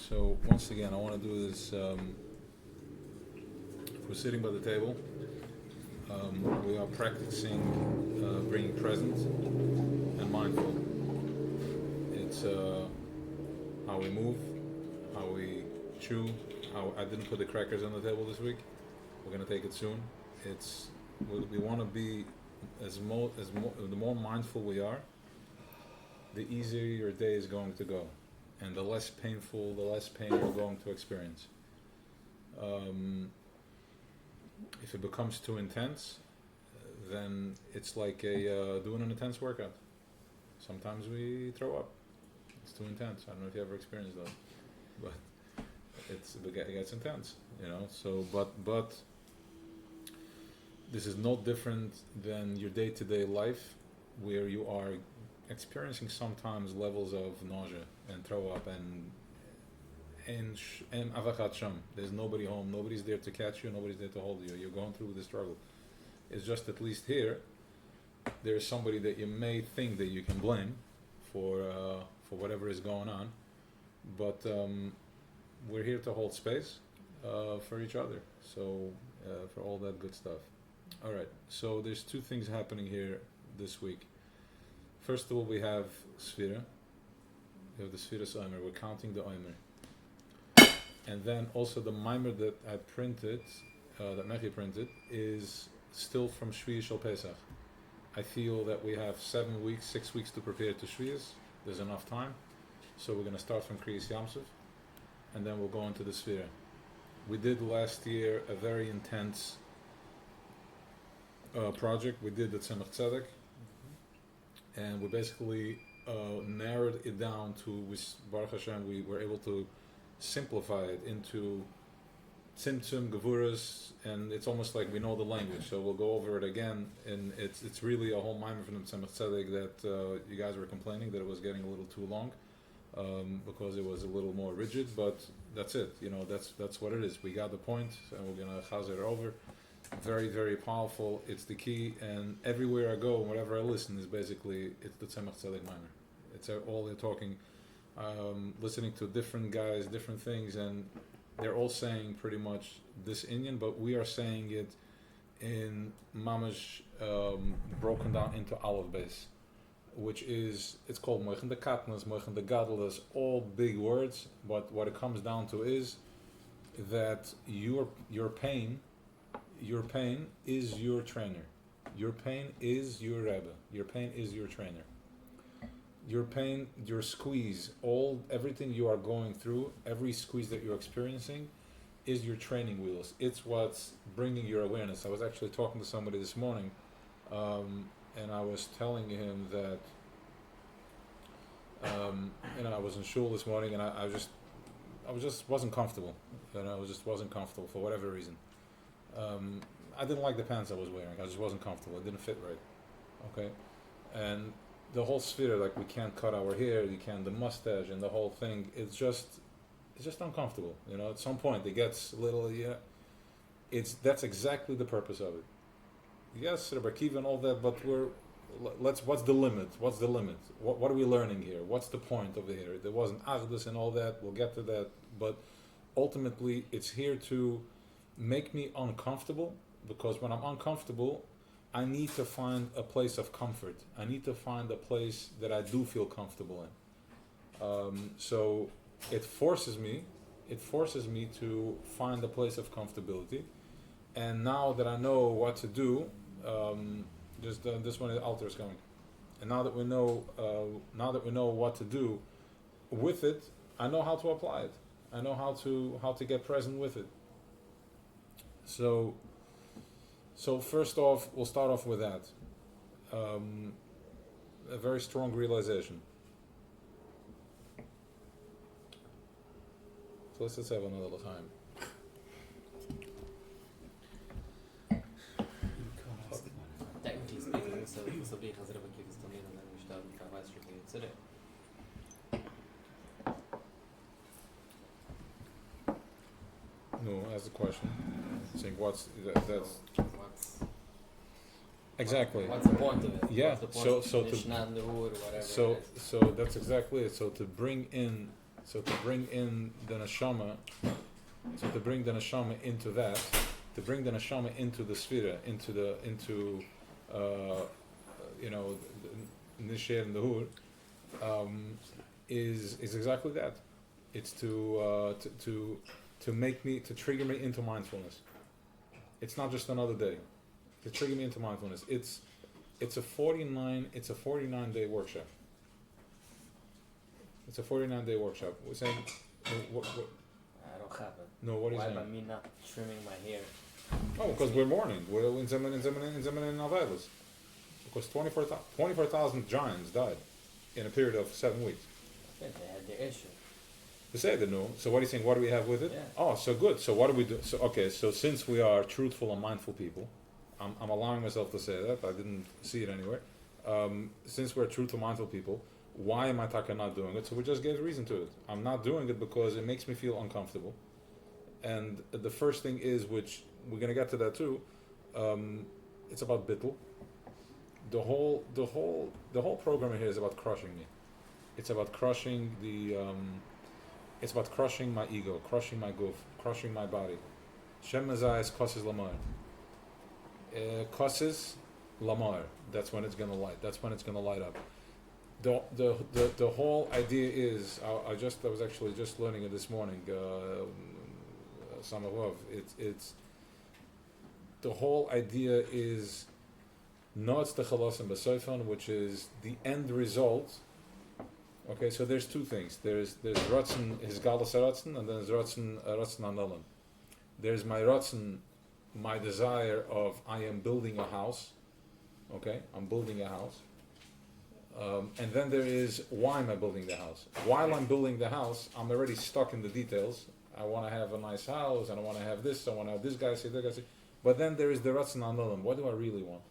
So once again, I want to do this. We're sitting by the table. We are practicing being present and mindful. It's how we move, how we chew. How I didn't put the crackers on the table this week. We're gonna take it soon. We want to be the more mindful we are, the easier your day is going to go, and the less painful, the less pain you're going to experience. If it becomes too intense, then it's like doing an intense workout. Sometimes we throw up. It's too intense. I don't know if you ever experienced that, but it gets intense, So, but this is no different than your day-to-day life, where you are experiencing sometimes levels of nausea and throw up and avachat sham. There's nobody home, nobody's there to catch you, nobody's there to hold you. You're going through the struggle. It's just at least here, there's somebody that you may think that you can blame for whatever is going on, but we're here to hold space for each other. So for all that good stuff. All right. So there's two things happening here this week. First of all, we have Sfira. We have the Sfira's Omer. We're counting the Omer. And then also the Mimer that I printed, that Mechi printed, is still from Shvi Shal Pesach. I feel that we have 6 weeks to prepare to Shvi'as. There's enough time. So we're going to start from Kriyas Yamsuf, and then we'll go into the Sfira. We did last year a very intense project. We did the Tzemach Tzedek, and we basically narrowed it down to, Baruch Hashem, we were able to simplify it into Tzimtzum, Gevuras, and it's almost like we know the language. So we'll go over it again, and it's really a whole mimer from the Tzemach Tzedek that you guys were complaining that it was getting a little too long because it was a little more rigid, but that's it. That's what it is. We got the point, and we're going to chazer it over. Very, very powerful. It's the key, and everywhere I go, wherever I listen, is basically, it's the Tzemach Tzedek mimer. It's all they're talking, listening to different guys, different things, and they're all saying pretty much this Indian, but we are saying it in mamash, broken down into olive base, which is, it's called moichen de katnas, moichen de gadlas, all big words, but what it comes down to is that your pain is your trainer. Your pain is your Rebbe. Your pain is your trainer. Your pain, your squeeze, everything you are going through, every squeeze that you're experiencing is your training wheels. It's what's bringing your awareness. I was actually talking to somebody this morning, and I was telling him that, I was in shul this morning, and I just wasn't comfortable. I just wasn't comfortable for whatever reason. I didn't like the pants I was wearing. I just wasn't comfortable. It didn't fit right. Okay, and the whole sphere, like we can't cut our hair, the mustache, and the whole thing. It's just uncomfortable. At some point it gets a little. That's exactly the purpose of it. Yes, Rebbe Akiva and all that, but what's the limit? What's the limit? What are we learning here? What's the point over here? There wasn't Agdus and all that. We'll get to that, but ultimately it's here to make me uncomfortable, because when I'm uncomfortable, I need to find a place of comfort. I need to find a place that I do feel comfortable in. So it forces me to find a place of comfortability. And now that I know what to do, this one, the altar is going. And now that we know what to do with it, I know how to apply it. I know how to get present with it. So first off, we'll start off with that. A very strong realization. So let's just have another time. Technically speaking, this will be Hazrat Baki's domain, and then we should have Weisz strictly today. No, ask the question. Saying that's exactly. What's the point of it? Yeah. What's the point So of Mishnah and the Ruhr or whatever? So that's exactly it. So to bring in So to bring in the neshama, to bring the neshama into that, to bring the neshama into the sphera, into the nishir and the hur, is exactly that. It's to make me, to trigger me into mindfulness. It's not just another day. To trigger me into mindfulness. It's a 49-day workshop. It's a 49-day workshop. We're saying, what? I don't have it. No, what are you Why saying? by me not trimming my hair? Oh, because we're mourning. We're in Avelis. Because 24,000 giants died in a period of 7 weeks. Yeah, they had their issue. To say the no. So what are you saying? What do we have with it? Yeah. Oh, so good. So what do we do? So since we are truthful and mindful people, I'm allowing myself to say that. I didn't see it anywhere. Since we're truthful, mindful people, why am I not doing it? So we just gave a reason to it. I'm not doing it because it makes me feel uncomfortable. And the first thing is, which we're going to get to that too, it's about bittul. The whole program here is about crushing me. It's about crushing it's about crushing my ego, crushing my goof, crushing my body. Shem Mezayis Kosses Lamar. Kosses Lamar. That's when it's gonna light. That's when it's gonna light up. The whole idea is, I was actually just learning it this morning. Samavov. It's the whole idea is Noatz Techalos and Besoifon, which is the end result. Okay, so there's two things. There's Ratzon, his Galas Ratzon, and then there's Ratzon Hanalan. There's my Ratzon, my desire of I am building a house. Okay, I'm building a house. And then there is why am I building the house? While I'm building the house, I'm already stuck in the details. I want to have a nice house, and I want to have this, I want to have this guy say, that guy say. But then there is the Ratzon Hanalan. What do I really want?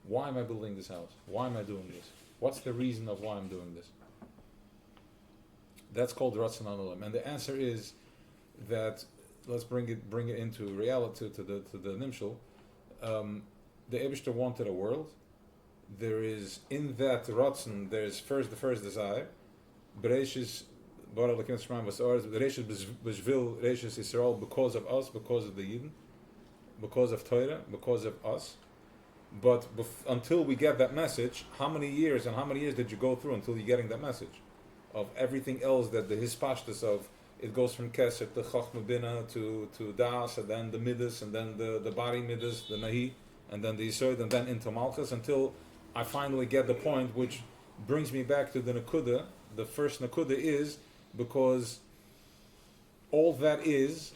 Why am I building this house? Why am I doing this? What's the reason of why I'm doing this? That's called Ratzon Hanalan. And the answer is that, let's bring it into reality, to the Nimshul. The Eibishter wanted a world. There is, in that Ratzon, there's the first desire. Bereishis bara l'kim shemaim v'sa'aretz. Bereishis b'shvil Reishis Yisrael, because of us, because of the Yidden, because of Torah, because of us. But until we get that message, how many years did you go through until you're getting that message? Of everything else that the hispashtus of, it goes from Keser to Chochma Bina to Das, and then the Midas, and then the body Midas, the Nahi, and then the Yisod, and then into Malchus, until I finally get the point, which brings me back to the Nakuda. The first Nakuda is because all that is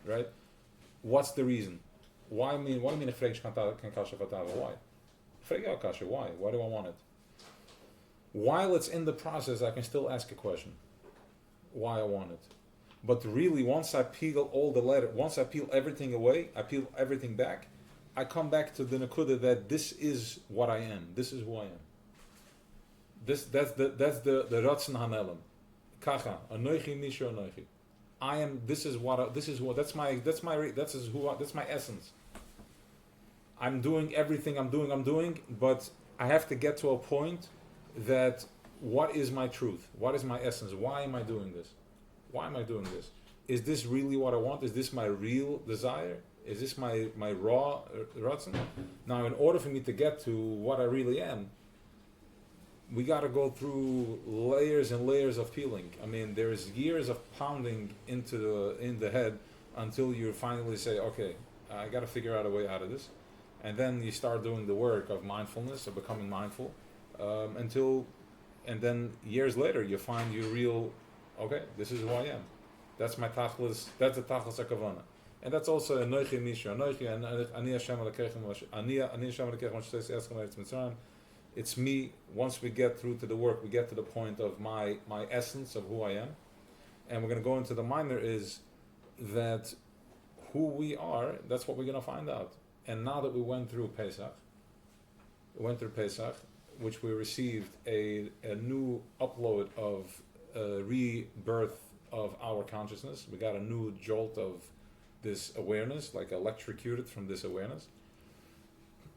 right? What's the reason? Why mean why? Why do I want it? While it's in the process, I can still ask a question. Why I want it. But really, once I peel once I peel everything away, I peel everything back, I come back to the Nakuda that this is what I am. This is who I am. That's the Ratzon Hanelam. Kacha, Anoichi Nisha Anoichi. I am. That's my essence. I'm doing everything I'm doing, but I have to get to a point that what is my truth? What is my essence? Why am I doing this? Why am I doing this? Is this really what I want? Is this my real desire? Is this my raw Ratzon? Now, in order for me to get to what I really am, we got to go through layers and layers of peeling. I mean, there's years of pounding in the head until you finally say, okay, I got to figure out a way out of this. And then you start doing the work of mindfulness, of becoming mindful, and then years later you find your real, okay, this is who I am. That's my tachlis, that's the tachlis hakavana. And that's also Anoichi Nisha, Anoichi, Ani Hashem Elokeichem, Ani Hashem Elokeichem, Shtes Eschem Eretz Mitzrayim. It's me. Once we get through to the work, we get to the point of my essence of who I am, and we're going to go into the minor is that who we are. That's what we're going to find out. And now that we went through Pesach, which we received a new upload of rebirth of our consciousness. We got a new jolt of this awareness, like electrocuted from this awareness.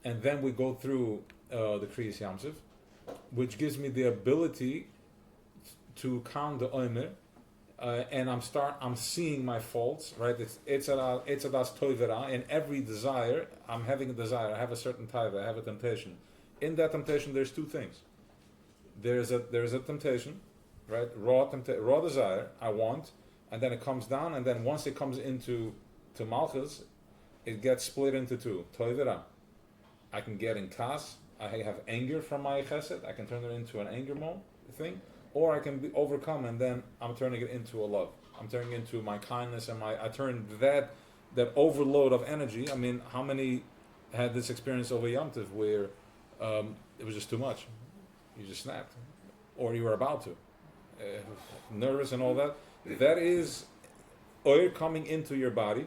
and then we go through the Kriyas Yamsuf, which gives me the ability to count the Omer, and I'm seeing my faults, right? It's adas toivera. In every desire, I'm having a desire. I have a certain taiva. I have a temptation. In that temptation, there's two things. There's a temptation, right? Raw desire. I want, and then it comes down, and then once it comes into Malchus, it gets split into two. Toivera. I can get in kas. I have anger from my chesed. I can turn it into an anger thing. Or I can be overcome, and then I'm turning it into a love. I'm turning it into my kindness, and I turn that overload of energy. I mean, how many had this experience over Yom Tov where it was just too much? You just snapped, or you were about to, nervous and all that. That is oil coming into your body,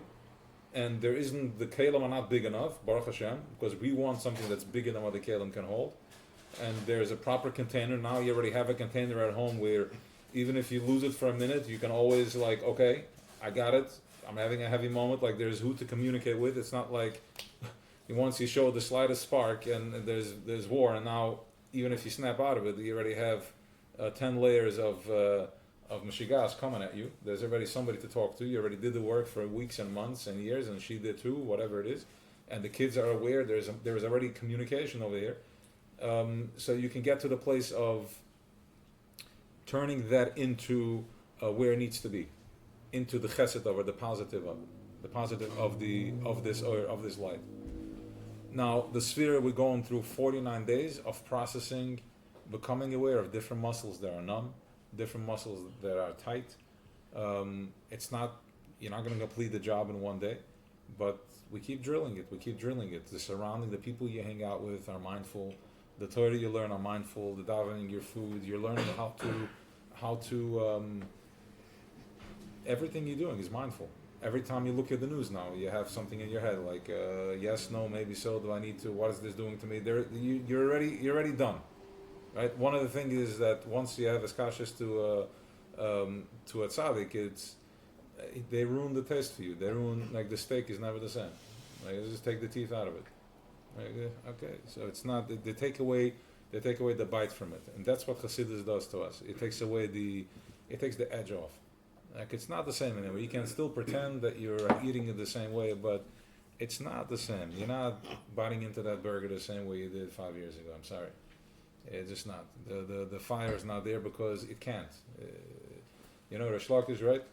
and there isn't, the kelim are not big enough, Baruch Hashem, because we want something that's bigger than what the kelim can hold. And there's a proper container. Now you already have a container at home where even if you lose it for a minute, you can always like, okay, I got it. I'm having a heavy moment. Like there's who to communicate with. It's not like once you show the slightest spark and there's war. And now even if you snap out of it, you already have 10 layers of Meshigas coming at you. There's already somebody to talk to. You already did the work for weeks and months and years, and she did too, whatever it is. And the kids are aware. There's already communication over here. So you can get to the place of turning that into where it needs to be, into the chesed of it, the positive of it, the positive of this light. Now the sphere, we're going through 49 days of processing, becoming aware of different muscles that are numb, different muscles that are tight. It's not, you're not going to complete the job in one day, but we keep drilling it. The surrounding, the people you hang out with are mindful. The Torah you learn are mindful. The davening, your food, you're learning how to everything you're doing is mindful. Every time you look at the news now, you have something in your head like yes, no, maybe so. Do I need to? What is this doing to me? You're already done, right? One of the things is that once you have eskashis to a tzaddik, they ruin the taste for you. They ruin, like the steak is never the same. Like, just take the teeth out of it. Okay, so it's not, they take away the bite from it, and that's what Chassidus does to us. It takes the edge off. Like it's not the same anymore. You can still pretend that you're eating it the same way, but it's not the same. You're not biting into that burger the same way you did 5 years ago. I'm sorry, it's just not. The fire is not there because it can't. Rish Lakish, right?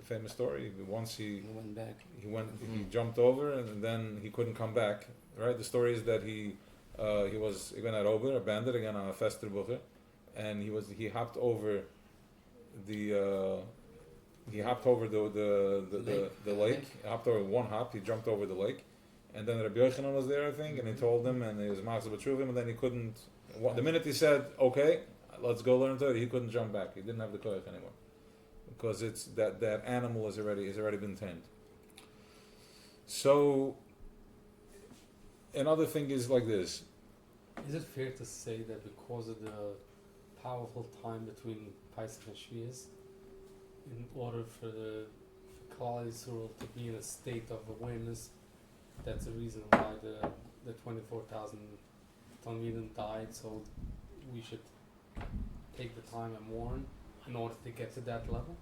Famous story. Once he went back. He jumped over, and then he couldn't come back. Right. The story is that he went out over a bandit again on a fester bucher, and he hopped over the lake. He hopped over one hop. He jumped over the lake, and then Rabbi Yochanan was there, I think, and he told him, and he was machzor b'tshuvim, and then he couldn't. The minute he said, "Okay, let's go learn Torah," he couldn't jump back. He didn't have the koyach anymore. Because it's that animal has already been tamed. So another thing is like this. Is it fair to say that because of the powerful time between Pesach and Shvius, in order for Klal Yisrael to be in a state of awareness, that's the reason why the 24,000 Talmidim died, so we should take the time and mourn in order to get to that level?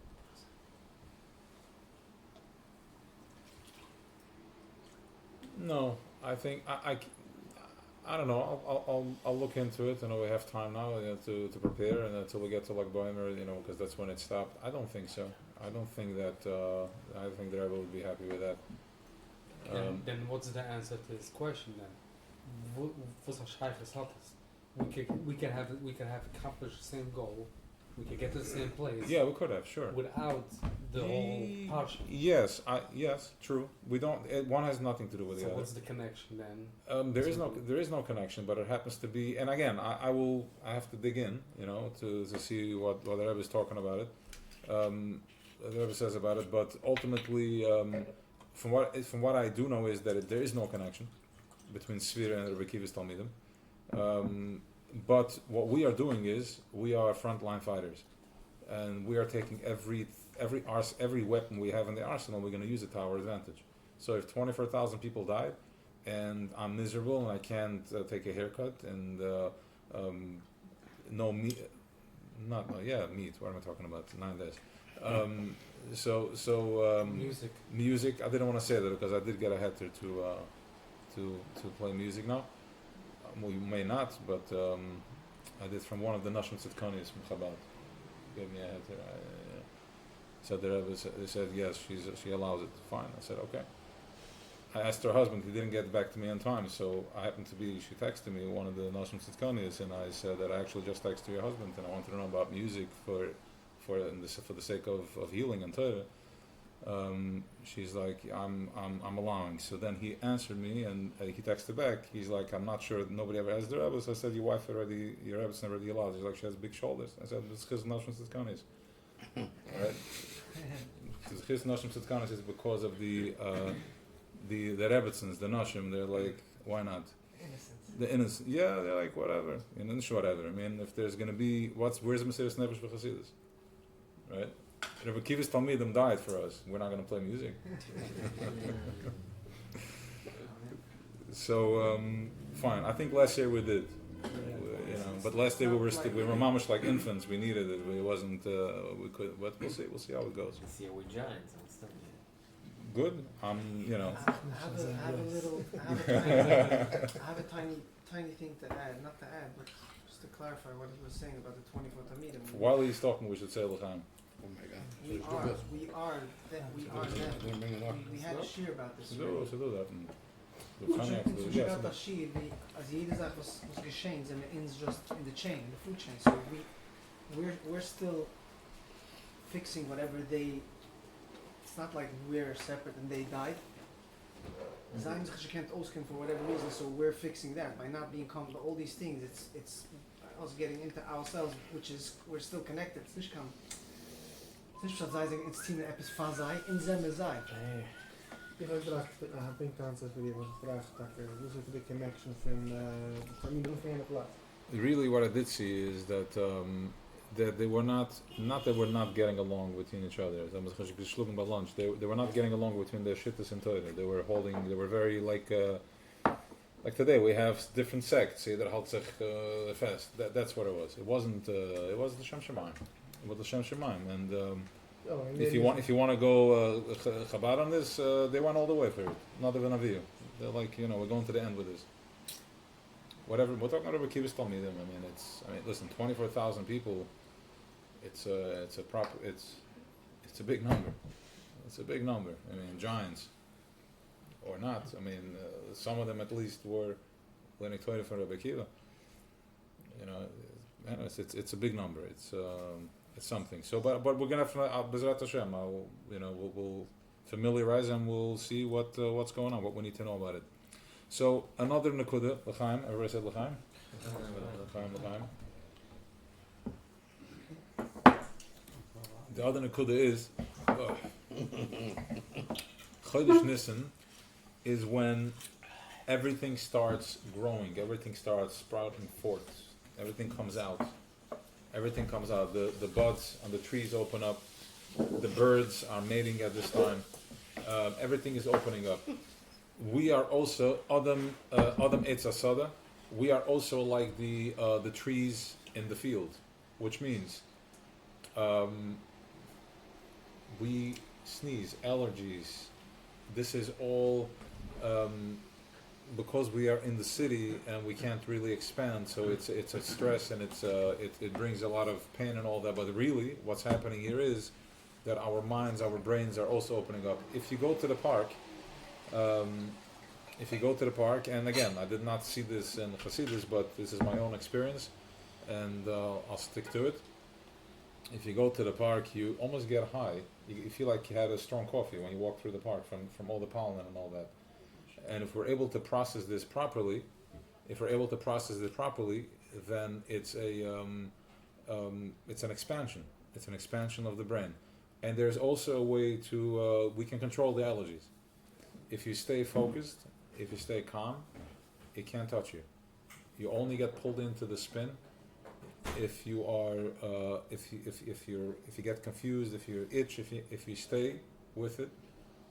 No, I think I don't know. I'll look into it. We have time now to prepare, and until we get to like Boimer, because that's when it stopped. I don't think so. I don't think that. I think the Rebbe would be happy with that. Then what's the answer to this question then? We can have accomplished the same goal. We could get to the same place. Yeah, we could have, sure. Without the whole parsha. Yes, true. We don't. One has nothing to do with the So other. what's the connection then? There is no connection, but it happens to be. And again, I have to dig in, to see what the Rebbe is talking about it. The Rebbe says about it, but ultimately, from what I do know is that there is no connection between Sfira and Rebbe Kiva's Talmidim. But what we are doing is we are frontline fighters, and we are taking every weapon we have in the arsenal. We're going to use it to our advantage. So if 24,000 people died, and I'm miserable and I can't take a haircut and no meat, meat. What am I talking about? 9 days. Music. I didn't want to say that because I did get a heter to play music now. We may not, but I did from one of the Nashim Tzidkonis from Chabad. Gave me a heter. Said the Rebbe, they said yes, she allows it. Fine. I said okay. I asked her husband, he didn't get back to me on time, so I happened to be, she texted me, one of the Nashim Tzidkonis, and I said that I actually just texted your husband and I wanted to know about music for the sake of healing and Torah. She's like, I'm allowing. So then he answered me and he texted back. He's like, I'm not sure, nobody ever asked the Rebbe. So I said, your Rebbe's already allowed. He's like, she has big shoulders. I said, it's because Nashim Tzidkonis. Right? Because his Nashim Tzidkonis is because of the Rebbetzins, the Nashim. They're like, why not? The innocent. Yeah, they're like, whatever. Whatever. I mean, if there's going to be, where's Mesiras Nefesh v'Chasidus? Right? Rabbi Kiva's Talmidim died for us. We're not going to play music. So, fine. I think last year we did. But last year we were mamish like infants. We needed it. It wasn't. We could. But we'll see. We'll see how it goes. This year we're giants. I'm still Good. I have a tiny thing to add. Not to add, but just to clarify what he was saying about the 24 Talmidim. While he's talking, we should say L'chaim. Oh my God. We are them. We had a shir about this. So do that. Inzwischen gab das Shir, also jede Sache was geschehen, sind wir just in the chain, in the food chain. So we're still fixing whatever they. It's not like we're separate and they died. Zionist can't ausken for whatever reason, so we're fixing that by not being comfortable. All these things, it's us getting into ourselves, which is we're still connected. It's nicht kann. It's nicht sagen, it's Tina etwas Fazai in Zemme sei. Ich habe gedacht, ich bin ganz für die gefragt, was ist the connection from the Platz? Really, what I did see is that that they were not that we're not getting along between each other. By lunch, they were not getting along between their shittas and Torah. They were very like today we have different sects. Either halt sich fest. That's what it was. It wasn't. It was the Shem Shemaim. It was the Shem Shemaim. And if you want to go Chabad on this, they went all the way for it. Not even a view. They're like, we're going to the end with this. Whatever. We're talking about Kibbutz Talmidim. I mean, listen, 24,000 people. It's a big number. It's a big number. I mean, giants or not. I mean, some of them at least were learning Torah for Rabbi Kiva. It's a big number. It's something. So, but we're gonna have B'ezrat Hashem. We'll familiarize and we'll see what's going on, what we need to know about it. So another nekuda, L'chaim. Everybody said L'chaim. L'chaim. The other nekuda is Chodesh Nisan is when everything starts growing, everything starts sprouting forth, everything comes out. The buds on the trees open up. The birds are mating at this time. Everything is opening up. We are also Adam Eitz Asada. We are also like the trees in the field, which means we sneeze, allergies. This is all because we are in the city and we can't really expand. So it's a stress and it brings a lot of pain and all that. But really, what's happening here is that our minds, our brains are also opening up. If you go to the park. And again, I did not see this in Hasidus, but this is my own experience, and I'll stick to it. If you go to the park, you almost get high. You feel like you had a strong coffee when you walk through the park from all the pollen and all that. And if we're able to process this properly, then it's an expansion. It's an expansion of the brain. And there's also a way to we can control the allergies. If you stay focused, if you stay calm, it can't touch you. You only get pulled into the spin if you are if you get confused, if you itch, if you stay with it.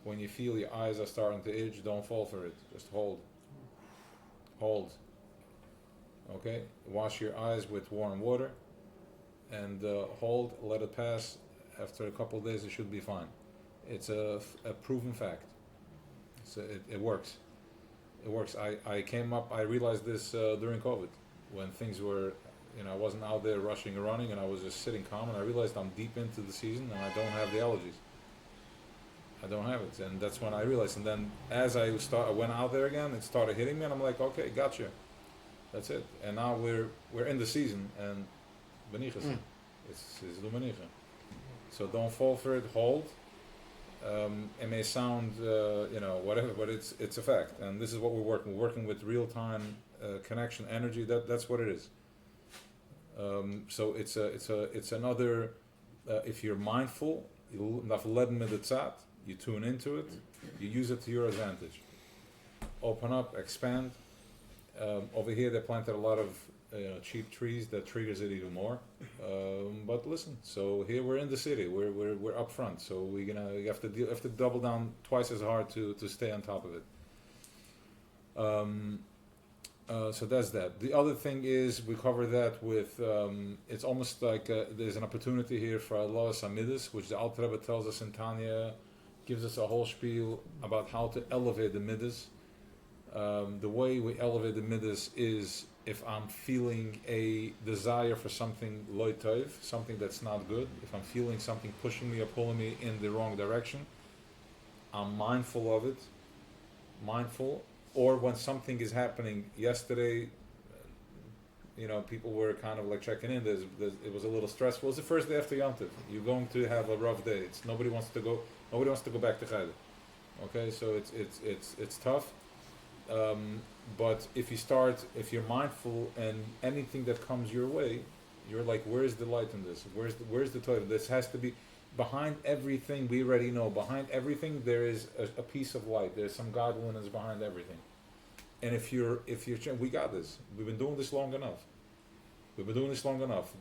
When you feel your eyes are starting to itch, don't fall for it. Just hold. hold. Okay, wash your eyes with warm water, and hold. Let it pass. After a couple of days, it should be fine. It's a proven fact. So it works. It works. I came up. I realized this during COVID, when things were, I wasn't out there rushing and running, and I was just sitting calm. And I realized I'm deep into the season, and I don't have the allergies. I don't have it, and that's when I realized. And then as I went out there again, it started hitting me, and I'm like, okay, gotcha. That's it. And now we're in the season, and benichas. It's lumenicha. So don't fall for it. Hold. It may sound, whatever, but it's a fact, and this is what we're working. We're working with real time connection, energy. That's what it is. So it's another. If you're mindful, you tune into it, you use it to your advantage. Open up, expand. Over here, they planted a lot of cheap trees that triggers it even more. But listen, so here we're in the city, we're up front, so you have to double down twice as hard to stay on top of it. So that's that. The other thing is, we cover that with, it's almost like there's an opportunity here for Allah Samidus, which the Alter Rebbe tells us in Tanya, gives us a whole spiel about how to elevate the Midas. The way we elevate the Midas is if I'm feeling a desire for something loy tov, something that's not good, if I'm feeling something pushing me or pulling me in the wrong direction, I'm mindful of it, or when something is happening. Yesterday, people were kind of like checking in. It was a little stressful. It was the first day after Yom Tov. You're going to have a rough day. Nobody wants to go back to Chayda. Okay, so it's tough. But if you're mindful, and anything that comes your way, you're like, where's the light in this? Where's the toilet? This has to be behind everything. We already know behind everything there is a piece of light. There's some godliness behind everything. And if you're, we got this. We've been doing this long enough.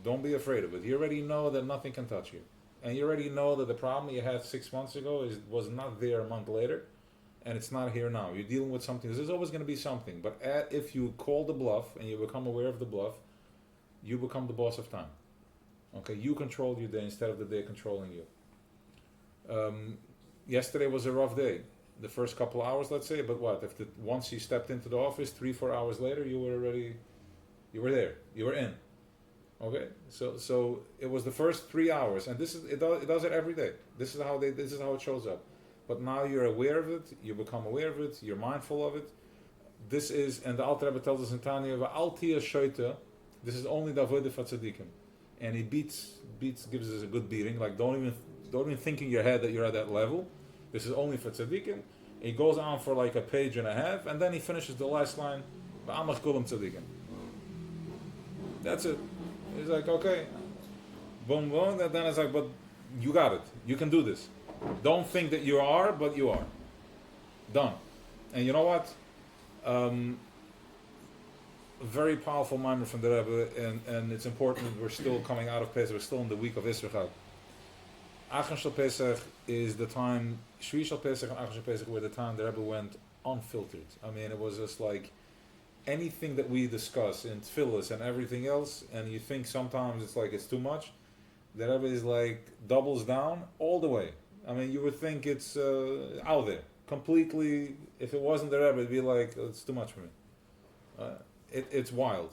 Don't be afraid of it. You already know that nothing can touch you, and you already know that the problem you had 6 months ago was not there a month later. And it's not here now. You're dealing with something. There's always going to be something. But if you call the bluff and you become aware of the bluff, you become the boss of time. Okay, you control your day instead of the day controlling you. Yesterday was a rough day. The first couple of hours, let's say. But what? Once you stepped into the office, 3-4 hours later, you were there. You were in. Okay, so it was the first 3 hours, and it does it every day. This is how it shows up. But now you're aware of it, you become aware of it, you're mindful of it. This is, and the Alter Rebbe tells us in Tanya, V'altia shoita, this is only the avodah for tzaddikim. And he gives us a good beating, like don't even think in your head that you're at that level. This is only for tzaddikim. He goes on for like a page and a half, and then he finishes the last line, V'amach kulam tzaddikim. That's it. He's like, okay, boom, boom, and then it's like, but you got it, you can do this. Don't think that you are, but you are. Done. And you know what? A very powerful mimer from the Rebbe, and it's important. We're still coming out of Pesach. We're still in the week of Yisrochag. Achon Shel Pesach is the time. Shvi Shel Pesach and Achon Shel Pesach were the time the Rebbe went unfiltered. I mean, it was just like anything that we discuss in Tfilis and everything else, and you think sometimes it's like it's too much. The Rebbe is like doubles down all the way. I mean, you would think it's out there completely. If it wasn't the Rebbe, it'd be like, it's too much for me. It's wild.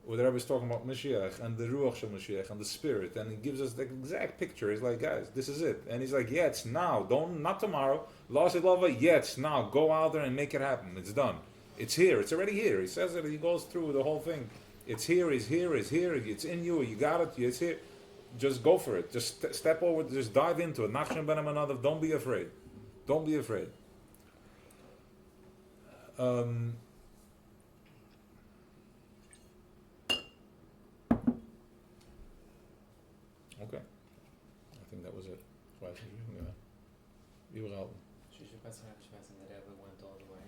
Where the Rebbe is talking about Mashiach and the Ruach Shel Mashiach and the Spirit, and he gives us the exact picture. He's like, guys, this is it. And he's like, yeah, it's now. Not tomorrow. Last lava, yeah, it's now. Go out there and make it happen. It's done. It's here. It's already here. He says it. He goes through the whole thing. It's here. It's here. It's here. It's in you. You got it. It's here. Just go for it. Just step over. Just dive into it. Nachshon ben Amanav. Don't be afraid. Don't be afraid. Okay. I think that was it. Überall. The Rebbe went all the way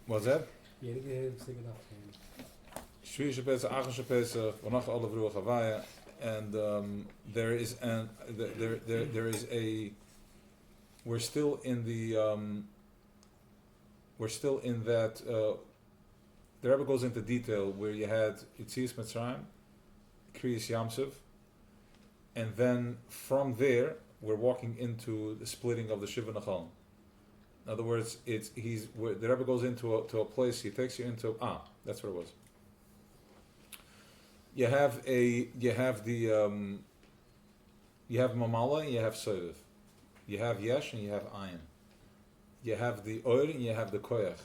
What's that? Jeder gehört sich gedacht. Shvisha Pesach, Achasha Pesach, Vanach Olav Ruach Havaya, and there is a we're still in that. The Rebbe goes into detail where you had Yitzias Mitzrayim, Kriyas Yamsuf, and then from there we're walking into the splitting of the Shiva Nachal. In other words, the Rebbe goes into a place. He takes you into that's what it was. You have Mamala and you have Soiv. You have Yesh and you have Ayin. You have the Oir and you have the Koyach.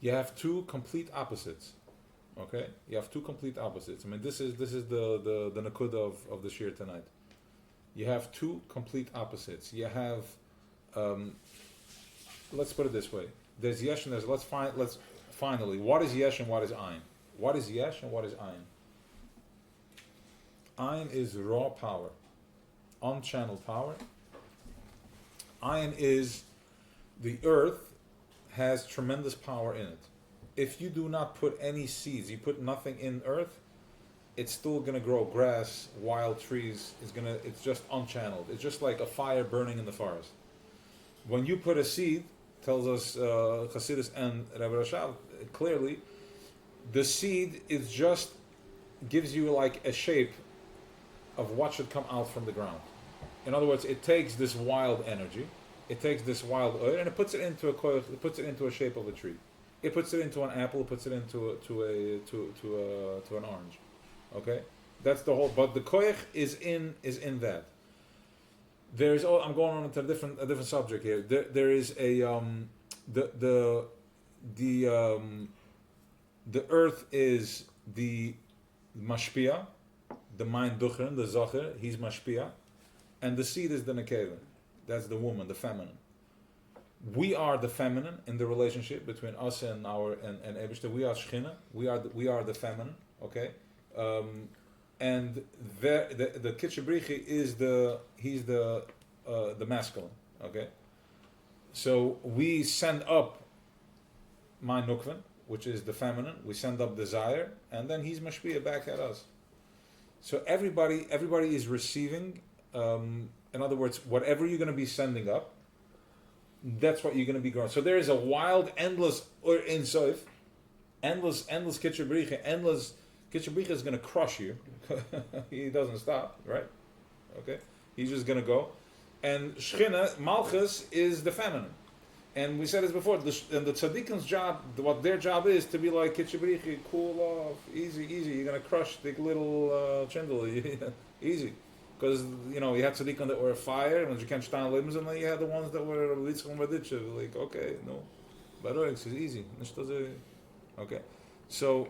You have two complete opposites. Okay? You have two complete opposites. I mean, this is the Nakuda of the Shir tonight. You have two complete opposites. You have, let's put it this way. There's Yesh and there's, finally, what is Yesh and what is Ayin? What is Yesh and what is Ayin? Ayin is raw power, unchanneled power. Ayin is the earth has tremendous power in it. If you do not put any seeds, you put nothing in earth, it's still going to grow grass, wild trees. It's just unchanneled. It's just like a fire burning in the forest. When you put a seed, tells us Chassidus and Rabbi Rashav clearly, the seed is just gives you like a shape of what should come out from the ground. In other words, it takes this wild energy, it takes this wild oil, and it puts it into a shape of a tree. It puts it into an apple. It puts it into an orange. Okay, that's the whole. But the koyach is in that. There is. I'm going on to a different subject here. There is a the earth is the mashpia, the mind duchen, the zacher. He's mashpia, and the seed is the nekeva. That's the woman, the feminine. We are the feminine in the relationship between us and Eibishter. We are Shechina. We are the feminine. Okay, and the Kitchebrichi is he's the masculine. Okay, so we send up my nukvan, which is the feminine. We send up desire, and then he's mashpia back at us. So everybody is receiving. In other words, whatever you're going to be sending up, that's what you're going to be growing. So there is a wild, endless insoif, endless kitchebricha, endless kitchebricha is going to crush you. He doesn't stop, right? Okay, he's just going to go. And Shechina, Malchus, is the feminine. And we said this before. And the tzaddikim's job, what their job is, to be like kitchebricha, cool off, easy. You're going to crush the little chindel, easy. Because, you had tzaddikim that were fire, and you can't stand limbs, and then you had the ones that were like, okay, no. But it's easy. Okay. So,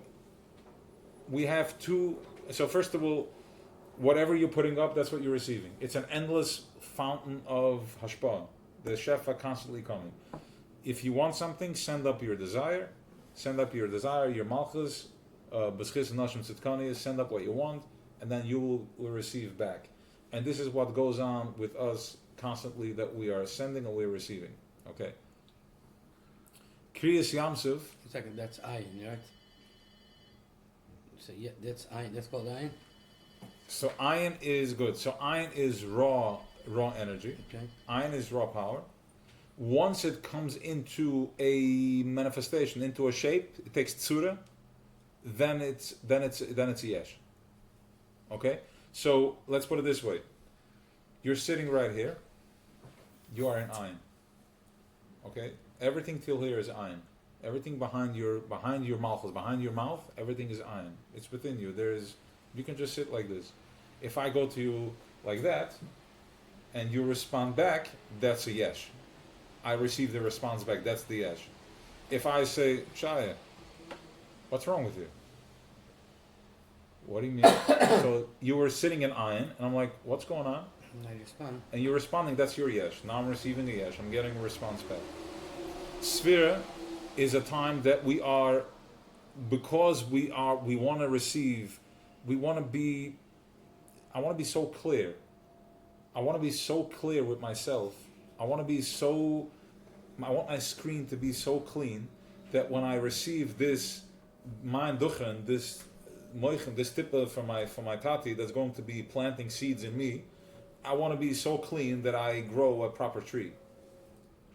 we have two. So, first of all, whatever you're putting up, that's what you're receiving. It's an endless fountain of hashpah. The shefa constantly coming. If you want something, send up your desire. Send up your desire, your malchus, b'schis nashim tzidkani, send up what you want, and then you will receive back. And this is what goes on with us constantly, that we are sending and we are receiving. Okay. Kriyas Yamsuf. A second, that's ayin, right? So yeah, that's ayin. That's called ayin. So ayin is good. So ayin is raw energy. Okay. Ayin is raw power. Once it comes into a manifestation, into a shape, it takes tzura. Then it's a yesh. Okay. So let's put it this way: you're sitting right here. You are in ayin. Okay, everything till here is ayin. Everything behind your mouth, behind your mouth. Everything is ayin. It's within you. You can just sit like this. If I go to you like that, and you respond back, that's a yesh. I receive the response back. That's the yesh. If I say, Shaya, what's wrong with you? What do you mean? So you were sitting in ayin, and I'm like, what's going on? I respond. And you're responding, that's your yesh. Now I'm receiving a yesh. I'm getting a response back. Sphira is a time that we are, because we want to receive, I want to be so clear. I want to be so clear with myself. I want my screen to be so clean that when I receive this mind duchen, this moichem, this tippa from my tati that's going to be planting seeds in me, I want to be so clean that I grow a proper tree.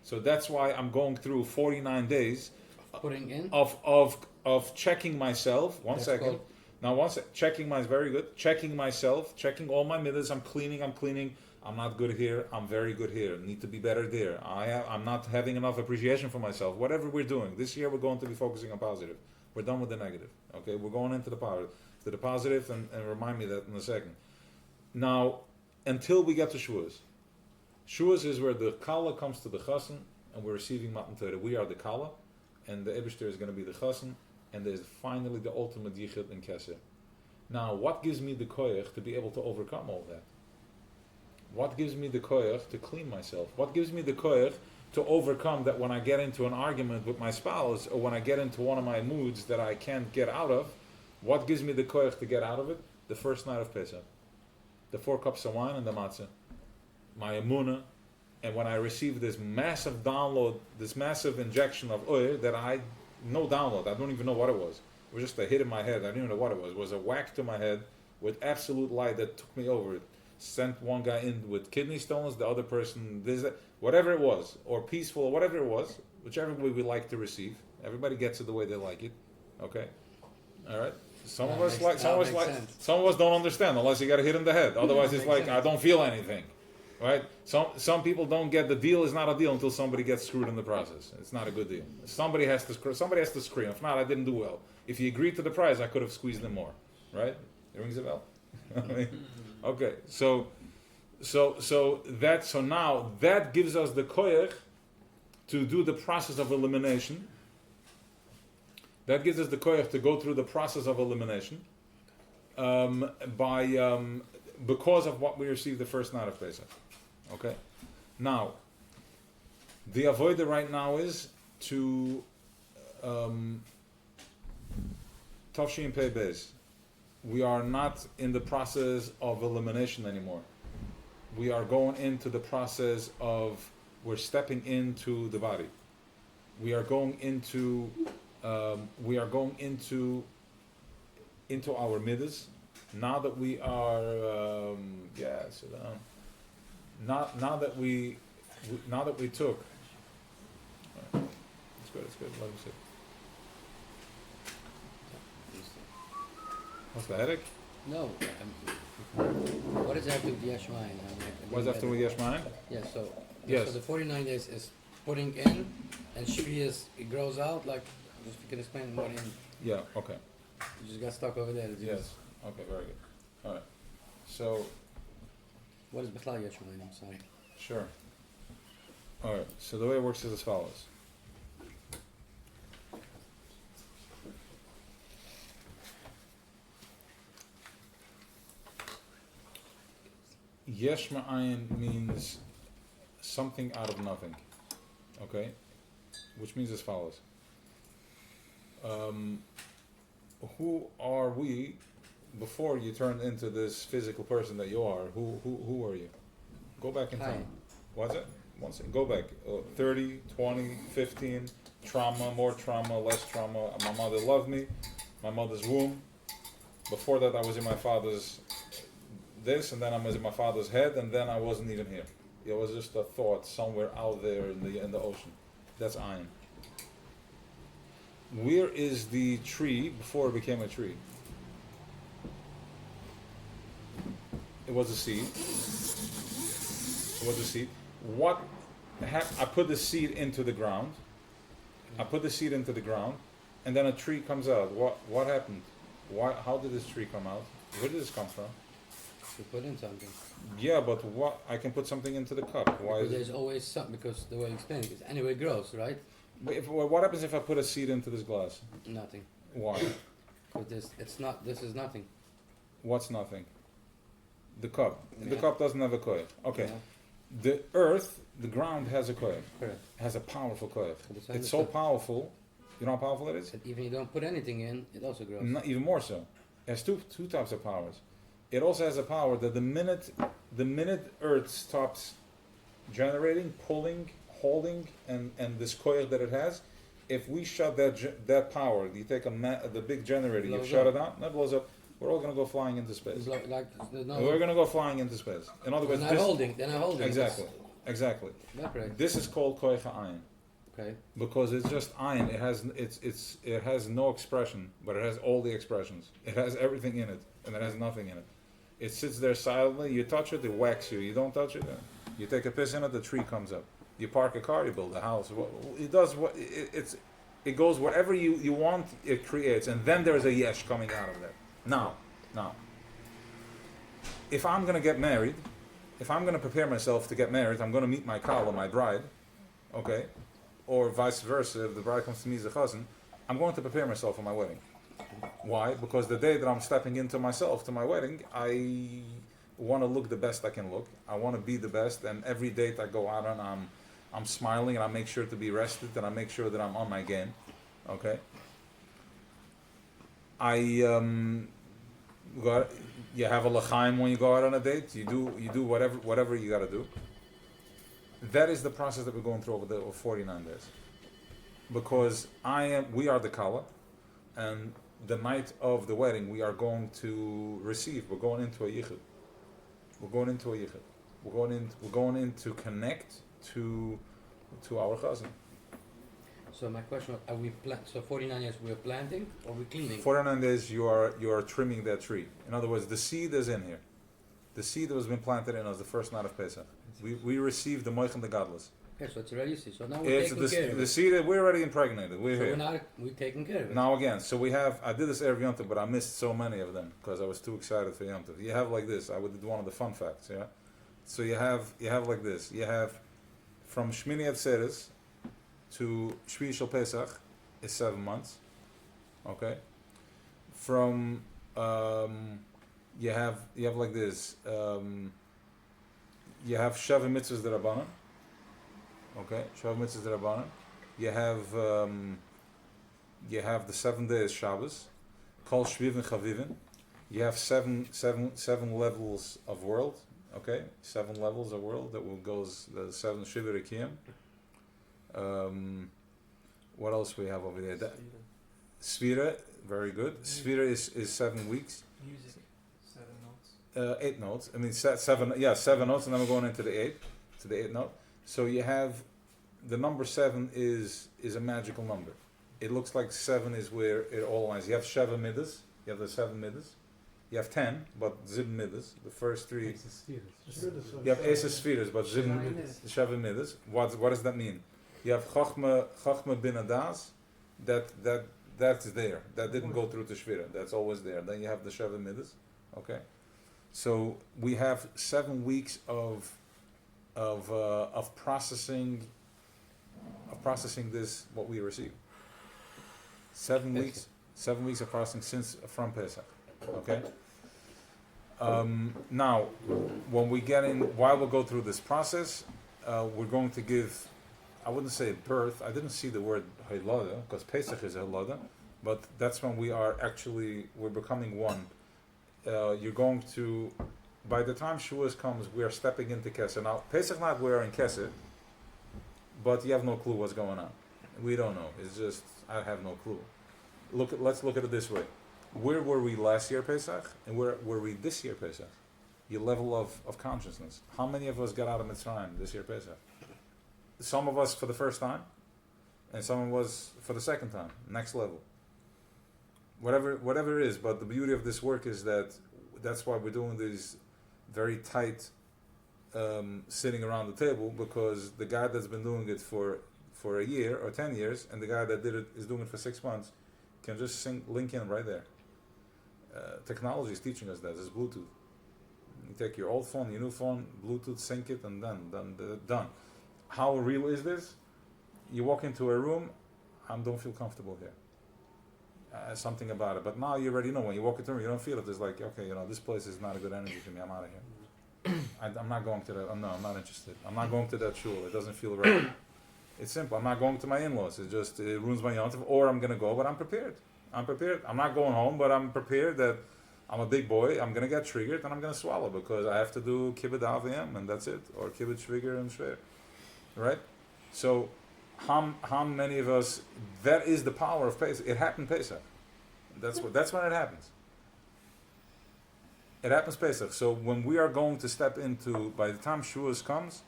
So that's why I'm going through 49 days Putting in. of checking myself. One That's second. called- Now, checking my very good. Checking myself, checking all my midas. I'm cleaning. I'm not good here. I'm very good here. Need to be better there. I'm not having enough appreciation for myself. Whatever we're doing this year, we're going to be focusing on positive. We're done with the negative. Okay, we're going into the positive, and remind me that in a second. Now, until we get to Shavuos. Shavuos is where the Kala comes to the Chassan, and we're receiving Matan Torah. We are the Kala, and the Eibishter is going to be the Chassan, and there's finally the ultimate Yichud in Kesser. Now, what gives me the koyach to be able to overcome all that? What gives me the koyach to clean myself? What gives me the koyach to overcome that when I get into an argument with my spouse, or when I get into one of my moods that I can't get out of? What gives me the koyach to get out of it? The first night of Pesach. The 4 cups of wine and the matzah. My emunah. And when I received this massive download, this massive injection of oil no download, I don't even know what it was. It was just a hit in my head. I didn't even know what it was. It was a whack to my head with absolute light that took me over it. Sent one guy in with kidney stones, the other person, whatever it was, or peaceful, or whatever it was, whichever way we like to receive. Everybody gets it the way they like it. Okay? All right? Some of us don't understand unless you got a hit in the head. Otherwise, it's like, I don't feel anything. Right? Some people don't get the deal is not a deal until somebody gets screwed in the process. It's not a good deal. Somebody has to scream. If not, I didn't do well. If he agreed to the price, I could have squeezed him more. Right? It rings a bell. Okay. So now that gives us the koyach to do the process of elimination. That gives us the koyach to go through the process of elimination because of what we received the first night of Pesach. Okay? Now, the avodah right now is to Tafshin Pei Beis. We are not in the process of elimination anymore. We are going into the process of, we're stepping into the body. We are going into our midas. Now that we are, sit down. Now that we took. It's good. Let me see. What's the headache? No. What does that have to do with Yesh Mayin? What does that have to do with Yesh Mayin? Yeah, so Yes. so the 49 days is putting in, and Shvi it grows out, like, if you can explain more in. Yeah, okay. You just got stuck over there. Yes. Okay, very good. All right. So, What is Bechlal Yesh Mayin? I'm sorry. sure. All right. So the way it works is as follows. Yesh ma'ayin means something out of nothing. Okay? Which means as follows. Who are we before you turned into this physical person that you are? Who are you? Go back in time. What's it? One second. Go back. 30, 20, 15, trauma, more trauma, less trauma. My mother loved me. My mother's womb. Before that I was in my father's this, and then I was in my father's head, and then I wasn't even here. It was just a thought somewhere out there in the ocean. That's ayin. Where is the tree before it became a tree? It was a seed. It was a seed. I put the seed into the ground. And then a tree comes out. What happened? How did this tree come out? Where did this come from? You put in something. Yeah, but what? I can put something into the cup. Why? Because there's always something, because the way you explain it is anyway it grows, right? What happens if I put a seed into this glass? Nothing. Why? Because this is nothing. What's nothing? The cup. The Yeah. cup doesn't have a koyach. Okay. Yeah. The earth, the ground has a koyach. Correct. Has a powerful koyach. But It's so powerful. You know how powerful it is? that even you don't put anything in, it also grows. Not even more so. It has two types of powers. It also has a power that the minute Earth stops generating, pulling, holding, and this koyach that it has, if we shut that power, you take the big generator, you Blows shut up. it down, that blows up. We're all going to go flying into space. It's like there's no. We're going to go flying into space. In other words, They're not holding. They're not holding. Exactly. Exactly. That's correct. This is called koicha ayin Okay. because it's just ayin. It has no expression, but it has all the expressions. It has everything in it, and it has nothing in it. It sits there silently. You touch it, it whacks you. You don't touch it, you take a piss in it, the tree comes up. You park a car, you build a house. It does what it goes wherever you want. It creates, and then there's a yesh coming out of that. Now, if I'm going to get married, if I'm going to prepare myself to get married, I'm going to meet my kala, my bride, okay, or vice versa. If the bride comes to me as a chazan, I'm going to prepare myself for my wedding. Why? Because the day that I'm stepping into myself to my wedding, I want to look the best I can look. I want to be the best, and every date I go out on, I'm smiling, and I make sure to be rested, and I make sure that I'm on my game. Okay. You have a l'chaim when you go out on a date. You do whatever you got to do. That is the process that we're going through over the 49 days. Because we are the kala, and the night of the wedding we are going to receive. We're going into a yichud. We're going in to connect to our chazan. So my question was: are we so 49 years we're planting or we're cleaning? 49 days you are trimming that tree. In other words, the seed is in here. The seed that was been planted in us the first night of Pesach. We received the moich and the godless. Okay, so it's already seed. So now we're taking care of it. The seed that we're already impregnated. We're here. We're taking care of it. Now again, so I did this Erev Yom Tov, but I missed so many of them because I was too excited for Yom Tov. You have like this. I did one of the fun facts. Yeah. So you have like this. You have from Shmini Atzeres to Shvi Shel Pesach is 7 months. Okay. From you have like this. You have Sheva Mitzvahs D'Rabbanan. Okay, Sheva Mitzvahs D'Rabbanan. You have the 7 days Shabbos. Kol Shvivin Chavivin. You have seven levels of world. Okay, 7 levels of world that goes the 7 Shiva Rekiyim. What else we have over there? Sfira, very good. Sfira is 7 weeks. Music, 7 notes. 8 notes. I mean 7. Yeah, 7 notes, and then we're going into the 8 note. So you have the number 7 is a magical number. It looks like 7 is where it all lines. You have Sheva Midas. You have the 7 Midas. You have 10, but Zib Midas. The first 3. You have Esa Spheres, but Zib Sheva Midas. What does that mean? You have Chachma Bin Adas. That's there. That didn't go through to Shvira. That's always there. Then you have the Sheva Midas. Okay. So we have 7 weeks of processing this what we receive. 7 weeks. 7 weeks of processing from Pesach. Okay. Now, when we get in, while we go through this process, we're going to give. I wouldn't say birth. I didn't see the word Hilada because Pesach is Hilada, but that's when we're becoming one. You're going to, by the time Shavuos comes, we are stepping into Kesed. Now, Pesach night we are in Kesed, but you have no clue what's going on. We don't know. It's just, I have no clue. Let's look at it this way. Where were we last year Pesach, and where were we this year Pesach? Your level of consciousness. How many of us got out of Mitzrayim this year Pesach? Some of us for the first time, and some of us for the second time, next level. Whatever it is, but the beauty of this work is that's why we're doing these very tight sitting around the table, because the guy that's been doing it for a year or 10 years, and the guy that did it is doing it for 6 months, can just link in right there. Technology is teaching us that. It's Bluetooth. You take your old phone, your new phone, Bluetooth, sync it, and done. How real is this? You walk into a room, I don't feel comfortable here. Something about it. But now you already know. When you walk into a room, you don't feel it. It's like, okay, this place is not a good energy for me. I'm out of here. I'm not going to that. No, I'm not interested. I'm not going to that shul. It doesn't feel right. It's simple. I'm not going to my in-laws. It ruins my yontif. Or I'm going to go, but I'm prepared. I'm not going home, but I'm prepared that I'm a big boy. I'm going to get triggered, and I'm going to swallow because I have to do kibbut avim, and that's it. Or kibbut shviger and shver. Right? So, how many of us, that is the power of Pesach. It happened Pesach. That's when it happens. It happens Pesach. So when we are going to step into, by the time Shavuos comes,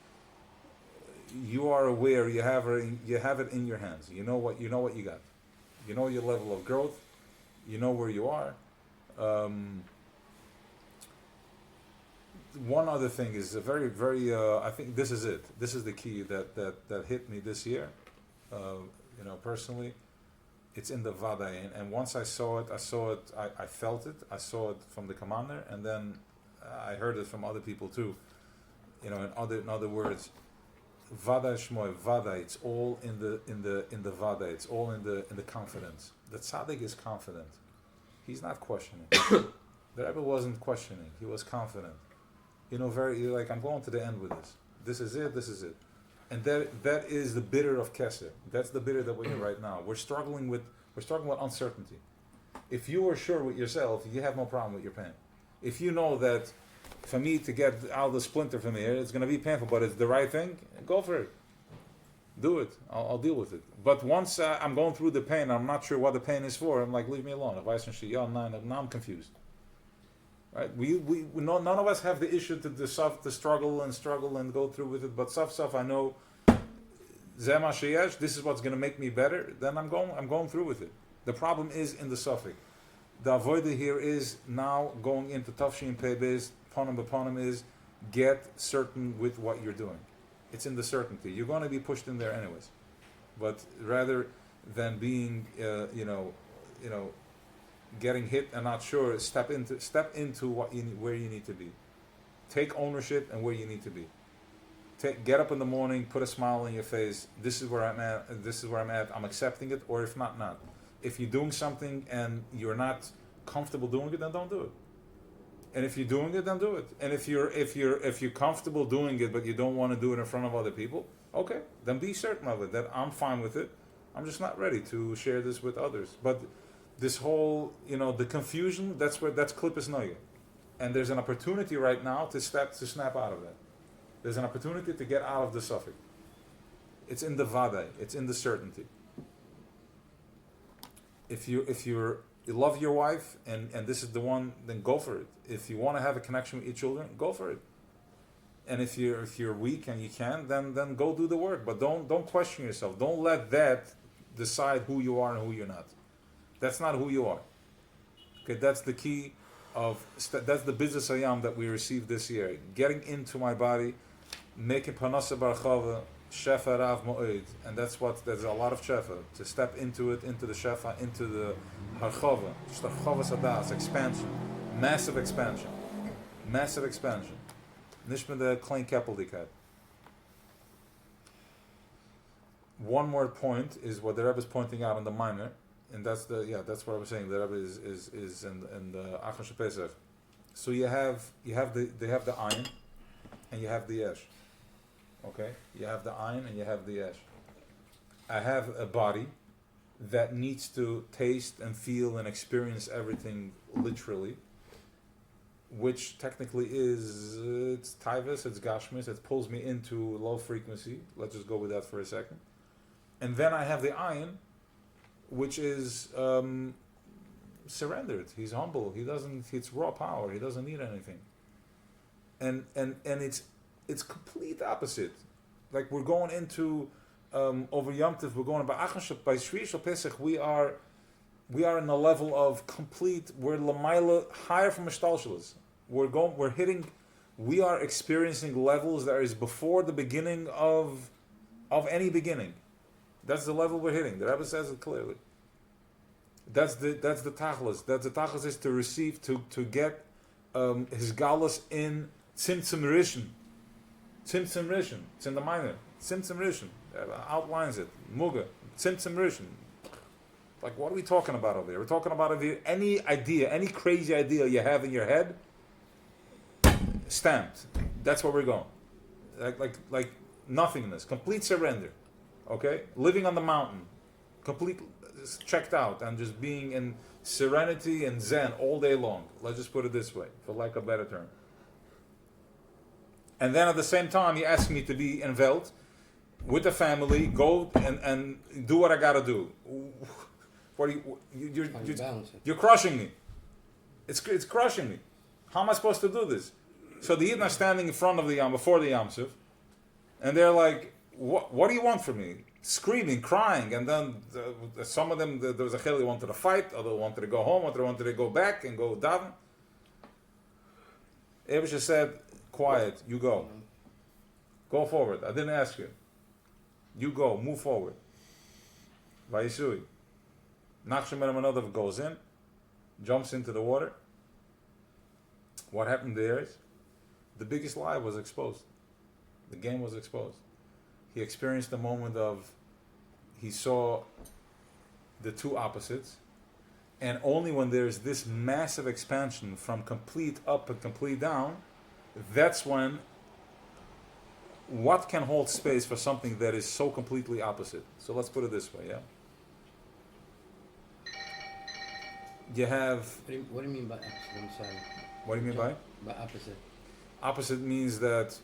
you are aware. You have it in your hands. You know what you got. You know your level of growth. You know where you are. One other thing is a very, very. I think this is it. This is the key that hit me this year. Personally, it's in the Vadai, and once I saw it. I felt it. I saw it from the commander, and then I heard it from other people too. In other words, Vadai Shmoy Vadai. It's all in the Vadai. It's all in the confidence. The tzaddik is confident. He's not questioning. The Rebbe wasn't questioning. He was confident. Very like, I'm going to the end with this. This is it. And that is the bitter of Kesser. That's the bitter that we're in right now. We're struggling with uncertainty. If you are sure with yourself, you have no problem with your pain. If you know that for me to get out of the splinter from here, it's going to be painful, but it's the right thing, go for it. Do it. I'll deal with it. But once I'm going through the pain, I'm not sure what the pain is for. I'm like, leave me alone. Now I'm confused. Right? We none of us have the issue to struggle and go through with it. But stuff I know. Zema sheyesh. This is what's going to make me better. Then I'm going through with it. The problem is in the suffix. The avoida here is now going into Tafshin Pebez. Ponim is get certain with what you're doing. It's in the certainty. You're going to be pushed in there anyways. But rather than being, getting hit and not sure, step into where you need to be. Take ownership and where you need to be. Get up in the morning, put a smile on your face. This is where I'm at. I'm accepting it, or if not. If you're doing something and you're not comfortable doing it, then don't do it. And if you're doing it, then do it. And if you're comfortable doing it, but you don't want to do it in front of other people, okay, then be certain of it. That I'm fine with it. I'm just not ready to share this with others. But this whole, the confusion, that's klippus noye. And there's an opportunity right now to snap out of that. There's an opportunity to get out of the suffix. It's in the vadai. It's in the certainty. If you love your wife and this is the one, then go for it. If you want to have a connection with your children, go for it. And if you're weak and you can, then go do the work. But don't question yourself. Don't let that decide who you are and who you're not. That's not who you are. Okay, that's the key that's the business ayam that we received this year. Getting into my body, making panasa barchava, shefa rav moed, and there's a lot of shefa to step into it, into the shefa, into the harchava, just harchava sadas, expansion, massive expansion. Nicht mit der klein Keppeldigkeit. One more point is what the Rebbe is pointing out on the minor, and that's what I was saying. The Rebbe is in the Achon Shepesach. So they have the ayin, and you have the yesh. Okay, you have the ayin and you have the yesh. I have a body that needs to taste and feel and experience everything literally, which technically it's taivas, it's gashmis, it pulls me into low frequency. Let's just go with that for a second. And then I have the ayin, which is surrendered. He's humble. It's raw power. He doesn't need anything. And it's complete opposite. Like we're going into over Yom Tov, we're going by Shvi Shal Pesach. We are in a level of complete. We're lamaila higher from Ashtalshalas. We are experiencing levels that is before the beginning of any beginning. That's the level we're hitting. The Rebbe says it clearly. That's the tachlis. That's the tachlis is to receive, to get his galus in tzimtzum rishon. Tzimtzum rishon. It's in the minor. Tzimtzum rishon outlines it. Muga. Tzimtzum rishon. Like, what are we talking about over here? We're talking about over here, any idea, any crazy idea you have in your head, stamped. That's where we're going. Like nothingness, complete surrender. Okay, living on the mountain, complete checked out, and just being in serenity and zen all day long. Let's just put it this way, for lack of a better term. And then at the same time, he asked me to be in Welt with the family, go and do what I gotta do. What are you're crushing me. It's crushing me. How am I supposed to do this? So the Yidden are standing in front of the Yom, before the Yom Suf, and they're like, what do you want from me? Screaming, crying, and then some of them, there was a chel who wanted to fight, other wanted to go home, other wanted to go back and go daven. Abisha said, quiet, you go. Go forward. I didn't ask you. You go, move forward. Vayisui. Nachshon ben Amminadab goes in, jumps into the water. What happened there is, the biggest lie was exposed. The game was exposed. He experienced a moment of, he saw the two opposites, and only when there's this massive expansion from complete up and complete down, that's when, what can hold space for something that is so completely opposite? So let's put it this way, yeah? You have, What do you mean by opposite? I'm sorry. what do you mean by? By opposite. Opposite means that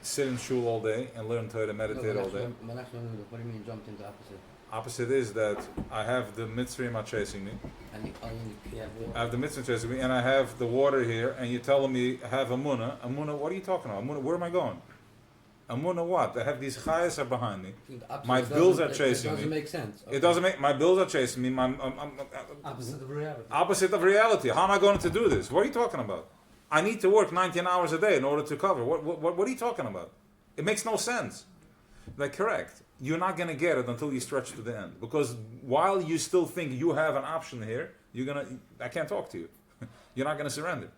sit in shul all day and learn Torah, meditate all day. What do you mean jumped into opposite? Opposite is that I have the Mitzrayim are chasing me. And you have I have the Mitzrayim chasing me, and I have the water here, and you're telling me have Amunah. Amunah, what are you talking about? Amunah, where am I going? Amunah what? I have these chayas are behind me. My bills are chasing me. It doesn't make sense. It doesn't make, my bills are chasing me. Opposite of reality. Opposite of reality. How am I going to do this? What are you talking about? I need to work 19 hours a day in order to cover. What are you talking about? It makes no sense. Like, correct. You're not going to get it until you stretch to the end. Because while you still think you have an option here, I can't talk to you. You're not going to surrender.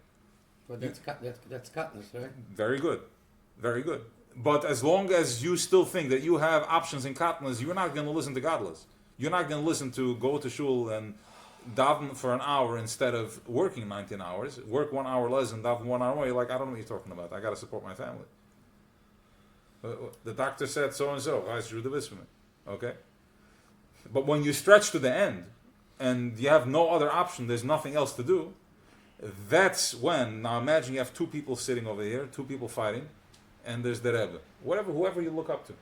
But that's katnus, right? Very good. Very good. But as long as you still think that you have options in katnus, you're not going to listen to godless. You're not going to listen to go to shul and daven for an hour instead of working 19 hours. Work 1 hour less and daven 1 hour more. You're like, I don't know what you're talking about. I got to support my family. The doctor said so and so. Okay? But when you stretch to the end and you have no other option, there's nothing else to do, that's when, now imagine you have two people sitting over here, two people fighting, and there's the Rebbe. Whoever you look up to.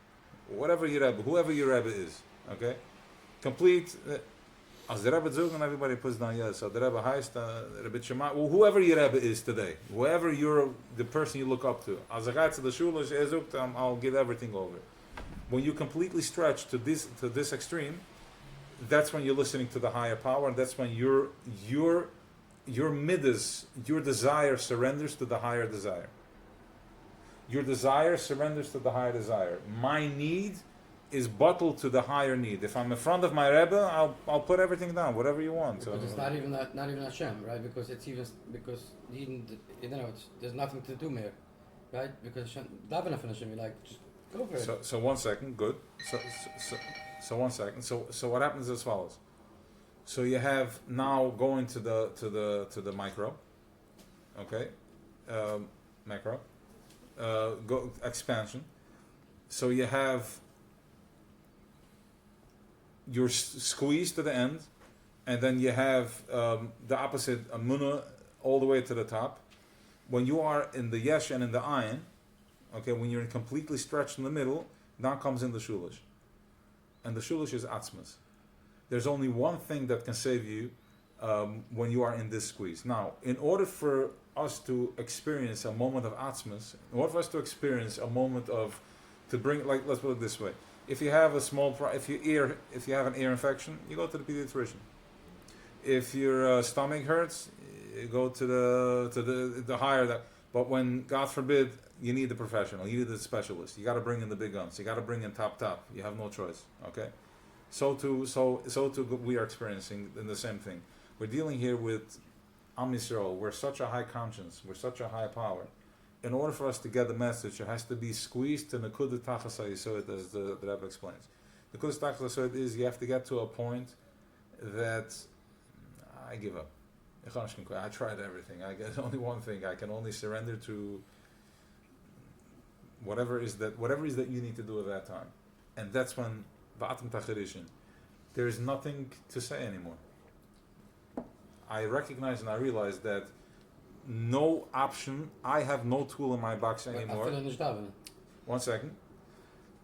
Whoever your Rebbe is. Okay? Complete. As the Rebbe zogen, everybody puts down yes. So the Rebbe heist, Rebbe Shema, whoever your Rebbe is today, whoever the person you look up to. As a guy to the shul, I'll give everything over. When you completely stretch to this extreme, that's when you're listening to the higher power, and that's when your midas, your desire surrenders to the higher desire. Your desire surrenders to the higher desire. My need is bottled to the higher need. If I'm in front of my Rebbe, I'll put everything down, whatever you want. But it's not even Hashem, right? Because it's even there's nothing to do more, right? Because daven for Hashem, you're like, just go for it. So 1 second, good. So 1 second. So what happens is as follows. So you have now going to the micro, okay, macro, go expansion. So you have. You're squeezed to the end, and then you have the opposite Amunah all the way to the top. When you are in the Yesh and in the Ayin, okay, when you're completely stretched in the middle, now comes in the Shulish. And the Shulish is Atzmas. There's only one thing that can save you when you are in this squeeze. Now, in order for us to experience a moment of Atzmas, in order for us to experience a moment of, let's put it this way. If you have if you have an ear infection, you go to the pediatrician. If your stomach hurts, you go to the higher that. But when, God forbid, you need the professional, you need the specialist. You got to bring in the big guns. You got to bring in top. You have no choice. Okay, so too we are experiencing the same thing. We're dealing here with Am Yisrael. We're such a high conscience. We're such a high power. In order for us to get the message, it has to be squeezed to Nekuda Tachas HaYesod, as the Rebbe explains. Nekuda Tachas HaYesod is you have to get to a point that I give up. I tried everything. There's only one thing. I can only surrender to whatever is that you need to do at that time. And that's when Va'atim Tachirishin. There is nothing to say anymore. I recognize and I realize that no option. I have no tool in my box anymore. 1 second.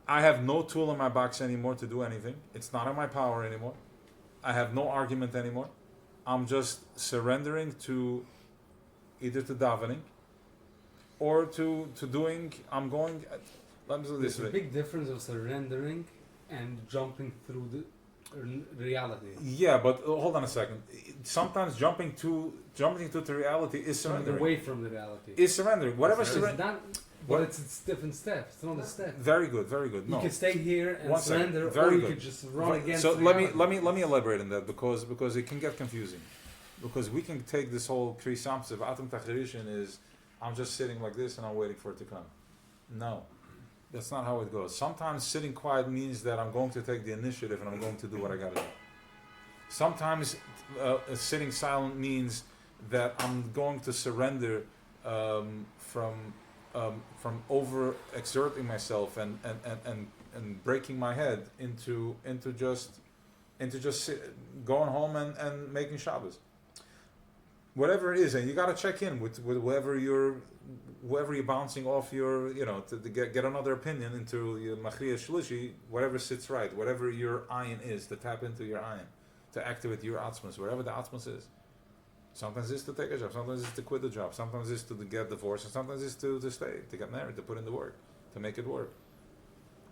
I have no tool in my box anymore to do anything. It's not in my power anymore. I have no argument anymore. I'm just surrendering to either to davening or to doing. I'm going. Let me do this There's a way. big difference of surrendering and jumping through the reality. Yeah, but hold on a second. Sometimes jumping to the reality is surrendering. Away from the reality. Is surrendering. Whatever It's surrender. not, but it's different steps. It's not a step. Very good. Very good. You No. can stay here and One second. surrender, Very or you good. could just run against. So reality. let me elaborate on that because it can get confusing. Because we can take this whole Kri Samsev, Atom Tachirishin is I'm just sitting like this and I'm waiting for it to come. No. That's not how it goes. Sometimes sitting quiet means that I'm going to take the initiative and I'm going to do what I gotta do. Sometimes sitting silent means that I'm going to surrender from over exerting myself and breaking my head into just going home and making Shabbos. Whatever it is, and you got to check in with whoever you're bouncing off your, to get another opinion into your machriya shlishi, whatever sits right, whatever your ayin is, to tap into your ayin, to activate your atzmas, wherever the atzmas is. Sometimes it's to take a job, sometimes it's to quit the job, sometimes it's to get divorced, and sometimes it's to stay, to get married, to put in the work, to make it work.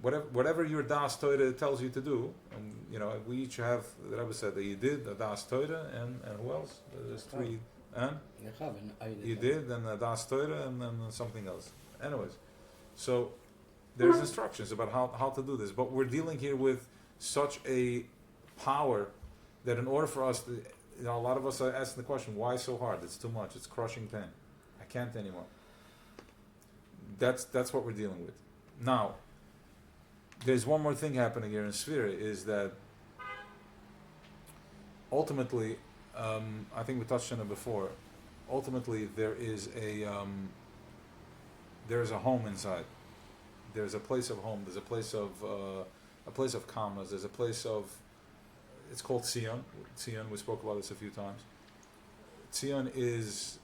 Whatever your das Torah tells you to do, and we each have, the Rebbe said that you did a das Torah, and who else? There's three. And you did, and Das Torah, and then something else. Anyways, so there's instructions about how to do this, but we're dealing here with such a power that in order for us to, a lot of us are asking the question, why so hard? It's too much. It's crushing pain. I can't anymore. That's what we're dealing with. Now, there's one more thing happening here in Sphira, is that ultimately, I think we touched on it before. Ultimately, there is a home inside. There's a place of home. There's a place of calmness. There's a place of. It's called Tzion. Tzion. We spoke about this a few times. Tzion is,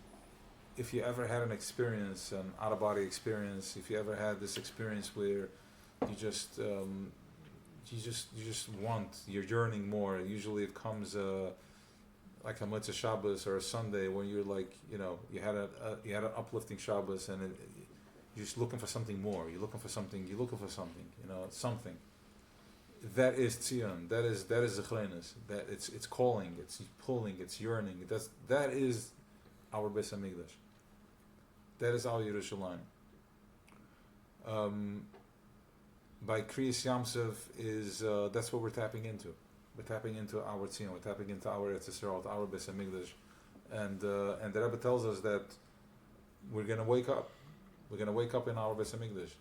if you ever had an experience, an out-of-body experience, if you ever had this experience where you just want, you're yearning more. Usually, it comes. Like a Mitzvah Shabbos or a Sunday when you're like, you had an uplifting Shabbos and you're just looking for something more. You're looking for something. Something. That is Tzion. That is Zechrenis. That it's calling. It's pulling. It's yearning. That is our Beis Hamikdash. That is our Yerushalayim. By Kriyas Yamsev is that's what we're tapping into. We're tapping into our Tzion, we're tapping into our Eretz Yisrael, our Beis Hamikdash, and the Rebbe tells us that we're going to wake up. We're going to wake up in our Beis Hamikdash.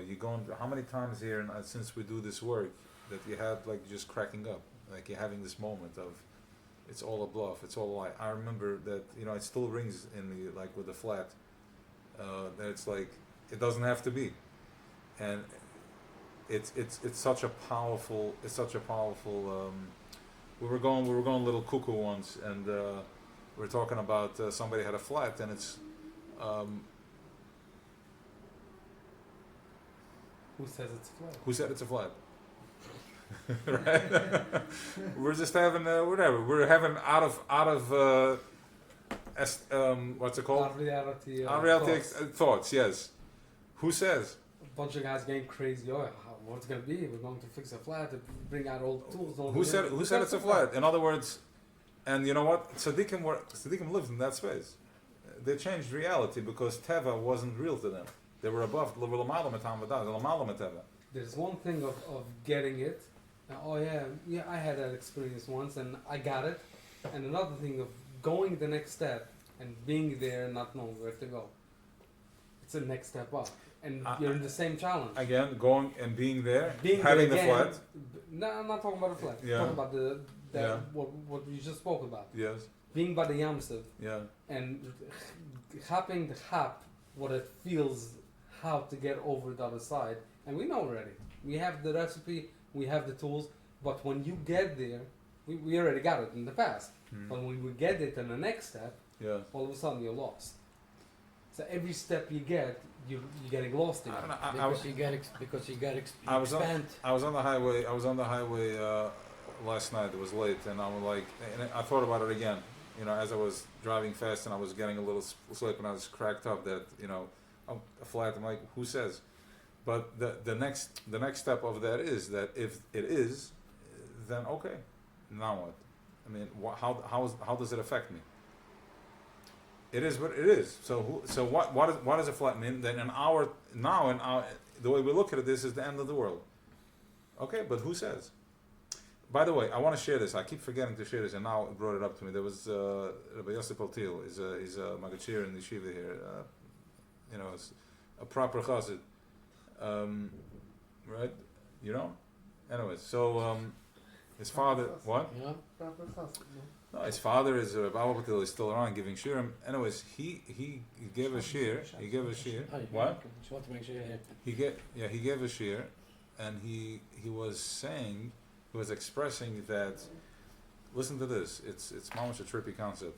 You going? How many times here, and since we do this work, that you had like just cracking up, like you're having this moment of, it's all a bluff, it's all a lie. I remember that it still rings in me like with the flat. That it's like it doesn't have to be, and. It's such a powerful. We were going a little cuckoo once, and we were talking about somebody had a flat, and it's. Who says it's flat? Who said it's a flat? Right. We're just having whatever. We're having out of what's it called? Reality thoughts. Yes. Who says? A bunch of guys getting crazy. What's gonna be? We're going to fix a flat, bring out all the tools. Who said it's a flat? In other words, and you know what? Tzaddikim lived in that space. They changed reality because Teva wasn't real to them. They were above. There's one thing of getting it. I had that experience once and I got it. And another thing of going the next step and being there and not knowing where to go. It's the next step up. And you're in the same challenge. Again, going and being there, being having there the flat. No, I'm not talking about the flat. Yeah. I'm talking about what we just spoke about. Yes. Being by the Yamsev. Yeah. And hopping the hop, what it feels, how to get over the other side. And we know already. We have the recipe, we have the tools, but when you get there, we already got it in the past. But when we get it to the next step, all of a sudden you're lost. So every step you get, you're getting lost in it. Because you get I was on the highway. Last night. It was late, and I was like, and I thought about it again. as I was driving fast and I was getting a little slip and I was cracked up that, a flat. I'm like, who says? But the next step of that is that if it is, then okay, now what? I mean, how does it affect me? It is what it is. So what does a flat mean? Then the way we look at it, this is the end of the world. Okay, but who says? By the way, I want to share this. I keep forgetting to share this, and now it brought it up to me. There was Rabbi Yosef Altil. He's a magachir in the yeshiva here. It's a proper chassid, right? Anyways, so his father, what? Yeah. No, his father is Rabbi Patil. Is still around giving shirim. Anyways, he gave a shir. He gave a shir. What? Just want to make sure. He gave a shir, and he was saying, he was expressing that. Listen to this. It's mamash a trippy concept.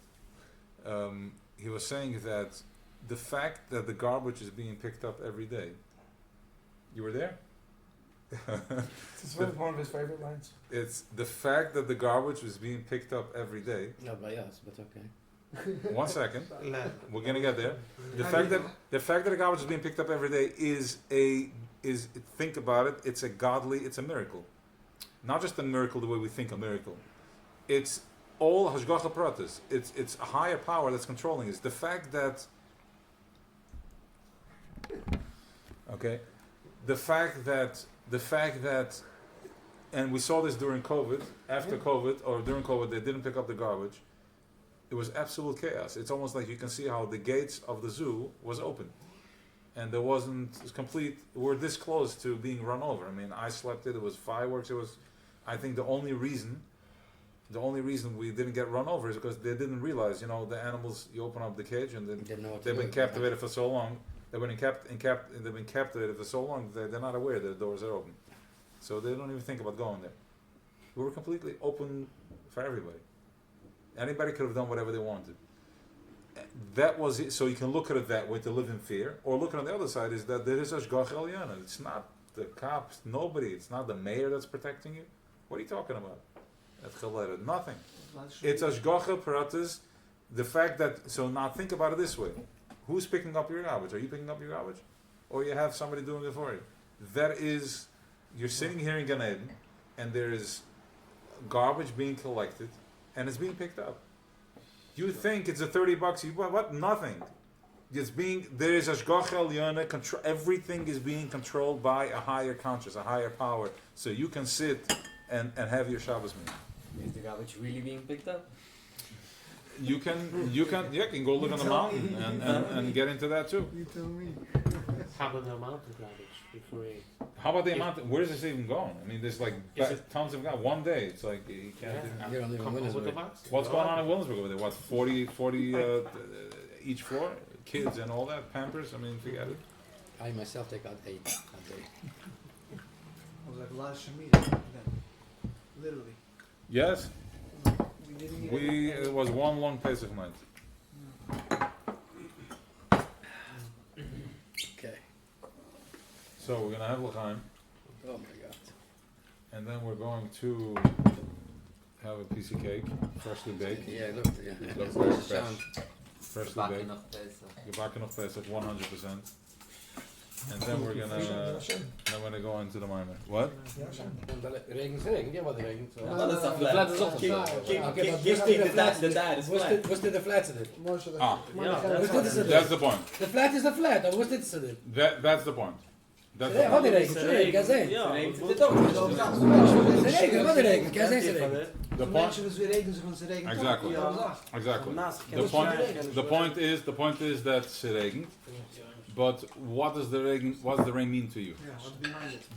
He was saying that the fact that the garbage is being picked up every day. You were there? It's one of his favorite lines. It's the fact that the garbage was being picked up every day. Not by us, but okay. 1 second. We're gonna get there. The fact that the garbage is being picked up every day is think about it. It's a miracle. Not just a miracle the way we think a miracle. It's all hashgacha pratis. It's a higher power that's controlling it. The fact that. Okay, the fact that, and we saw this during COVID, after COVID, or during COVID, they didn't pick up the garbage. It was absolute chaos. It's almost like you can see how the gates of the zoo was open. And there wasn't complete, we're this close to being run over. I mean, I slept it was fireworks, I think the only reason we didn't get run over is because they didn't realize, the animals, you open up the cage and they've been captivated for so long. They've been captivated for so long that they're not aware that the doors are open. So they don't even think about going there. We were completely open for everybody. Anybody could have done whatever they wanted. That was it. So you can look at it that way, to live in fear. Or look at it on the other side, is that there is Hashgach Elyon. It's not the cops, nobody. It's not the mayor that's protecting you. What are you talking about? Nothing. It's Hashgacha Pratis. The fact that, so now think about it this way. Who's picking up your garbage? Are you picking up your garbage? Or you have somebody doing it for you? That is, you're sitting here in Gan Eden, and there is garbage being collected, and it's being picked up. You think it's a $30, what? Nothing. There is Hashgacha Elyon, everything is being controlled by a higher conscious, a higher power, so you can sit and have your Shabbos meal. Is the garbage really being picked up? You can go live on the mountain and get into that too. You tell me. How about the amount of garbage before you? How about the amount? Where is this even going? I mean, there's like tons of garbage. One day, it's like you can't. You don't live in Williamsburg. What's going on in Williamsburg over there? What 40 each floor? Kids and all that, Pampers. I mean, forget it. I myself take out 8 a day. I was like a lot of Shemitah then, literally. Yes, We didn't get it was one long Pesach night. Okay. So we're gonna have l'chaim, Oh my God. and then we're going to have a piece of cake, freshly baked. Yeah, look. Yeah. Looks That's very the fresh. sound. Freshly baked. Gebakken of Pesach, 100%. And then we're gonna go into the minor. What? Want de regen is regen, ja wat regen. Ja, dat is dat De flat is flat. opgezet. Give the dad is flat. Was dit de flat dit? Ah, Was dit is het? that's the point. De flat is de flat, of was dit is het? That's the point. That's the Ja, wat point. die regen, kan zijn. Ja, dit ook. Ze regen, wat die regen, kan zijn ze regen. The De point. mensen dus weer rekenen, ze gaan ze rekenen. Exactly. Ja. Exactly. Naast The point is that it's regent. But what does the rain mean to you? Ja, what's behind it?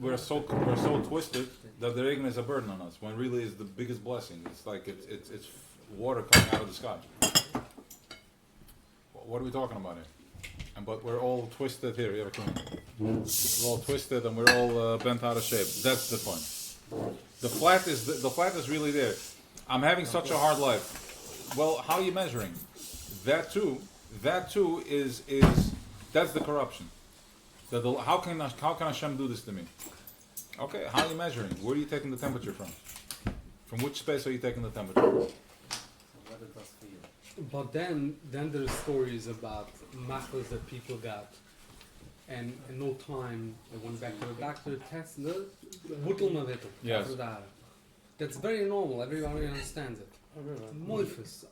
We're so twisted that the rain is a burden on us when really it's the biggest blessing. It's like it's water coming out of the sky. What are we talking about here? But we're all twisted here. You have a camera. We're all twisted and we're all bent out of shape. That's the point. The flat is really there. I'm having such a hard life. Well, how are you measuring? That too is that's the corruption. How can Hashem do this to me? Okay, how are you measuring? Where are you taking the temperature from? From which space are you taking the temperature? it does for you. But then there's stories about machlas that people got, and in no time they went back to the doctor, tested it, buttel na wittel. Yes. That's very normal. Everybody understands it. Moifus,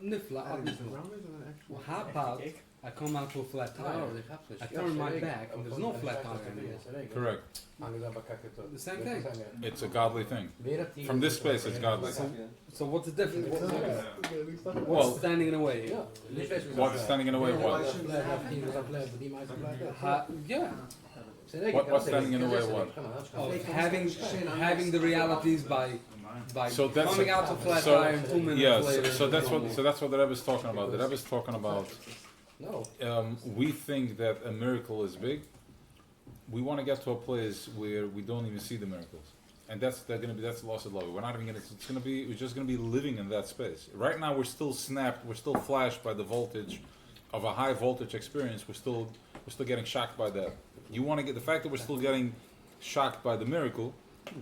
nifla, Adding abismal. some rounders and an actual. Well, hop out. I come out to a flat tire. I turn my back, and there's no flat tire anymore. Correct. The same thing. It's a godly thing. From this space, it's godly. So what's the difference? Well- What's standing in the way? What's standing in the way of what? Yeah. What's standing in the way of what? Of having the realities by So that's coming a- out to flat so- tire and 2 minutes Yeah, later. so that's what the Rebbe is talking about. The Rebbe is talking about. No. We think that a miracle is big. We want to get to a place where we don't even see the miracles, and that's lost love. We're not even gonna. It's gonna be. We're just gonna be living in that space. Right now, we're still snapped. We're still flashed by the voltage of a high voltage experience. We're still getting shocked by that. You want to get the fact that we're still getting shocked by the miracle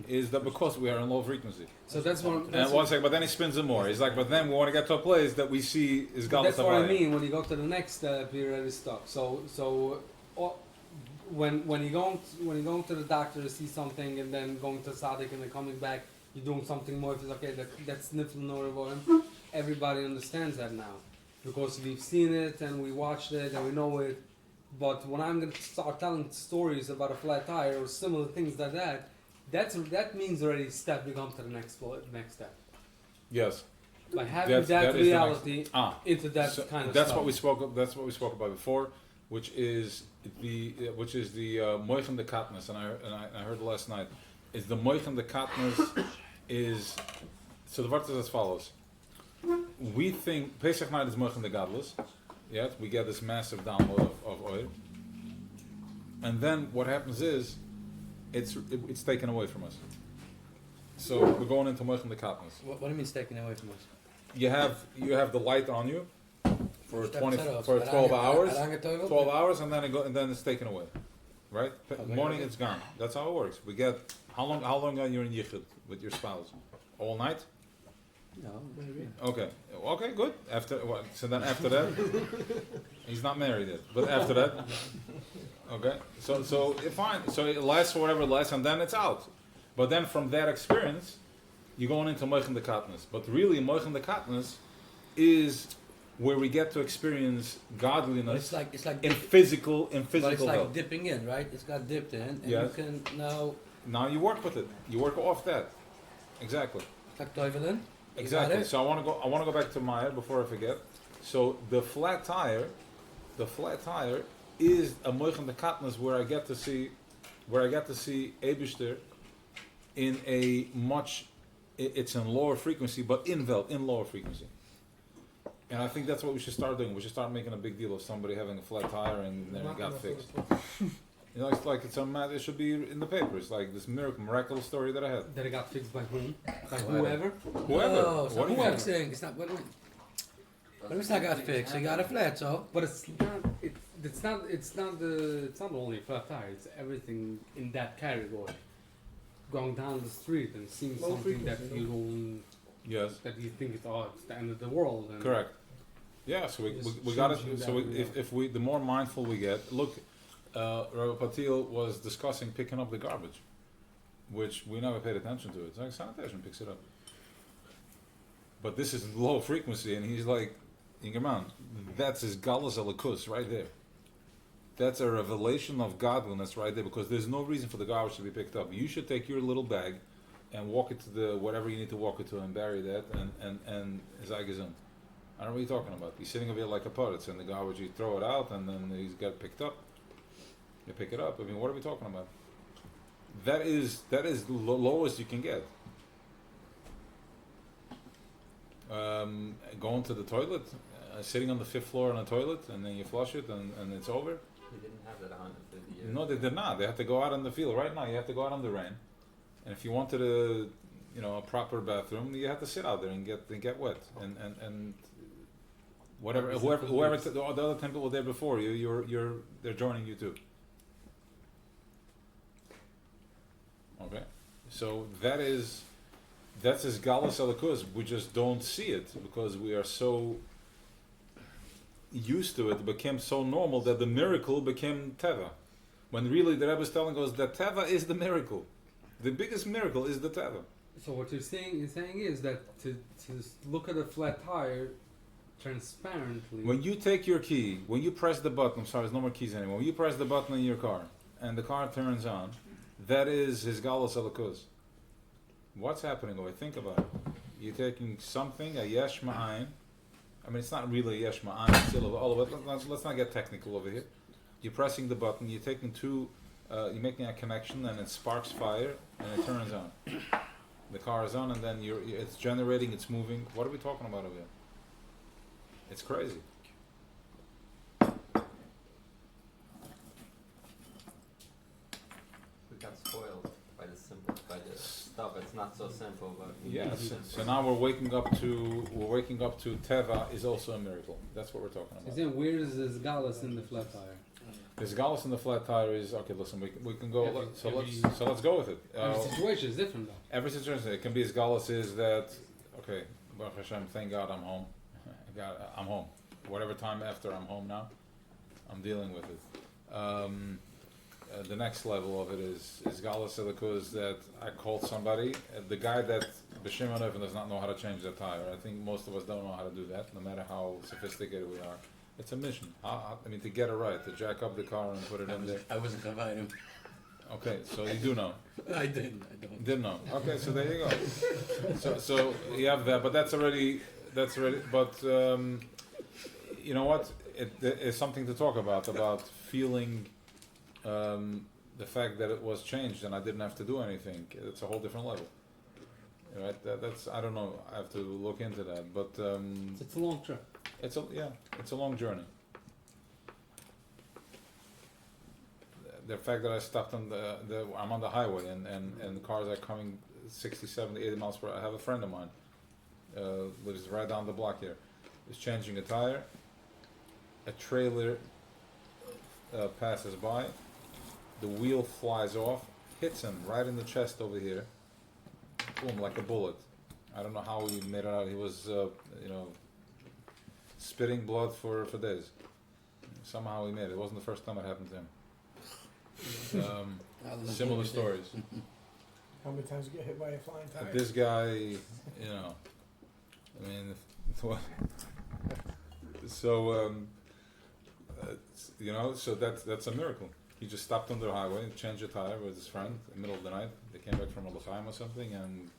is that because we are in low frequency. So that's what. And one second, but then he spins it more. He's like, but then we want to get to a place that we see is God. That's what I mean. When you go to the next step, you're already stuck. So when you're going to the doctor to see something, and then going to Sadik, and then coming back, you're doing something more. If it's okay, that's nifl norevoim. Everybody understands that now because we've seen it and we watched it and we know it. But when I'm going to start telling stories about a flat tire or similar things like that, that means already become to the next step. Yes. By having That is the reality into that So kind of that's stuff. That's what we spoke about before, which is the moichem de katnas, and I heard last night is the moichem de katnas is so the word is as follows. We think Pesach night is moichem de gadlus. Yes, we get this massive download of oil, and then what happens is it's taken away from us. So we're going into moichem de katnas. What do you mean it's taken away from us? You have the light on you for Step 20 set off. for 12 hours. 12 12 hours, and then it's taken away, right? Morning it's gone. That's how it works. We get how long are you in yichud with your spouse? All night? No. Maybe. Okay, good. After what? So then after that, he's not married yet. But after that, okay. So fine. So it lasts for whatever it lasts, and then it's out. But then from that experience, you're going into moichem de katnas. But really, moichem de katnas is where we get to experience godliness It's like in physical but it's like health. dipping in, right? It's got dipped in, and Yes. you can now Now you work with it. You work off that. Exactly. it's like toivelen. Exactly. So I want to go back to Maya before I forget. So the flat tire is a moichem de katnas where I get to see Eibishter in a much. It's in lower frequency, but in lower frequency. And I think that's what we should start doing. We should start making a big deal of somebody having a flat tire and then it got fixed. You know, it's like it should be in the papers, like this miraculous story that I had. That it got fixed by whom? By Whoever. whoever? Whoever. No, What do you mean? fixing. It's not. What it's not got fixed. He got a flat, so. But it's not only a flat tire. It's everything in that category. Going down the street and seeing Low something that frequency, you don't, Yes. that you think it's the end of the world. And Correct. Yeah. So we Just got changing to. So that, if we the more mindful we get, look. Rabbi Patil was discussing picking up the garbage, which we never paid attention to. It's like sanitation picks it up. But this is low frequency, and he's like, Ingerman, that's his galus alakus right there. That's a revelation of godliness right there, because there's no reason for the garbage to be picked up. You should take your little bag and walk it to the whatever you need to walk it to and bury that and zaygesund. I don't know what you're talking about. He's sitting over here like a pot. It's in the garbage. You throw it out, and then he's got picked up. You pick it up. I mean, what are we talking about? That is the lowest you can get. Going to the toilet, sitting on the 5th floor on a toilet, and then you flush it, and it's over. He didn't have that 150 years. No, they did not. They had to go out in the field. Right now, you have to go out in the rain, and if you wanted a proper bathroom, you have to sit out there and get wet, and whatever. Whoever the other 10 people were there before you, they're joining you too. Okay, so that is That's his galus elikuz. We just don't see it because we are so used to it. It became so normal that the miracle became teva. When really the Rebbe is telling us that teva is the miracle. The biggest miracle is the teva. So what you're saying is that to look at a flat tire transparently. When you take your key, when you press the button, I'm sorry, there's no more keys anymore. When you press the button in your car and the car turns on, that is his galus elikuz. What's happening over? Think about it. You're taking something, a yesh ma'ayin. I mean, it's not really a yesh ma'ayin, it's still all of it. Let's not get technical over here. You're pressing the button, you're taking you're making a connection, and it sparks fire, and it turns on. The car is on, and then it's generating, it's moving. What are we talking about over here? It's crazy. We got spoiled by the stuff. It's not so simple, but Yes. So now we're waking up to teva is also a miracle. That's what we're talking He's about. saying, where is this galus in the flat tire? This galus in the flat tire is okay. Listen, we can go. Let's go with it. Every situation is different though. Every situation, it can be as galus is that okay. Baruch Hashem, thank God I'm home. I'm home. Whatever time after I'm home now, I'm dealing with it. The next level of it is galus elikuz that I called somebody. The guy that b'shem Hanefin does not know how to change the tire. I think most of us don't know how to do that, no matter how sophisticated we are. It's a mission. I mean, to get it right, to jack up the car and put it in there. I wasn't gonna invite him. Okay, so you do know. I didn't. I don't. Didn't know. Okay, so there you go. So you have that, but that's already. But you know what? It is something to talk about feeling the fact that it was changed and I didn't have to do anything. It's a whole different level. Right? That's I don't know. I have to look into that, but It's a long trip. it's a long journey. The fact that I stopped on I'm on the highway and cars are coming 60, 70, 80 miles per hour. I have a friend of mine lives right down the block here. He's changing a tire. A trailer passes by. The wheel flies off, hits him right in the chest over here. Boom, like a bullet. I don't know how he made it out. He was, spitting blood for days. Somehow he made it. It wasn't the first time it happened to him. Similar stories. How many times you get hit by a flying tire? But this guy, I mean, so so that's a miracle. He just stopped on the highway and changed a tire with his friend in the middle of the night. They came back from Lkt Hayom or something, and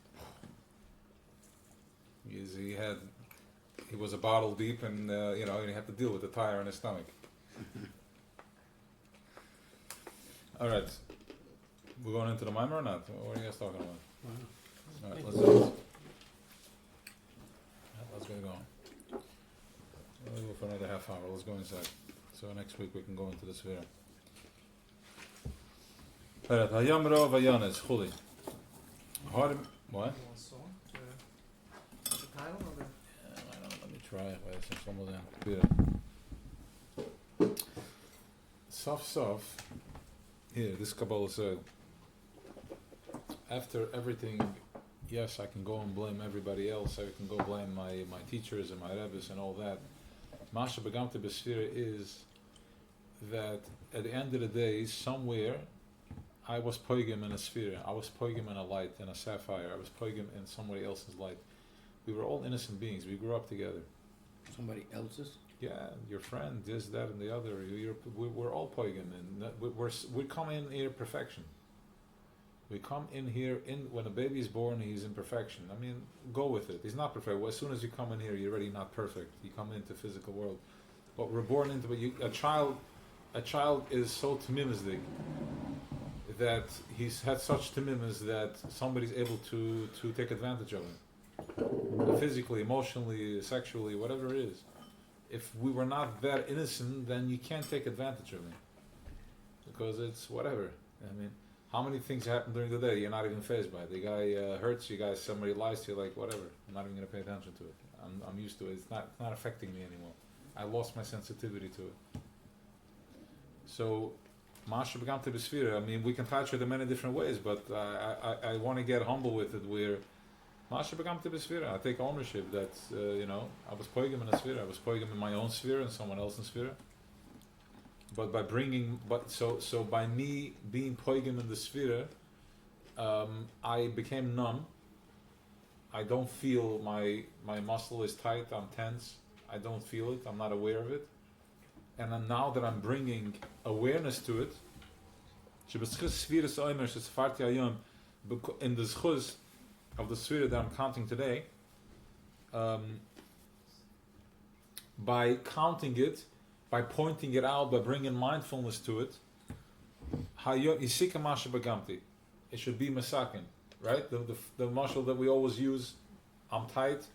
he was a bottle deep, and he had to deal with the tire in his stomach. All right, we're going into the mimer or not? What are you guys talking about? All right, let's get going. We'll go for another half hour. Let's go inside. So next week we can go into the sphere. Lkt Hayom Rueh v'Yones Chuli. What? You want song? The title or the? Let me try it. Sof. Here, this Kabbalah said, after everything, yes, I can go and blame everybody else. I can go blame my teachers and my rebbes and all that. Masha Begamte Besfira is that at the end of the day, somewhere, I was poigim in a sphere. I was poigim in a light, in a sapphire. I was poigim in somebody else's light. We were all innocent beings. We grew up together. Somebody else's? Yeah, your friend, this, that, and the other. We're all poigim, and we come in here perfection. We come in here when a baby is born, he's in perfection. I mean, go with it. He's not perfect. Well, as soon as you come in here, you're already not perfect. You come into the physical world, but we're born into a child. A child is so timimizdig that he's had such timimus that somebody's able to take advantage of him, physically, emotionally, sexually, whatever it is. If we were not that innocent, then you can't take advantage of him, because it's whatever. I mean, how many things happen during the day you're not even fazed by it? The guy hurts you, guys. Somebody lies to you, like whatever. I'm not even going to pay attention to it. I'm used to it. It's not affecting me anymore. I lost my sensitivity to it. So, Masha began to besfira. I mean, we can touch it in many different ways, but I want to get humble with it. Where Moshe begamte b'sfira. I take ownership that I was poigim in a sphere. I was poigim in my own sphere and someone else's sphere. But by by me being poigim in the sphere, I became numb. I don't feel my muscle is tight. I'm tense. I don't feel it. I'm not aware of it. And then now that I'm bringing awareness to it, in the zchus of the sphere that I'm counting today, by counting it, by pointing it out, by bringing mindfulness to it, it should be masakin, right? The muscle that we always use, I'm tight,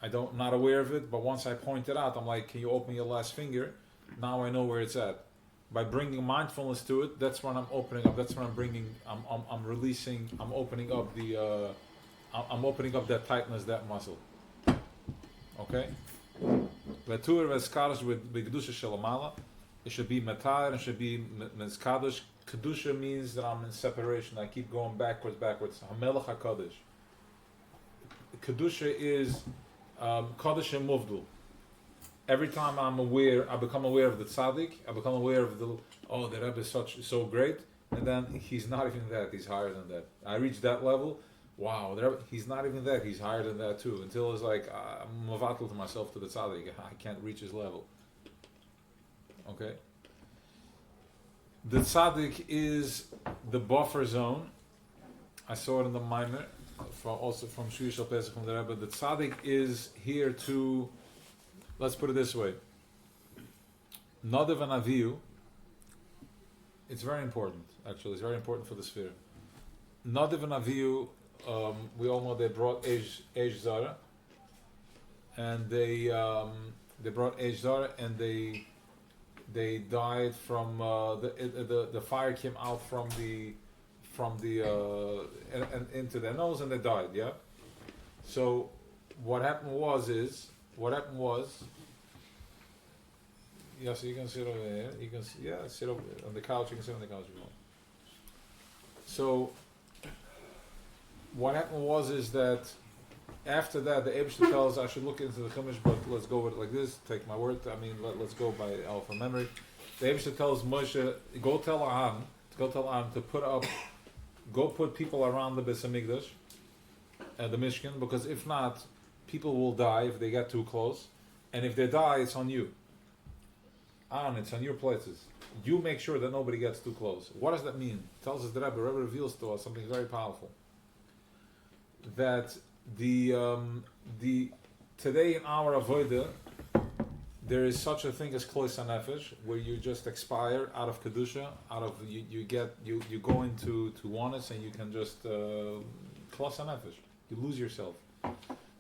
not aware of it, but once I point it out, I'm like, can you open your last finger? Now I know where it's at. By bringing mindfulness to it, that's when I'm opening up. That's when I'm releasing. I'm opening up I'm opening up that tightness, that muscle. Okay. Letur v'eskadish with kedusha shelamala. It should be matar. It should be meskadish. Kedusha means that I'm in separation. I keep going backwards. Hamelach hakadosh. Kedusha is kadosh and muvdul. Every time I'm aware, I become aware of the tzaddik. I become aware of the Rebbe is so great, and then he's not even that. He's higher than that. I reach that level. Wow, he's not even that. He's higher than that too. Until it's like I'm mavatal to myself to the tzaddik. I can't reach his level. Okay. The tzaddik is the buffer zone. I saw it in the Maimer, also from Shvi Shal Pesach from the Rebbe. The tzaddik is here to. Let's put it this way. Nadav and Avihu, it's very important, actually. It's very important for the sphere. Nadav and Avihu, we all know they brought Eish Zara. And they brought Eish Zara and they died from, the fire came out from the and into their nose and they died, yeah? So what happened was, yeah, so you can sit over there. You can sit over on the couch. You can sit on the couch if you want. So what happened was that after that, the Eibishter tells I should look into the Chumash, but let's go with it like this. Take my word. I mean, let's go by alpha memory. The Eibishter tells Moshe, go tell Aaron to put people around the Beis Hamikdash, the Mishkan, because if not, people will die if they get too close. And if they die, it's on you. It's on your places. You make sure that nobody gets too close. What does that mean? Tells us the Rebbe reveals to us something very powerful. That today in our avodah, there is such a thing as klois hanefesh, where you just expire out of kedusha, you go into oneness and you can just klois hanefesh. You lose yourself.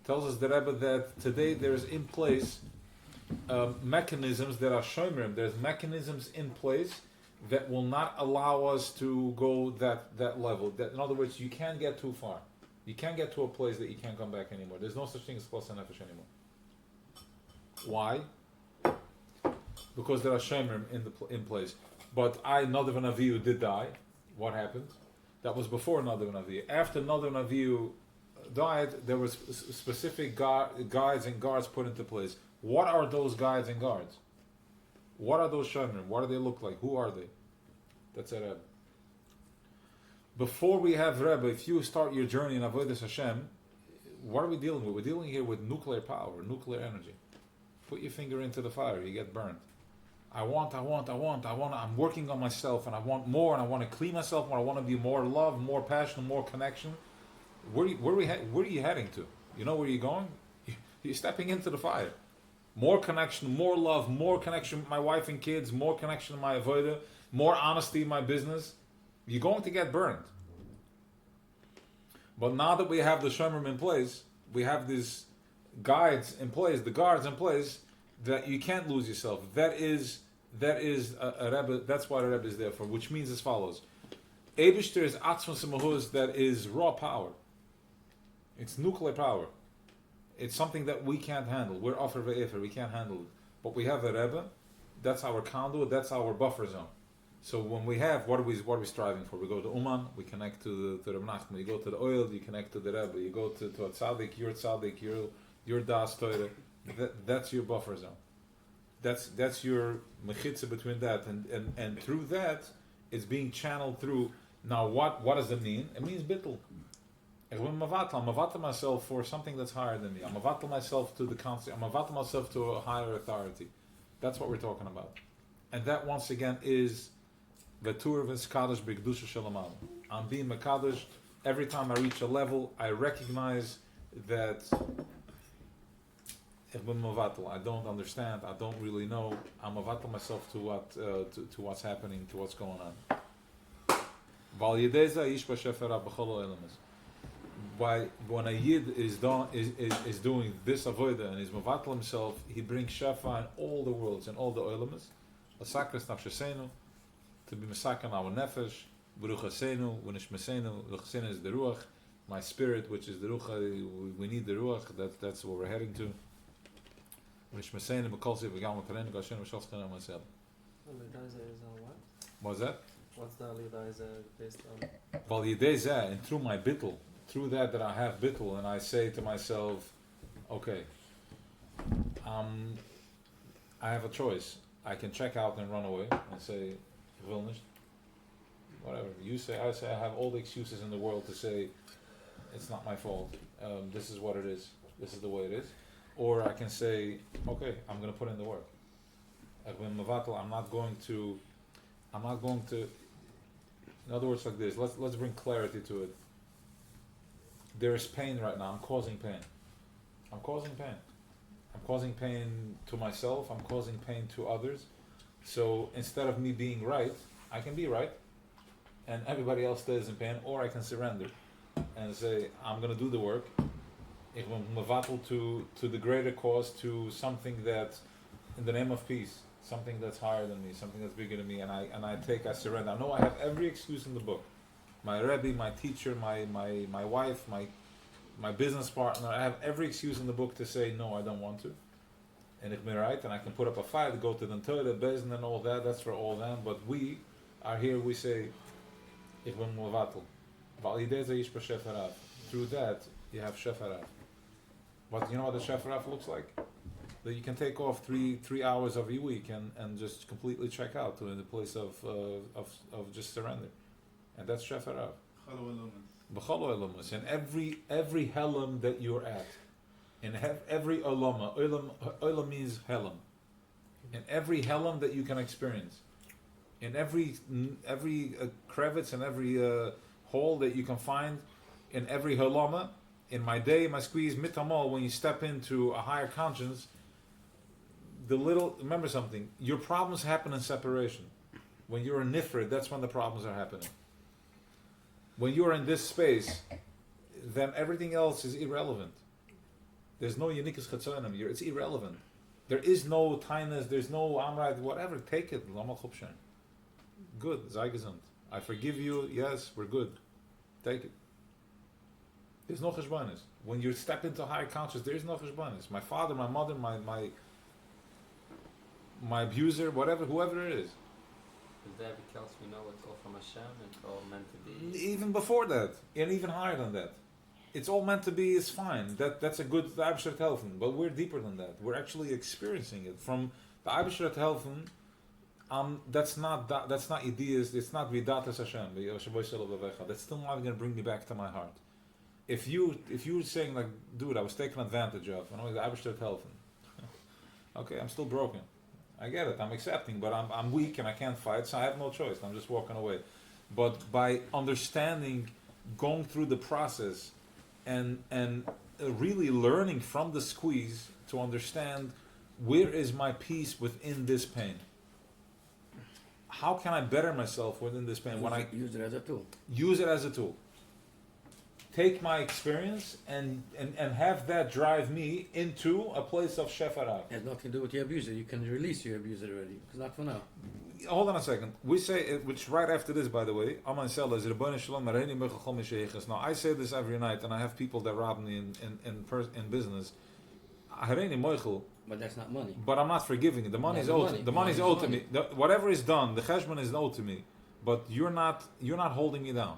Tells us the Rebbe that today there's in place mechanisms that are shomerim. There's mechanisms in place that will not allow us to go that level. That, in other words, you can't get too far. You can't get to a place that you can't come back anymore. There's no such thing as klois hanefesh anymore. Why? Because there are shomerim in place. But Nadav and Avihu did die. What happened? That was before Nadav and Avihu. After Nadav and Avihu died, there was specific guides and guards put into place. What are those guides and guards? What are those shomrim? What do they look like? Who are they? That's a Rebbe. Before we have Rebbe, if you start your journey in Avodas Hashem, what are we dealing with? We're dealing here with nuclear power, nuclear energy. Put your finger into the fire, you get burned. I'm working on myself and I want more and I want to clean myself more. I want to be more love, more passion, more connection. Where are you heading to? You know where you're going? You're stepping into the fire. More connection, more love, more connection with my wife and kids, more connection to my avodah, more honesty in my business. You're going to get burned. But now that we have the shomrim in place, we have these guides in place, the guards in place, that you can't lose yourself. That is a Rebbe. That's what a Rebbe is there for. Which means as follows: Eibishter is atzmos mahuz, that is raw power. It's nuclear power. It's something that we can't handle. We're offer ve'efer. We can't handle it. But we have a Rebbe. That's our conduit. That's our buffer zone. So when we have, what are we striving for? We go to Uman, we connect to the Menachem. You go to the oil, you connect to the Rebbe. You go to a tzaddik, your das Torah. That's your buffer zone. That's your mechitza between that, and through that, it's being channeled through. Now, what does it mean? It means bittul. I'm mavatal myself for something that's higher than me. I'm mavatal myself to the concept. I'm mavatal myself to a higher authority. That's what we're talking about. And that once again is Vetur v'skadish b'kedusha shel I'm being mekadosh. Every time I reach a level, I recognize that I don't understand. I don't really know. I'm mavatal myself to what to what's happening, to what's going on. By when a yid is doing this avodah and is mavatal himself, he brings shefa in all the worlds and all the olamas. Asakras nafshasenu, to be masakan our nefesh, baruch hasenu, v'nishmasenu. L'chasenu is the ruach, my spirit, which is the ruach. We need the ruach. That's what we're heading to. V'nishmasenu b'kolsi v'gam v'pareinu Hashem v'shalchenu myself. What's that? What's the Aliyah based on? Val yidei and through my bittul, through that I have bittul, and I say to myself, okay, I have a choice. I can check out and run away and say, whatever. You say, I say, I have all the excuses in the world to say, it's not my fault. This is what it is. This is the way it is. Or I can say, okay, I'm going to put in the work. I'm not going to, in other words like this, let's bring clarity to it. There is pain right now. I'm causing pain. I'm causing pain to myself. I'm causing pain to others. So instead of me being right, I can be right, and everybody else stays in pain, or I can surrender and say, I'm going to do the work. Ich will mevatel to the greater cause, to something that, in the name of peace, something that's higher than me, something that's bigger than me, and I surrender. I know I have every excuse in the book. My Rebbe, my teacher, my wife, my business partner, I have every excuse in the book to say, no, I don't want to. And if I'm right, and I can put up a fight, go to the Torah, Bezin and all that, that's for all them. But we are here, we say, ich bin mevatel. Through that, you have shefarav. But you know what the shefarav looks like? That you can take off three hours of your week and just completely check out to the place of just surrender. And that's shefarav. B'chol olamas. In every helam that you're at, in every olama, olam means helam. In every helam that you can experience, in every crevice and every hole that you can find, in every halama, in my day, my squeeze, mitamal, when you step into a higher conscience, remember something, your problems happen in separation. When you're a nifrid, that's when the problems are happening. When you're in this space, then everything else is irrelevant. There's no unikus chetzonim, it's irrelevant. There is no tightness, there's no amrad, whatever, take it, good, zaygesund. I forgive you, yes, we're good. Take it. There's no cheshbonis. When you step into higher consciousness, there is no cheshbonis. My father, my mother, my abuser, whoever it is. Because we know it's all from Hashem, it's all meant to be. Even before that, and even higher than that. It's all meant to be is fine. That's a good Eibishter helfen, but we're deeper than that. We're actually experiencing it. From the Eibishter helfen, that's not ideas, it's not vidatas Hashem. That's still not going to bring me back to my heart. If you're saying like, dude, I was taken advantage of, and I was the Eibishter helfen. Okay, I'm still broken. I get it. I'm accepting, but I'm weak and I can't fight, so I have no choice. I'm just walking away. But by understanding, going through the process, and really learning from the squeeze to understand where is my peace within this pain. How can I better myself within this pain? Use it as a tool. Use it as a tool. Take my experience and have that drive me into a place of shefarav. It has nothing to do with your abuser. You can release your abuser already. It's not for now. Hold on a second. We say, which right after this, by the way, Aman Sela is Rebbeinu Shalom Mareini Mechachol Misheyiches. Now I say this every night, and I have people that rob me in business. Hareini moichel, But that's not money. but I'm not forgiving it. The money Yeah, is the owed. money. The money is The owed to money. me. Whatever is done, the cheshbon is owed to me. But you're not holding me down.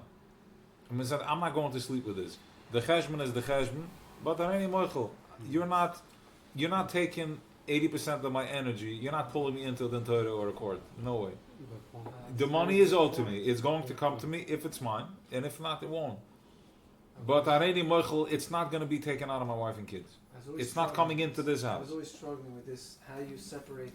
I mean, I'm not going to sleep with this. The cheshbon is the cheshbon, but hareini moichel, you're not taking 80% of my energy. You're not pulling me into the Torah or a court. No way. The money is owed to me. It's going to come to me if it's mine, and if not, it won't. But hareini moichel, it's not going to be taken out of my wife and kids. It's not coming into this I house. was always struggling with this, how you separate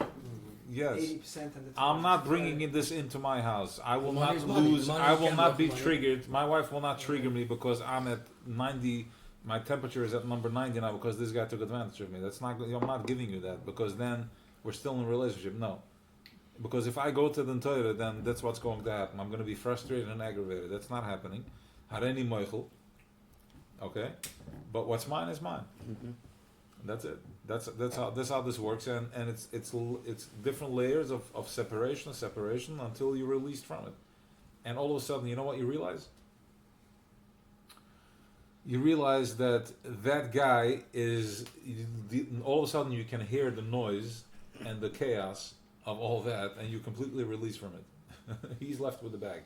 Yes. 80% and the I'm not 20%. bringing this into my house. I will The not money is money. lose. The money I will can not work be money. triggered. My wife will not trigger me because I'm at 90. My temperature is at number 90 now because this guy took advantage of me. That's not. I'm not giving you that because then we're still in a relationship. No, because if I go to the Torah, then that's what's going to happen. I'm going to be frustrated and aggravated. That's not happening. Hareini moichel. Okay, but what's mine is mine. That's it. That's how this works, and it's different layers of separation until you're released from it, and all of a sudden, you know what you realize? You realize that guy is all of a sudden you can hear the noise and the chaos of all that, and you completely released from it. He's left with the bag.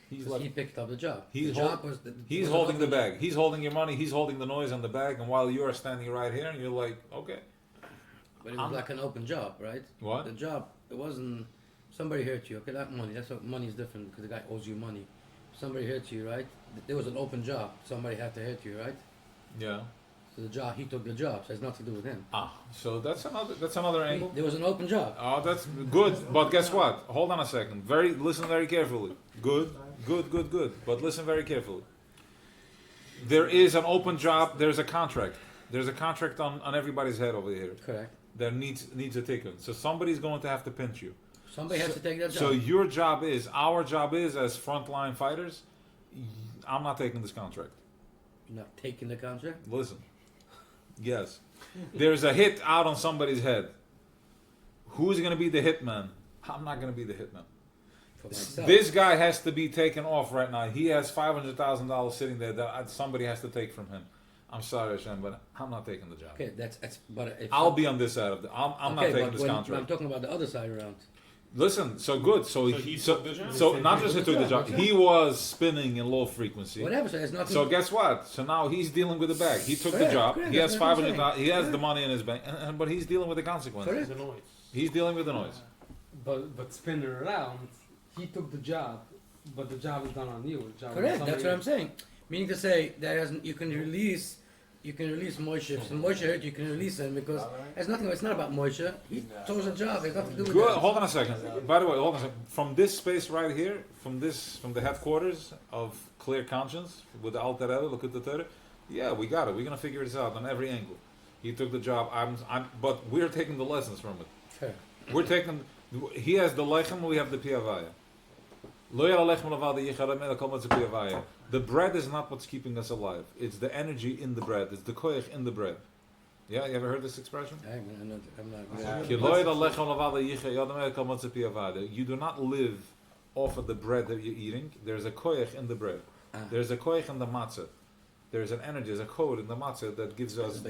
He's left. He picked up the job. He's the hol- job was He's holding the bag. He's holding your money. He's holding the noise and the bag. And while you are standing right here, and you're like, okay, But it was I'm like an open job, right? what? The job, it wasn't somebody hurt you. Okay, that money. That's what money is different because the guy owes you money. Somebody hurt you, right? There was an open job. Somebody had to hurt you, right? Yeah. So the job, he took the job. So it has nothing to do with him. So that's another angle. There was an open job. Oh, that's good. But guess what? Hold on a second. Listen very carefully. Good. But listen very carefully. There is an open job. There's a contract. There's a contract on everybody's head over here Correct. that needs a ticket. So somebody's going to have to pinch you. Somebody has to take that job. So our job is as frontline fighters. I'm not taking this contract. You're not taking the contract. Listen. Yes. There's a hit out on somebody's head. Who's going to be the hitman? I'm not going to be the hitman. For myself. This guy has to be taken off right now. He has $500,000 sitting there that somebody has to take from him. I'm sorry, Hashem, but I'm not taking the job. Okay, that's but if I'll be on this side of the. I'm not okay, taking but this when contract. I'm talking about the other side around. Listen, so good. So he took the job? so not just he took the job. He was spinning in low frequency. Whatever. So it's nothing. So guess what? So now he's dealing with the bag. He took the Correct, job. correct, He has that's what I'm 500. He has saying. the money in his bank, but he's dealing with the consequences. Correct. The noise. He's dealing with the noise. But spin it around, he took the job, but the job is done on you. The job is Correct. somebody That's what I'm saying. Meaning to say that hasn't. You can release Moshe. If Moshe hurt, you can release him because it's nothing. It's not about Moshe. He chose a job. It's nothing to do with Good. that. Hold on a second. By the way, hold on a second. From this space right here, from the headquarters of Clear Conscience with the Alter Rebbe, look at the Torah. Yeah, we got it. We're gonna figure this out on every angle. He took the job. But we're taking the lessons from it. Fair. We're taking. He has the lechem. We have the piavaya. Lo yala lechem lavad yicharem ela kol matzah piavaya. The bread is not what's keeping us alive. It's the energy in the bread. It's the koyach in the bread. Yeah, you ever heard this expression? I'm not. Ki lo yala lechem lavad yicharem ela kol matzah piavaya. You do not live off of the bread that you're eating. There's a koyach in the bread. There's a koyach in the matzah. There's an energy, there's a code in the matzah that gives us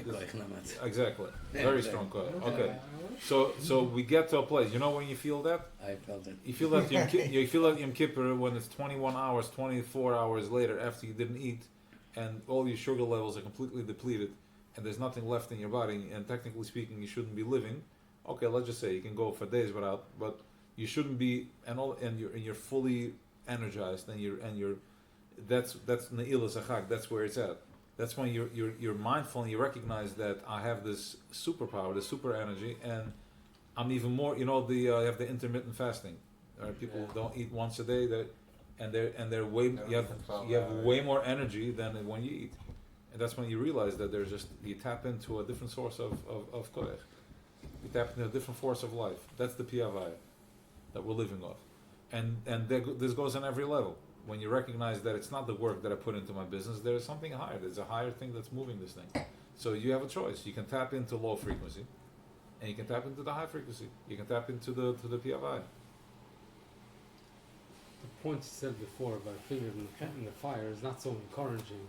exactly very strong code. Okay, so we get to a place. You know when you feel that? I felt it. You feel that you feel that Yom Kippur when it's 21 hours, 24 hours later after you didn't eat, and all your sugar levels are completely depleted, and there's nothing left in your body. And technically speaking, you shouldn't be living. Okay, let's just say you can go for days without, but you shouldn't be, and you're fully energized, and you're that's Ne'ilas Achak. That's where it's at. That's when you're mindful and you recognize that I have this superpower, this super energy, and I'm even more. You know, you have the intermittent fasting. People don't eat once a day. They're way. You have way more energy than when you eat, and that's when you realize that you tap into a different source of koyach. You tap into a different force of life. That's the piyavaya that we're living off, and this goes on every level. When you recognize that it's not the work that I put into my business, there is something higher. There's a higher thing that's moving this thing. So you have a choice. You can tap into low frequency, and you can tap into the high frequency. You can tap into the PFI. The point you said before about finger in the fire is not so encouraging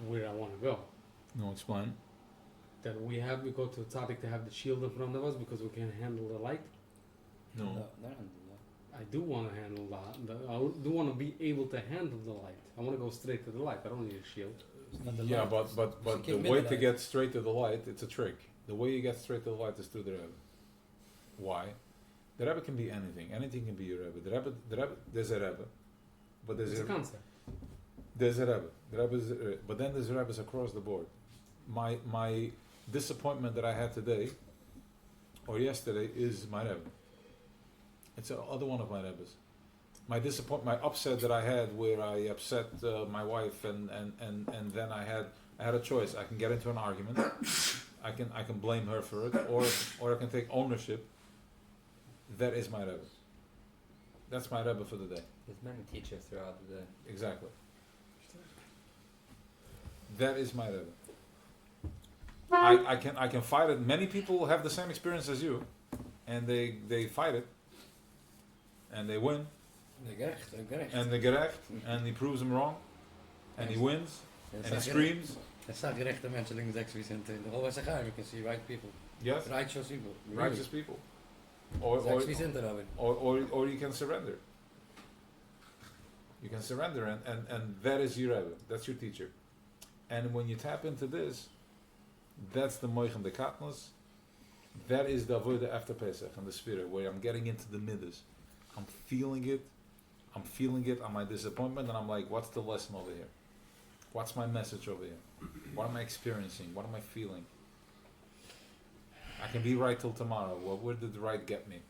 where I want to go. No, explain. That we go to the tzaddik to have the shield in front of us because we can't handle the light. No. I do want to handle I do want to be able to handle the light. I want to go straight to the light. I don't need a shield. Yeah, but the way to get straight to the light, it's a trick. The way you get straight to the light is through the Rebbe. Why? The Rebbe can be anything. Anything can be your Rebbe. The Rebbe, there's a Rebbe. But It's a concept. There's a Rebbe. The Rebbe's, but then there's Rebbes across the board. My disappointment that I had today or yesterday is my Rebbe. It's another one of my Rebbes. My upset that I had, where I upset my wife, and then I had a choice. I can get into an argument. I can blame her for it, or I can take ownership. That is my Rebbe. That's my Rebbe for the day. There's many teachers throughout the day. Exactly. That is my Rebbe. I can fight it. Many people have the same experience as you, and they fight it, and they win. And they're gerecht, and he proves them wrong, and he wins, and he screams. That's not gerechte mensen links rechts wie zijn de whole Sahara. You can see right people. Yes. Righteous people. Righteous people. Or you can surrender. You can surrender, and that is your Rebbe. That's your teacher. And when you tap into this, that's the Moichem de Katnas. That is the Avodah after Pesach and the Spirit, where I'm getting into the midas. I'm feeling it on my disappointment, and I'm like, what's the lesson over here? What's my message over here? What am I experiencing? What am I feeling? I can be right till tomorrow. Well, where did the right get me?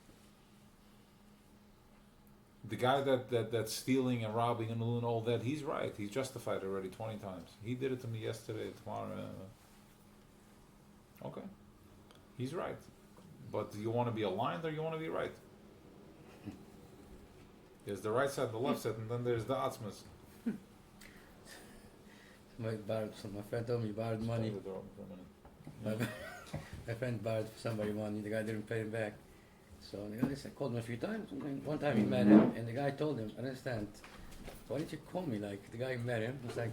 The guy that's stealing and robbing and doing all that, he's right. He's justified already 20 times. He did it to me yesterday, tomorrow. Okay. He's right. But do you want to be aligned or you want to be right? There's the right side, the left side, and then there's the atzmas. My friend told me he borrowed money. Hold the door open for a minute. My friend borrowed somebody money. The guy didn't pay him back. So the guy called him a few times. And one time he met him, and the guy told him, "I understand. Why didn't you call me?" Like the guy met him. It's like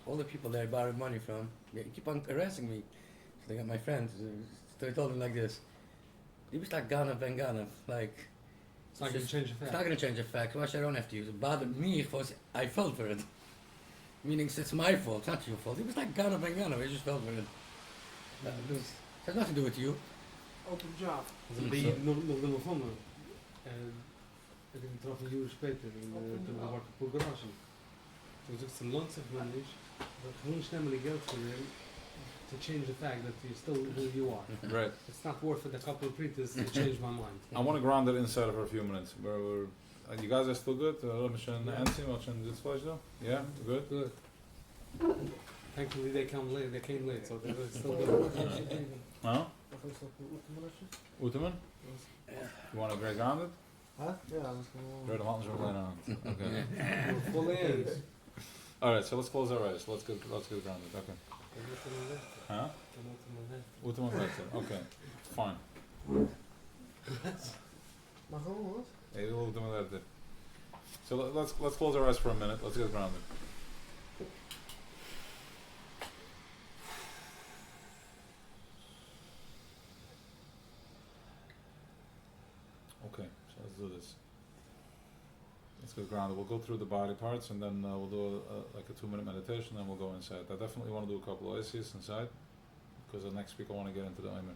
all the people that I borrowed money from. They keep on harassing me. So they got my friend. So he told him like this. He was like Ganef and Ganef. Like It's not going to change the it's fact. not going to change the fact. Why should I don't have to use it? Bothered me because I felt for it. Meaning it's my fault, it's not your fault. He was like Ganef and Ganef. I just felt for it. It has nothing to do with you. Open job. Dat is een beetje nog de gevonden. En ik heb getroffen een uur später in de Wartepur garage. Toen zocht ze land zich maar niet. Dat gewoon snel geld voor je to change the fact that you're still who you are. Right. It's not worth it a couple of printers to change my mind. I want to ground it inside for a few minutes. You guys are still good? Moshe and Nancy, Moshe and this place though? Yeah? Good? Good. Thankfully they came late, so they're still good. Huh? Uteman? You want to get grounded? Huh? Yeah, I was going Red Mountains are laying on. Okay. We're full in. Alright, so let's close our eyes. Let's get grounded. Okay. Huh? Uteman better. Okay. Fine. Maar gewoon wat? Hey, we'll do that. So let's close our eyes for a minute. Let's get grounded. Okay, so let's do this. Let's get grounded. We'll go through the body parts, and then we'll do like a 2-minute meditation, and we'll go inside. I definitely want to do a couple of ICs inside, because the next week I want to get into the Omer.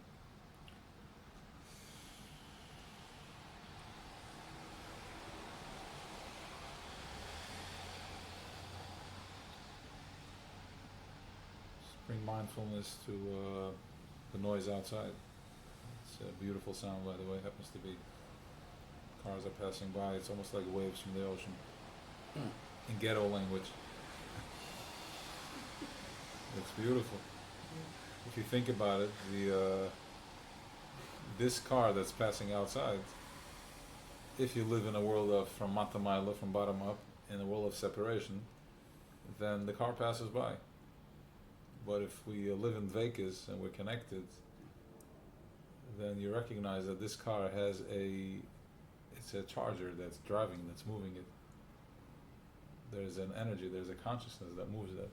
Bring mindfulness to the noise outside. It's a beautiful sound, by the way. It happens to be cars are passing by. It's almost like waves from the ocean in ghetto language. It's beautiful. If you think about it, this car that's passing outside, if you live in a world of from Matamaila, from bottom up, in a world of separation, then the car passes by. But if we live in Vekas and we're connected, then you recognize that this car has it's a charger that's driving, that's moving it. There's an energy, there's a consciousness that moves that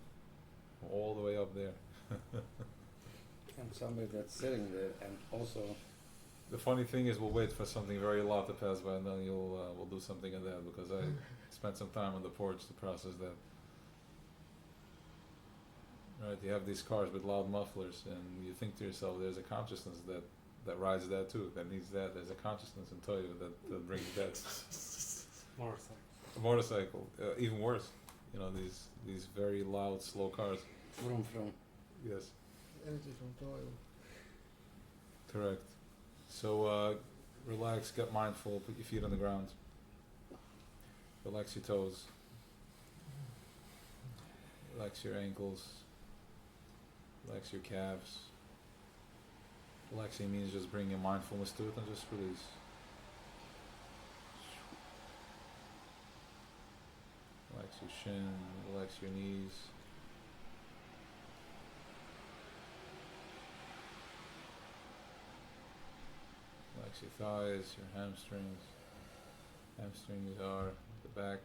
all the way up there. And somebody that's sitting there and also The funny thing is, we'll wait for something very loud to pass by, and then we'll do something in that, because I spent some time on the porch to process that. Right, you have these cars with loud mufflers, and you think to yourself, there's a consciousness that rides that too, that needs that. There's a consciousness in Toyo that brings that. Motorcycle. A motorcycle, even worse. You know, these very loud, slow cars. from Yes, Energy from toil. correct. So relax, get mindful, put your feet on the ground. Relax your toes. Relax your ankles. Relax your calves. Relaxing means just bring your mindfulness to it and just release. Relax your shin, relax your knees. Relax your thighs, your hamstrings. Hamstrings are at the back,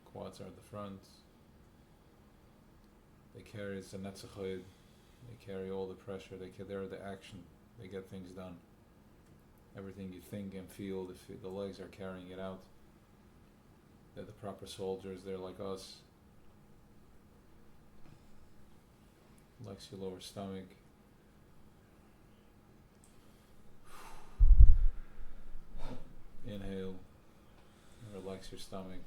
quads are at the front. They carry, it's a netzachoid. They carry all the pressure, they're the action, they get things done. Everything you think and feel, the legs are carrying it out. They're the proper soldiers, they're like us. Relax your lower stomach. Inhale, and relax your stomach.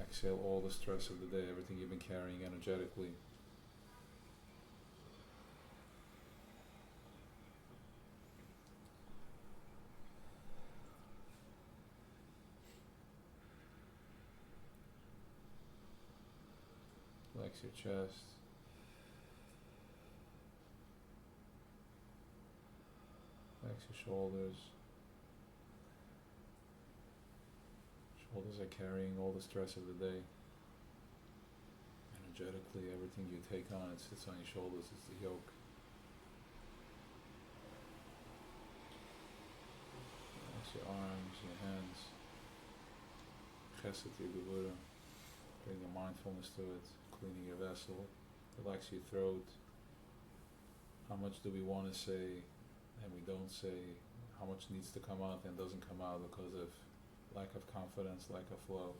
Exhale all the stress of the day, everything you've been carrying energetically. Relax your chest. Relax your shoulders. Shoulders are carrying all the stress of the day. Energetically, everything you take on, it sits on your shoulders, it's the yoke. Relax your arms, your hands. Chesed Yegevura. Bring your mindfulness to it, cleaning your vessel. Relax your throat. How much do we want to say and we don't say? How much needs to come out and doesn't come out because of lack of confidence, lack of flow?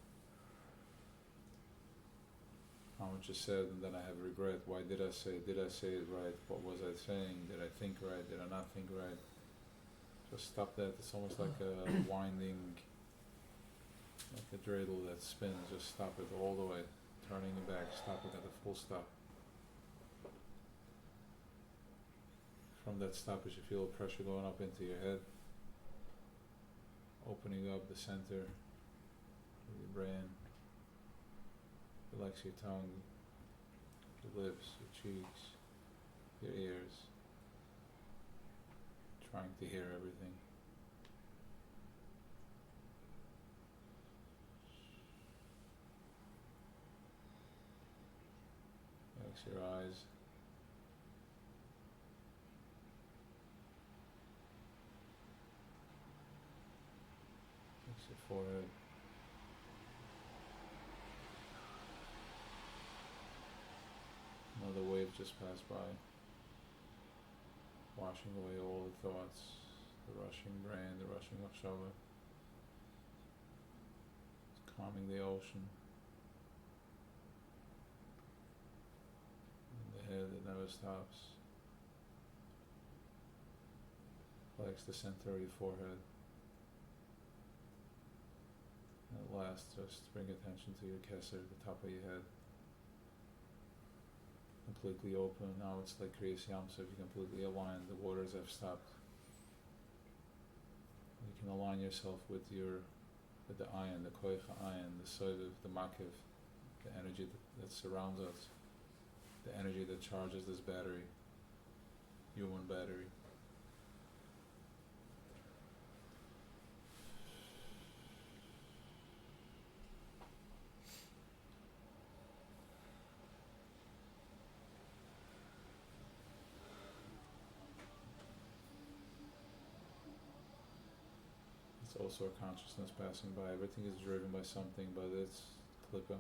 How much is said and then I have regret? Why did I say? Did I say it right? What was I saying? Did I think right? Did I not think right? Just stop that. It's almost like a winding, like a dreidel that spins. Just stop it all the way. Turning it back, stop it at a full stop. From that stoppage you feel pressure going up into your head. Opening up the center of your brain. Relax your tongue, your lips, your cheeks, your ears. Trying to hear everything. Relax your eyes. Relax your forehead. Another wave just passed by, washing away all the thoughts, the rushing brain, the rushing machshava, calming the ocean, and the head that never stops. Relax the center of your forehead. And at last, just bring attention to your keser, the top of your head. Completely open. Now it's like Kriyas Yamsuf, you completely align, the waters have stopped. You can align yourself with the ayin, the koicha ayin, the soiviv, the makiv, the energy that surrounds us, the energy that charges this battery, human battery. It's also a consciousness passing by. Everything is driven by something, but it's klippa.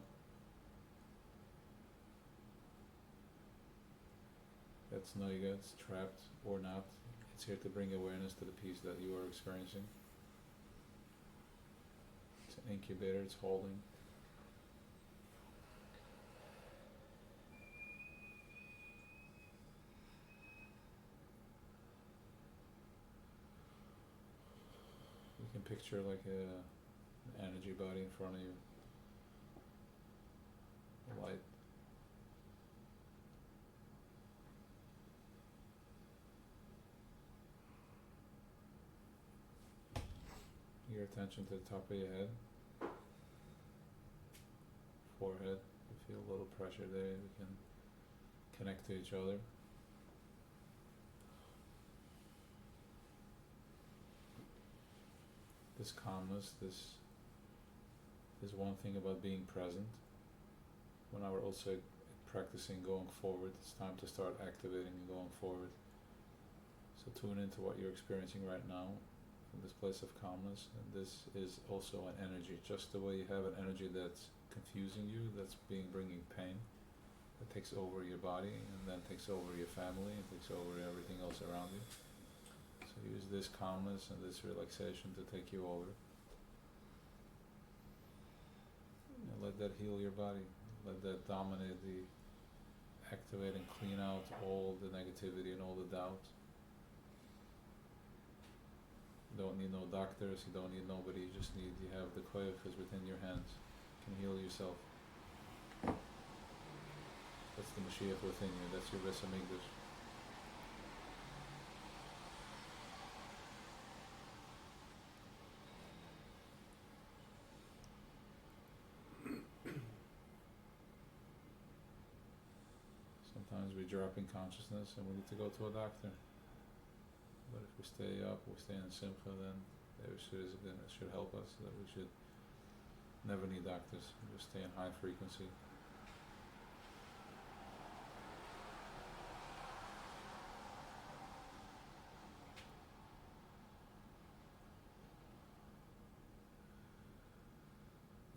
that's noiga, it's trapped or not. It's here to bring awareness to the peace that you are experiencing. It's an incubator, it's holding. You can picture like an energy body in front of you. Light. Your attention to the top of your head, forehead. You feel a little pressure there. We can connect to each other. This calmness, this is one thing about being present. When I were also practicing going forward, it's time to start activating and going forward. So tune into what you're experiencing right now from this place of calmness, and this is also an energy, just the way you have an energy that's confusing you, that's bringing pain, that takes over your body and then takes over your family and takes over everything else around you. So use this calmness and this relaxation to take you over, and let that heal your body. Let that dominate, activate and clean out all the negativity and all the doubt. You don't need no doctors, you don't need nobody, you just need, you have the koyach is within your hands. You can heal yourself. That's the Mashiach within you, that's your Weisz Hamikdash. Sometimes we drop in consciousness and we need to go to a doctor. But if we stay up, we stay in simcha, then it should help us, that we should never need doctors, we just stay in high frequency.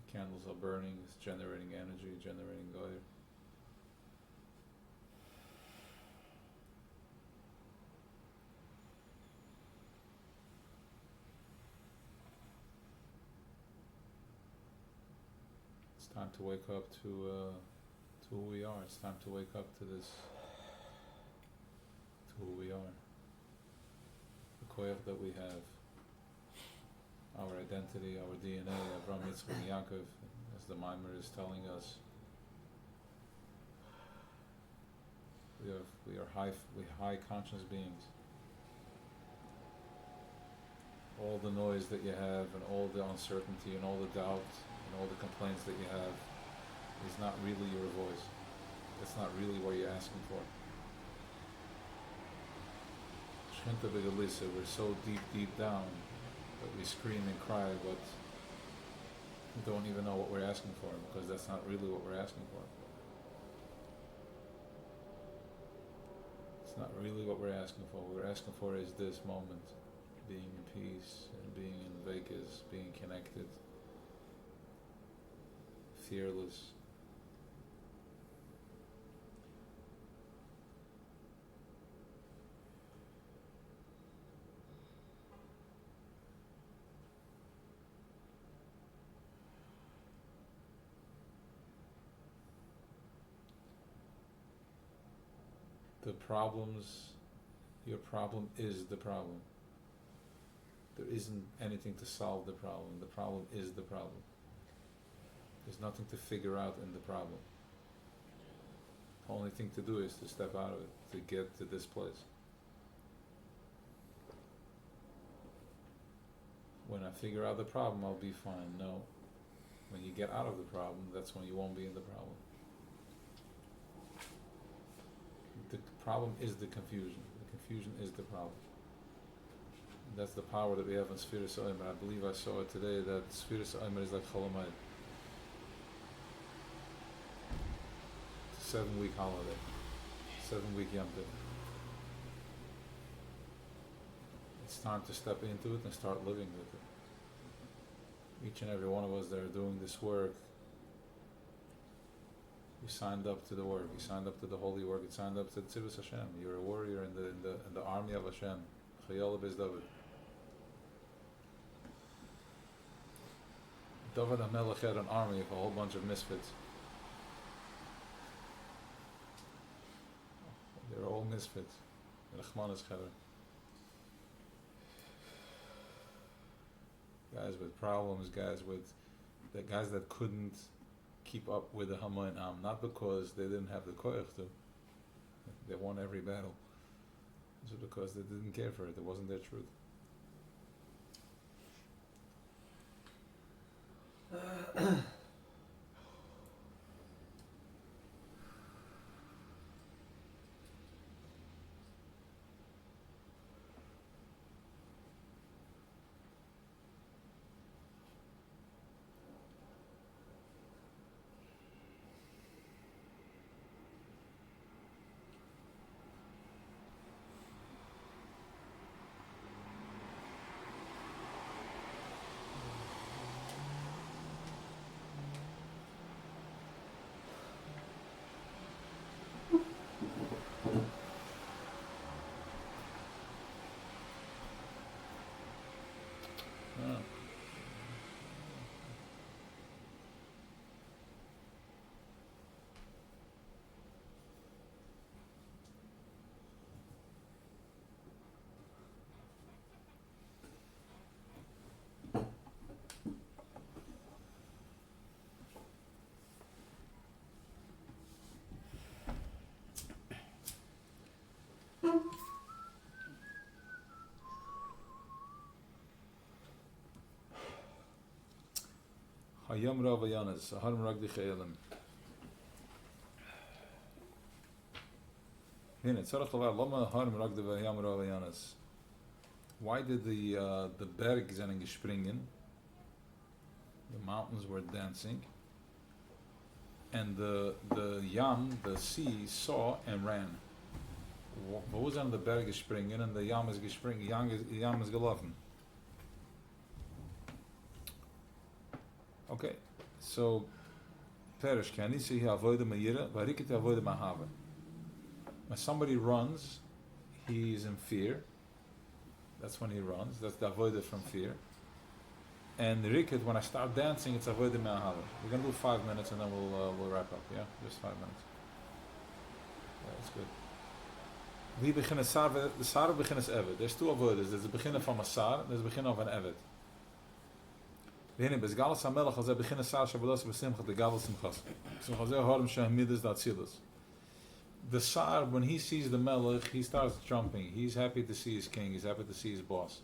The candles are burning, it's generating energy, generating goy. It's time to wake up to who we are. It's time to wake up to this, to who we are. The koyach that we have, our identity, our DNA, Avraham, Yitzchak, and Yaakov, as the Maimer is telling us. We are high conscious beings. All the noise that you have, and all the uncertainty, and all the doubt, and all the complaints that you have, is not really your voice. That's not really what you're asking for. Shrinta Begalisa, we're so deep down that we scream and cry, but we don't even know what we're asking for, because that's not really what we're asking for. It's not really what we're asking for. What we're asking for is this moment, being in peace, and being in Vekas, being connected, fearless. The problems, your problem is the problem. There isn't anything to solve the problem. The problem is the problem. There's nothing to figure out in the problem. The only thing to do is to step out of it, to get to this place. When I figure out the problem, I'll be fine. No. When you get out of the problem, that's when you won't be in the problem. The problem is the confusion. The confusion is the problem. That's the power that we have in Sfiras Omer. I believe I saw it today that Sfiras Omer is like Cholamayid. It's a 7-week holiday. 7-week Yom Tov. It's time to step into it and start living with it. Each and every one of us that are doing this work, You signed up to the work. You signed up to the holy work. You signed up to the Tzivus Hashem. You're a warrior in the army of Hashem. Chayol Bez David. David HaMelech had an army of a whole bunch of misfits. They're all misfits. Rachmanis Cheder. Guys with problems, guys that couldn't keep up with the Haman Am, not because they didn't have the koyach to. They won every battle. Just because they didn't care for it. It wasn't their truth. Ah. Hayom Rueh Hayom Rueh. Why did the berg zijn gespringen? The mountains were dancing, and the yam, the sea, saw and ran. Wo zijn de berg gespringen and the yam is gespringen? Yam is gelaufen. Okay, so Perish Kenny see avoid Mayira, Varikit avoid Mahava. When somebody runs, he is in fear. That's when he runs. That's the avoid from fear. And Rikit, when I start dancing, it's avoid Mahava. We're gonna do 5 minutes and then we'll wrap up. Yeah, just 5 minutes. Yeah, that's good. We begin the Sar begins Eved. There's two avoiders. There's the beginning from a Sar. There's the beginning of an Eved. The Sar, when he sees the Melech, he starts jumping. He's happy to see his king. He's happy to see his boss.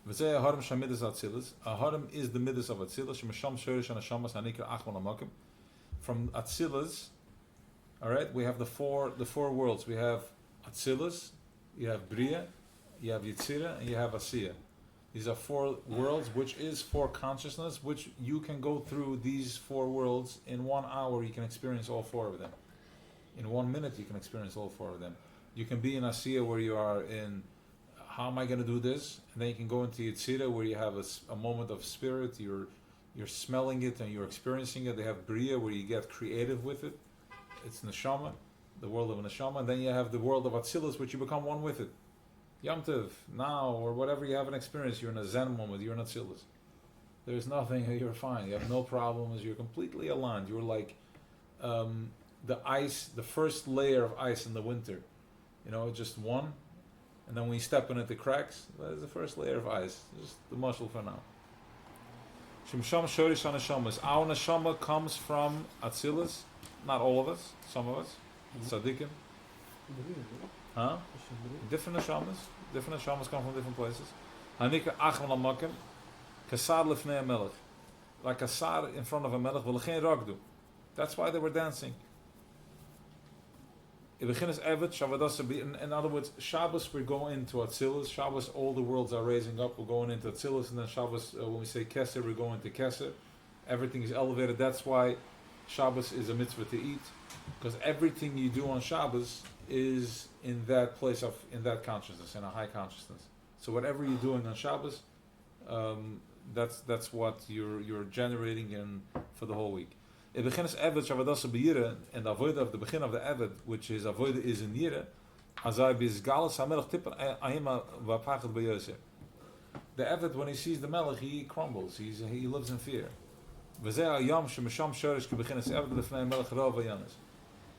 Aharim is the Midas of Atzilus. From Atzilus, all right, we have the four worlds. We have Atzilus, you have Bria, you have Yitzira, and you have Asiya. These are 4 worlds, which is 4 consciousness, which you can go through these 4 worlds in 1 hour. You can experience all 4 of them. In 1 minute, you can experience all 4 of them. You can be in Asiya where you are in, how am I going to do this? And then you can go into Yitzira where you have a moment of spirit. You're smelling it and you're experiencing it. They have Bria where you get creative with it. It's Neshama, the world of Neshama. And then you have the world of Atzilus, which you become one with it. Yom Tov, now, or whatever you have an experience, you're in a Zen moment, you're in Atzilus. There's nothing, you're fine, you have no problems, you're completely aligned. You're like the ice, the first layer of ice in the winter. You know, just one, and then when you step in it, the cracks, there's the first layer of ice, just the muscle for now. Shimsham Shorish HaNeshamas. Our Neshama comes from Atzilus, not all of us, some of us, Tzaddikim. Huh? Different neshamas come from different places. Hanika achmal amakim, kasar lefnei melech, like kasar in front of a melech. Will geen rak do. That's why they were dancing. In other words, Shabbos we're going into Atzilus. Shabbos, all the worlds are raising up. We're going into Atzilus, and then Shabbos, when we say Keser, we're going to Keser. Everything is elevated. That's why Shabbos is a mitzvah to eat, because everything you do on Shabbos is in that place in that consciousness, in a high consciousness. So whatever you're doing on Shabbos, That's what you're generating in for the whole week. It begins Eved Shavadasa B'Yira, and the avoid of the begin of the Eved, which is avoid is in Yira. Azai Bizgalas Hamelach Tipan Ahima Vapachet B'Yosef. The Eved, when he sees the Melech, he crumbles. He lives in fear. V'zeh Yam Shemesham Shorish K'Bechinas Eved Lefnei Melech Rav Vayanis.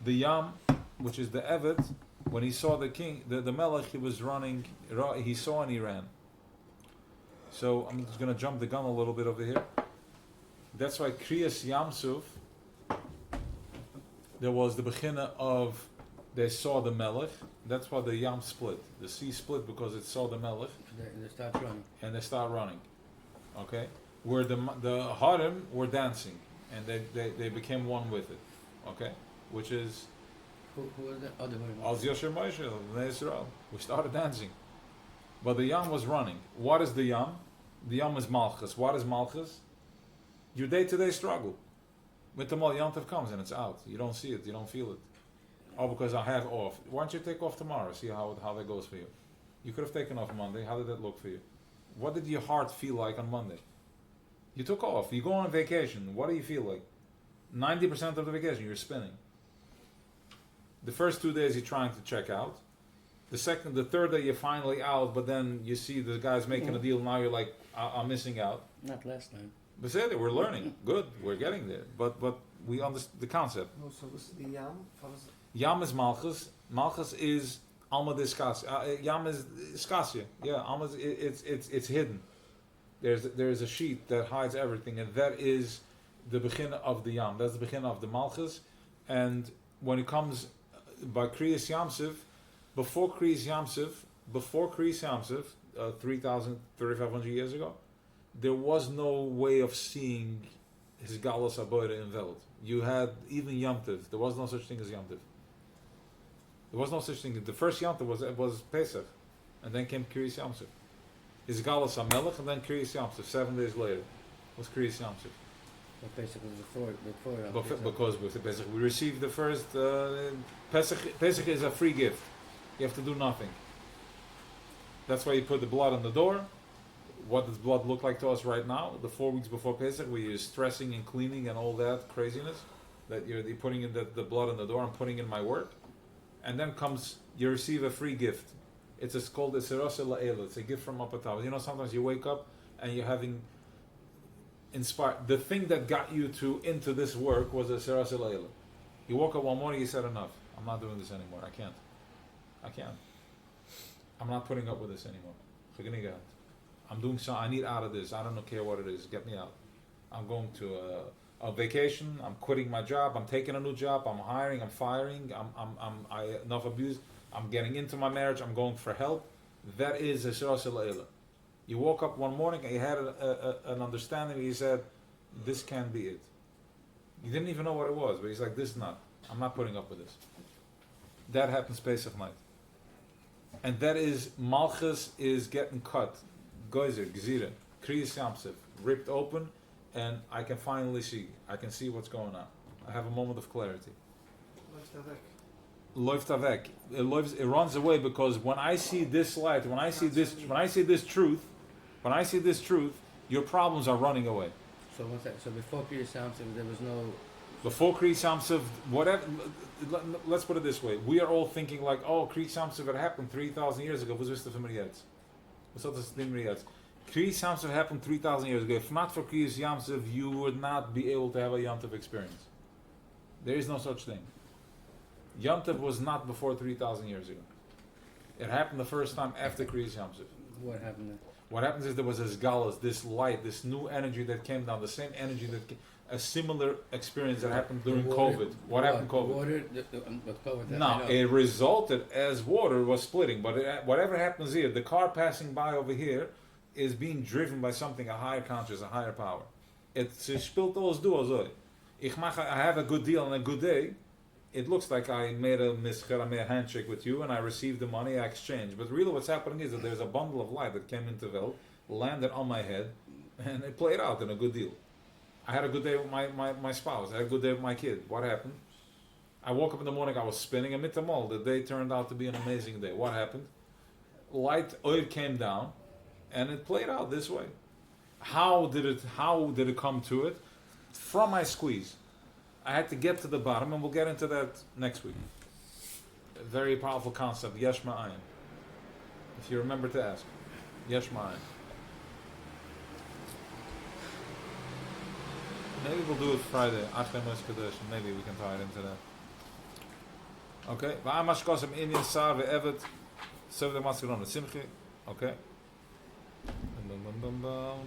The Yam, which is the Eved, when he saw the king, the Melech, he was running. He saw and he ran. So I'm just going to jump the gun a little bit over here. That's why Kriyas Yamsuf, there was the beginning of, they saw the Melech. That's why the Yam split. The sea split because it saw the Melech. They start running. And they start running. Okay? Where the Harim were dancing. And they became one with it. Okay? Which is Who was the other one? Al Yosher Moshe, Bnei Israel. We started dancing. But the Yam was running. What is the Yam? The Yam is Malchus. What is Malchus? Your day-to-day struggle. With the Mal Yantav comes and it's out. You don't see it. You don't feel it. Oh, because I have off. Why don't you take off tomorrow? See how that goes for you. You could have taken off Monday. How did that look for you? What did your heart feel like on Monday? You took off. You go on vacation. What do you feel like? 90% of the vacation, you're spinning. The first 2 days you're trying to check out. The third day you're finally out, but then you see the guy's making a deal. Now you're like, I'm missing out. Not last time. But say that we're learning. Good, we're getting there. But we understand the concept. No, so this is the Yam. Yam is Malchus. Malchus is Alma de Skasia. Yam is Skasia. Yeah, Alma is, it's hidden. There's a sheet that hides everything, and that is the beginning of the Yam. That's the beginning of the Malchus. And when it comes by Kriyas Yamsuf, before Kriyas Yamsuf, 3,500 years ago, there was no way of seeing his Galos Aboida in Veld. You had even Yamtiv. There was no such thing as Yamtiv. There was no such thing. The first Yamtiv was Pesach, and then came Kriyas Yamsuf. His Galos HaMelech, and then Kriyas Yamsuf. 7 days later was Kriyas Yamsuf. But Pesach was before Because with Pesach we received the first Pesach. Pesach is a free gift. You have to do nothing. That's why you put the blood on the door. What does blood look like to us right now? The 4 weeks before Pesach, where you're stressing and cleaning and all that craziness, that you're putting in the blood on the door. I'm putting in my work, and then comes you receive a free gift. It's called the Serasa La'ela. It's a gift from up above. You know, sometimes you wake up and you're having inspired. The thing that got you into this work was a Serasa La'ela. You woke up one morning, you said, enough. I'm not doing this anymore. I can't. I'm not putting up with this anymore. I'm doing something. I need out of this. I don't care what it is. Get me out. I'm going to a vacation. I'm quitting my job. I'm taking a new job. I'm hiring. I'm firing. I enough abuse. I'm getting into my marriage. I'm going for help. That is a Shirah Leila. You woke up one morning and you had an understanding. And you said, "This can't be it." You didn't even know what it was, but he's like, "This is not. I'm not putting up with this." That happens Pesach night, and that is Malchus is getting cut. Geyser, Gzira, Kriyas Yamsef, ripped open, and I can finally see. I can see what's going on. I have a moment of clarity. Läuft avek. It runs away because when I see this light, when I see this truth, your problems are running away. So one second. So before Kriyas Yamsuf, there was no. Before Kriyas Yamsuf, whatever. Let's put it this way: we are all thinking like, "Oh, Kriyas Yamsuf had happened 3,000 years ago." Was this the familiarity? Kriyas Yamsuf happened 3,000 years ago. If not for Kriyas Yamsuf, you would not be able to have a Yamtov experience. There is no such thing. Yamtov was not before 3,000 years ago. It happened the first time after Kriyas Yamsuf. What happened then? What happens is there was this galas, this light, this new energy that came down, the same energy a similar experience that happened during COVID. What happened in COVID? Water, COVID. No, it resulted as water was splitting. But whatever happens here, the car passing by over here is being driven by something, a higher conscious, a higher power. It's spilt those duos. I have a good deal on a good day. It looks like I made a handshake with you and I received the money, I exchanged. But really what's happening is that there's a bundle of light that came into Veld, landed on my head, and it played out in a good deal. I had a good day with my spouse. I had a good day with my kid. What happened? I woke up in the morning, I was spinning a mitamol. The day turned out to be an amazing day. What happened? Light oil came down, and it played out this way. How did it come to it? From my squeeze. I had to get to the bottom, and we'll get into that next week. A very powerful concept, Yesh Ma'ayin. If you remember to ask. Yesh Ma'ayin. Maybe we'll do it Friday, Achrei Moshe Kadosh, and maybe we can tie it into that. Okay? Va'amash kosem inyan sar ve'evet sev de maskeron simchi. Okay?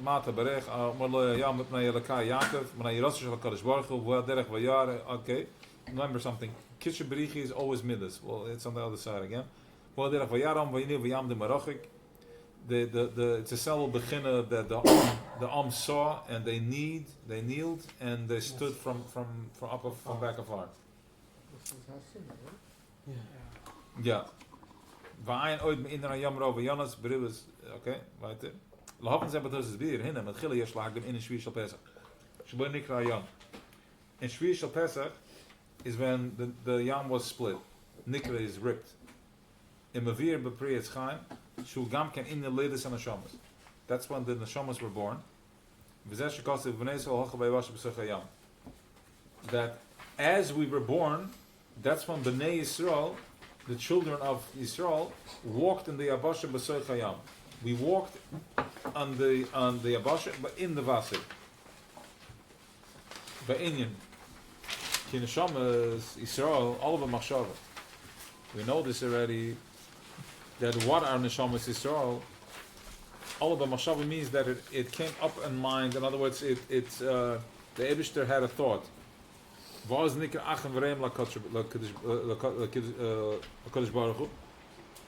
Mata berech, Molo Yam mit Mnei Lkt Yaakov, Mnei Rosh HaKadosh Baruch Hu, Derech Vayar. Okay? Remember something. Kitcher Berichi is always midas. Well, it's on the other side again. Derech Vayaram Vayinu Vayam de Marachik. It's a cell beginner that the saw and they kneeled and they stood from back afar. This is Hashem, right? Yeah. Va'ayin oid me'inra Hayom Rueh Yonas Beribas. Okay, weiter. Lahaven Zabatos is beer hinna met Chile Yesh Lagim in Shvi Shal Pesach. Shbo Nikra Yom. In Shvi Shal Pesach is when the yam was split. Nikra is ripped. In Mavir B'Pri Etz Chaim. Shu gam ken in the latest and neshamas. That's when the neshamas were born. That as we were born, that's when Bnei Yisrael, the children of Yisrael, walked in the Abasha B'Soch Hayam. We walked on the Abasha, but in the Vasir. Ba'inyan. Ki neshamas Yisrael, all of them machshava. We know this already. That what are neshamas Yisrael? All of the mashava means that it came up in mind. In other words, the Eibishter had a thought.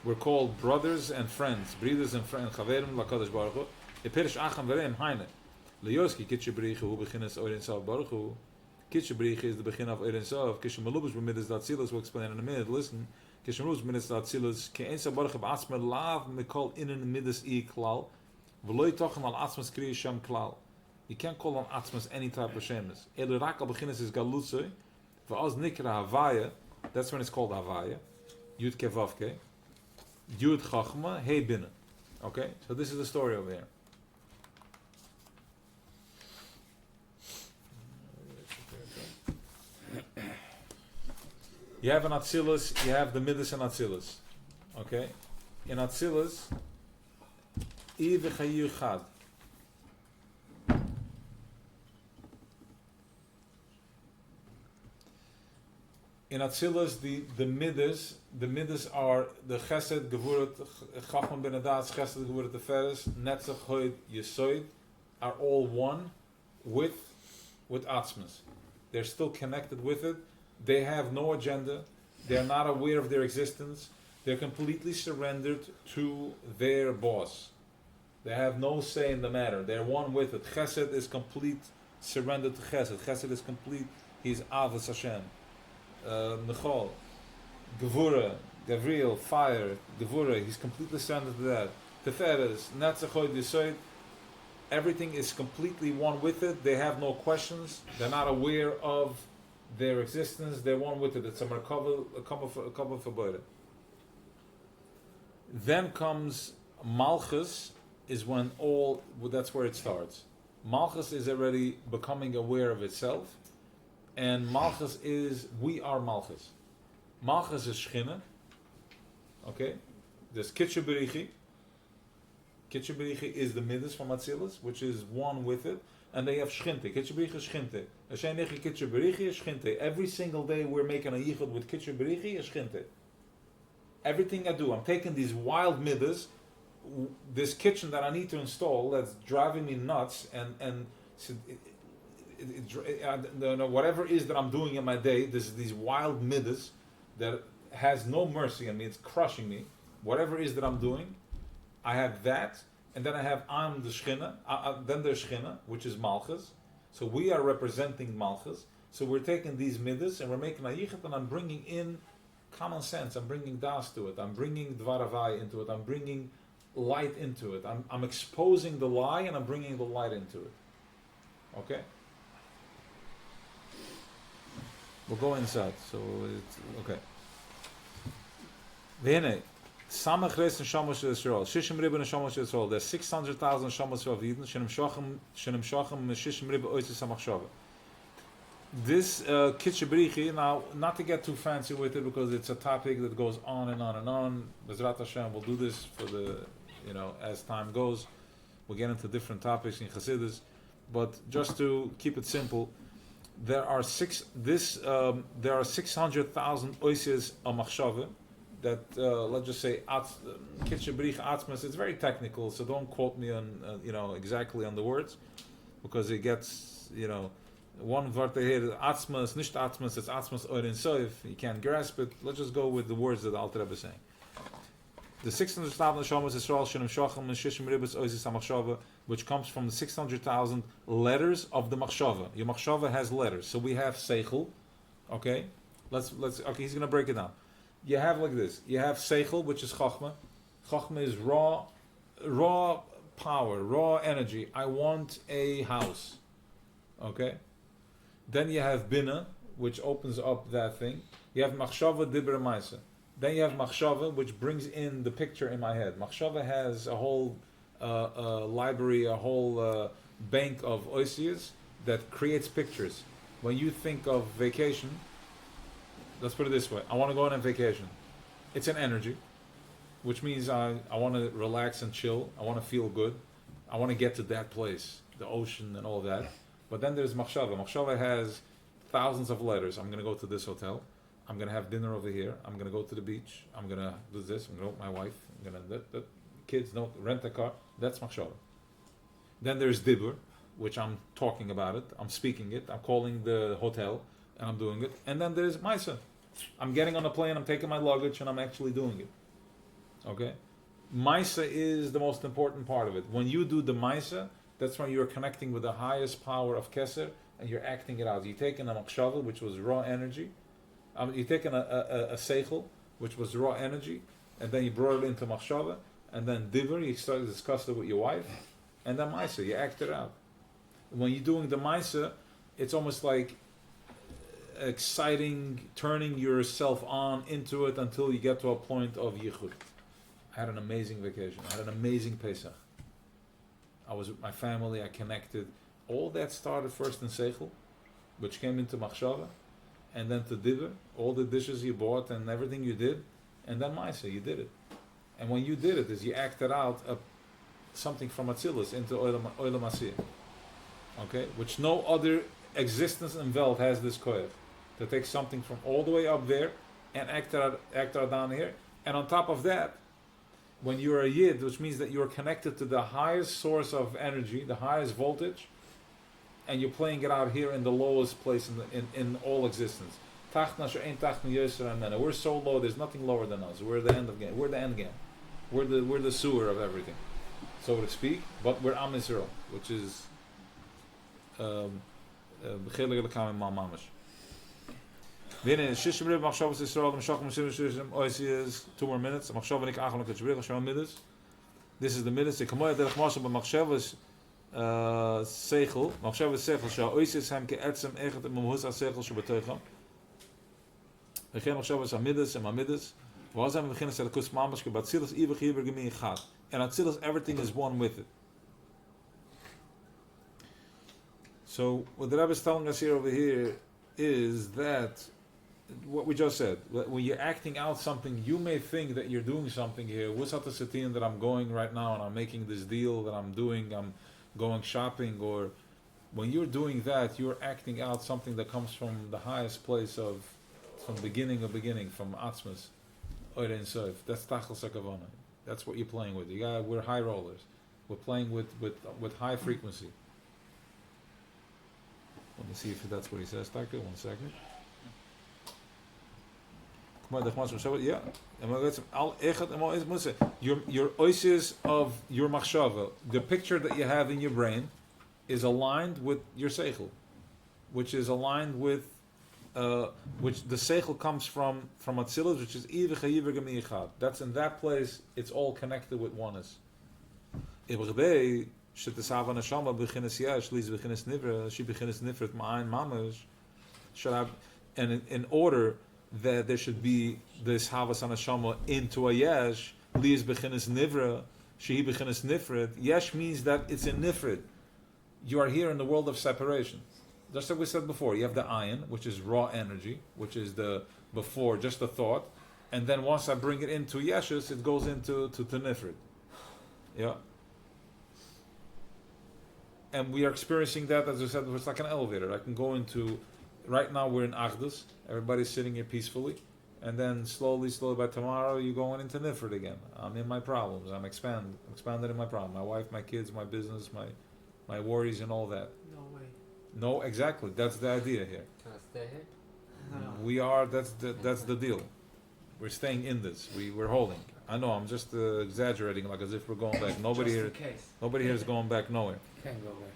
We're called brothers and friends, breeders and friends. Chaverim lakadosh baruch hu. Eperish achem v'reim heine. Leyoski kitche beriche hu beginnes oirin sav baruch hu. Kitche beriche is the begin of oirin sav. Kishe malubish b'midas dat silas. We'll explain in a minute. Listen. Kishem midas dat silas. Ke ein sav baruch hu b'atzme lav mikol inen midas I klal. V'loi tochen al atzmas kriya shem klal. You can't call on atzmas any type of shemus. Elu rak al beginnes is galutzoi. V'az nikra havaya. That's when it's called havaya. Yud kevavke. Yud chachma. Hey binna. Okay? So this is the story over here. You have an Atzilus, you have the Midas and Atzilus. Okay? In Atzilus, I v'chayu chad. In Atzilus, the Midas are the Chesed, Gevurat, Chachman ben Adas, Chesed, Gevurat, Teferes, Netzach, Hoyd, Yesoid, are all one with Atzmas. They're still connected with it. They have no agenda. They are not aware of their existence. They're completely surrendered to their boss. They have no say in the matter. They're one with it. Chesed is complete, surrendered to Chesed. Chesed is complete. He's Avos Hashem. Nechol, Gevura, Gavriel, fire, Gevura. He's completely surrendered to that. Teferes, Netzachoid, Yisoid. Everything is completely one with it. They have no questions. They're not aware of their existence. They're one with it. It's a couple for Boire. Then comes Malchus, is when that's where it starts. Malchus is already becoming aware of itself, and Malchus is, we are Malchus. Malchus is Shchina. Okay? There's Kitche Berichi. Kitche Berichi is the Midas from Atzilus, which is one with it. And they have Shchinte. Kitche Berichi is Shchinte. Hashem Nechi Kitche Berichi is Shchinte. Every single day we're making a yichud with Kitche Berichi is Shchinte. Everything I do, I'm taking these wild Midas, this kitchen that I need to install that's driving me nuts, and whatever it is that I'm doing in my day, these wild Midas that has no mercy on me, it's crushing me. Whatever it is that I'm doing, I have that, and then I have the Shechina, then there's Shechina, which is Malchus. So we are representing Malchus. So we're taking these Midas and we're making a yichud, and I'm bringing in common sense. I'm bringing das to it. I'm bringing Dvar Havai into it. I'm bringing light into it. I'm exposing the lie and I'm bringing the light into it. Okay? We'll go inside. So it's okay. V'hinei Samach Reis Neshamos Yisrael. Shishim Ribbon Neshamos Yisrael. There's 600,000 Neshamos of Eden. Shenim Shochem Shishim Ribbon Oisis HaMachshava. This Kitchebrichi, now, not to get too fancy with it because it's a topic that goes on and on and on. Bezrat Hashem, we'll do this for the, as time goes. We'll get into different topics in Chassidus. But just to keep it simple, there are 600,000 oisias a machshava that let's just say kitchebrich atzmas. It's very technical, so don't quote me on exactly on the words because it gets one word here atzmas, nicht atzmas. It's atzmas or in soif. You can't grasp it. Let's just go with the words that the Alter Rebbe is saying. The 600,000 neshamas Yisrael shenim shochem and shishim ribos oisias hamachshava, which comes from the 600,000 letters of the machshava. Your machshava has letters, so we have seichel. Okay, let's. Okay, he's going to break it down. You have like this. You have seichel, which is chachma. Chachma is raw power, raw energy. I want a house. Okay. Then you have bina, which opens up that thing. You have machshava dibra maisa. Then you have machshava, which brings in the picture in my head. Machshava has a whole library, a whole bank of oisias that creates pictures. When you think of vacation, let's put it this way. I want to go on a vacation. It's an energy, which means I want to relax and chill. I want to feel good. I want to get to that place, the ocean and all that. But then there's machshava. Machshava has thousands of letters. I'm going to go to this hotel. I'm going to have dinner over here. I'm going to go to the beach. I'm going to do this. I'm going to go with my wife. I'm going to kids, no, rent a car. That's machshava. Then there's dibur, which I'm talking about it. I'm speaking it. I'm calling the hotel and I'm doing it. And then there's maisa. I'm getting on a plane. I'm taking my luggage and I'm actually doing it. Okay? Maisa is the most important part of it. When you do the maisa, that's when you're connecting with the highest power of Keser and you're acting it out. You're taking a machshava, which was raw energy. You're taking a seichel, which was raw energy, and then you brought it into machshava, and then diver, you started to discuss it with your wife, and then maisa, you act it out. When you're doing the maisa, it's almost like exciting, turning yourself on into it until you get to a point of yichud. I had an amazing vacation. I had an amazing Pesach. I was with my family. I connected. All that started first in seichel, which came into machshava, and then to diver, all the dishes you bought and everything you did, and then maisa, you did it. And when you did it, is you acted out something from Atzilus into Olam Asiyah. Okay? Which no other existence in Welt has this koyach. To take something from all the way up there and act it out down here. And on top of that, when you're a yid, which means that you're connected to the highest source of energy, the highest voltage, and you're playing it out here in the lowest place in all existence. We're so low, there's nothing lower than us. We're the end of game. We're the end game. We're the sewer of everything, so to speak. But we're Am Yisrael, which is two more minutes. This is the minutes. Seichel, machshava seichel, shal oisis hem ke'etzem echet memuhus ha-seichel shebetoicham. V'chein machshava sa-midas and ma-midas. V'azem v'chein sa-lakus mamash ke-batzilus ivach yiver gemi echad. And Atzilus, everything is one with it. So, what the Rebbe is telling us here over here is that what we just said, when you're acting out something, you may think that you're doing something here. Wusat ha-sitin that I'm going right now and I'm making this deal that I'm doing, I'm going shopping, or when you're doing that, you're acting out something that comes from the highest place from beginning, from Atzmas, Oire and Sof. That's Tachel Sakavana. That's what you're playing with. We're high rollers. We're playing with high frequency. Let me see if that's what he says, Taka. 1 second. Yeah. Your oasis of your machshava, the picture that you have in your brain, is aligned with your seichel, which is aligned with which the seichel comes from Atzilus, which is Ivich HaYiver Gemi Echad. That's in that place. It's all connected with oneness. And in order that there should be this Havas Hanashama into a Yesh, Li is beginnes nivra, shehi beginnes nifred. Yesh means that it's in nifred. You are here in the world of separation. Just like we said before, you have the ayin, which is raw energy, which is the before, just the thought, and then once I bring it into yeshus, it goes into to nifred. Yeah. And we are experiencing that, as I said, it's like an elevator. I can go into, right now we're in Achdus, everybody's sitting here peacefully, and then slowly by tomorrow, you're going into Nifred again. I'm in my problems, I'm expanded in my problem. My wife, my kids, my business, my worries and all that. No way. No, exactly, that's the idea here. Can I stay here? No. We are, that's the deal. We're staying in this, we're holding. I know, I'm just exaggerating, like as if we're going back. Nobody Just here, in case. nobody here is going back nowhere. Can't go back.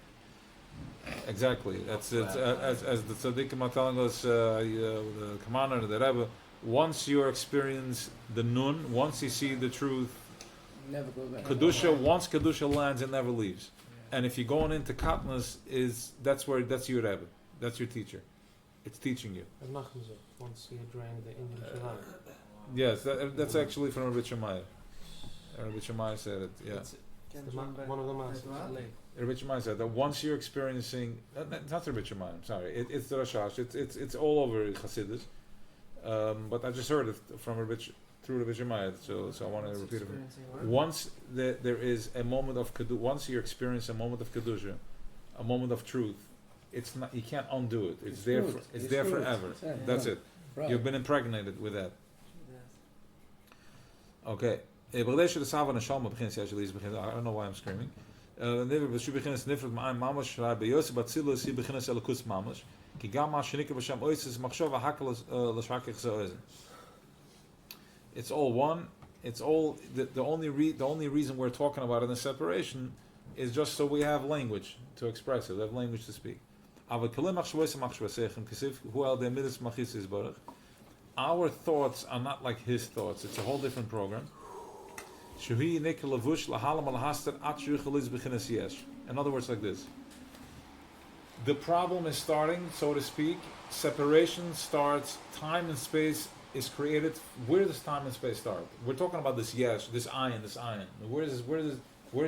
Exactly. That's it. As the tzaddikim are telling us, the commander, the Rebbe, once you experience the nun, once you see the truth, Never go back. kedusha. Once kedusha lands, it never leaves. And if you're going into katnas, that's your Rebbe, that's your teacher. It's teaching you. Once you drain the Indian Shalom. Yes, that's actually from Rabbi Shemaiah. Rabbi Shemaiah said it. Yeah. One of the masters. Rabbi Shemaiah said that once you're experiencing, it's not Rabbi Shemaiah, I'm sorry, it's the Rashash, it's all over Chassidus, but I just heard it from through Rabbi Shemaiah, so I want to repeat it. Once there is a moment of kedusha, once you experience a moment of kedusha, a moment of truth, it's not, you can't undo it. It's there. It's there fruit. forever. Yeah. That's it. Right. You've been impregnated with that. Yes. Okay. I don't know why I'm screaming. It's all one. It's all the only reason we're talking about it in the separation is just so we have language to express it. We have language to speak. Our thoughts are not like his thoughts. It's a whole different program. In other words, like this. The problem is starting, so to speak. Separation starts. Time and space is created. Where does time and space start? We're talking about this yesh, this ayin. Where does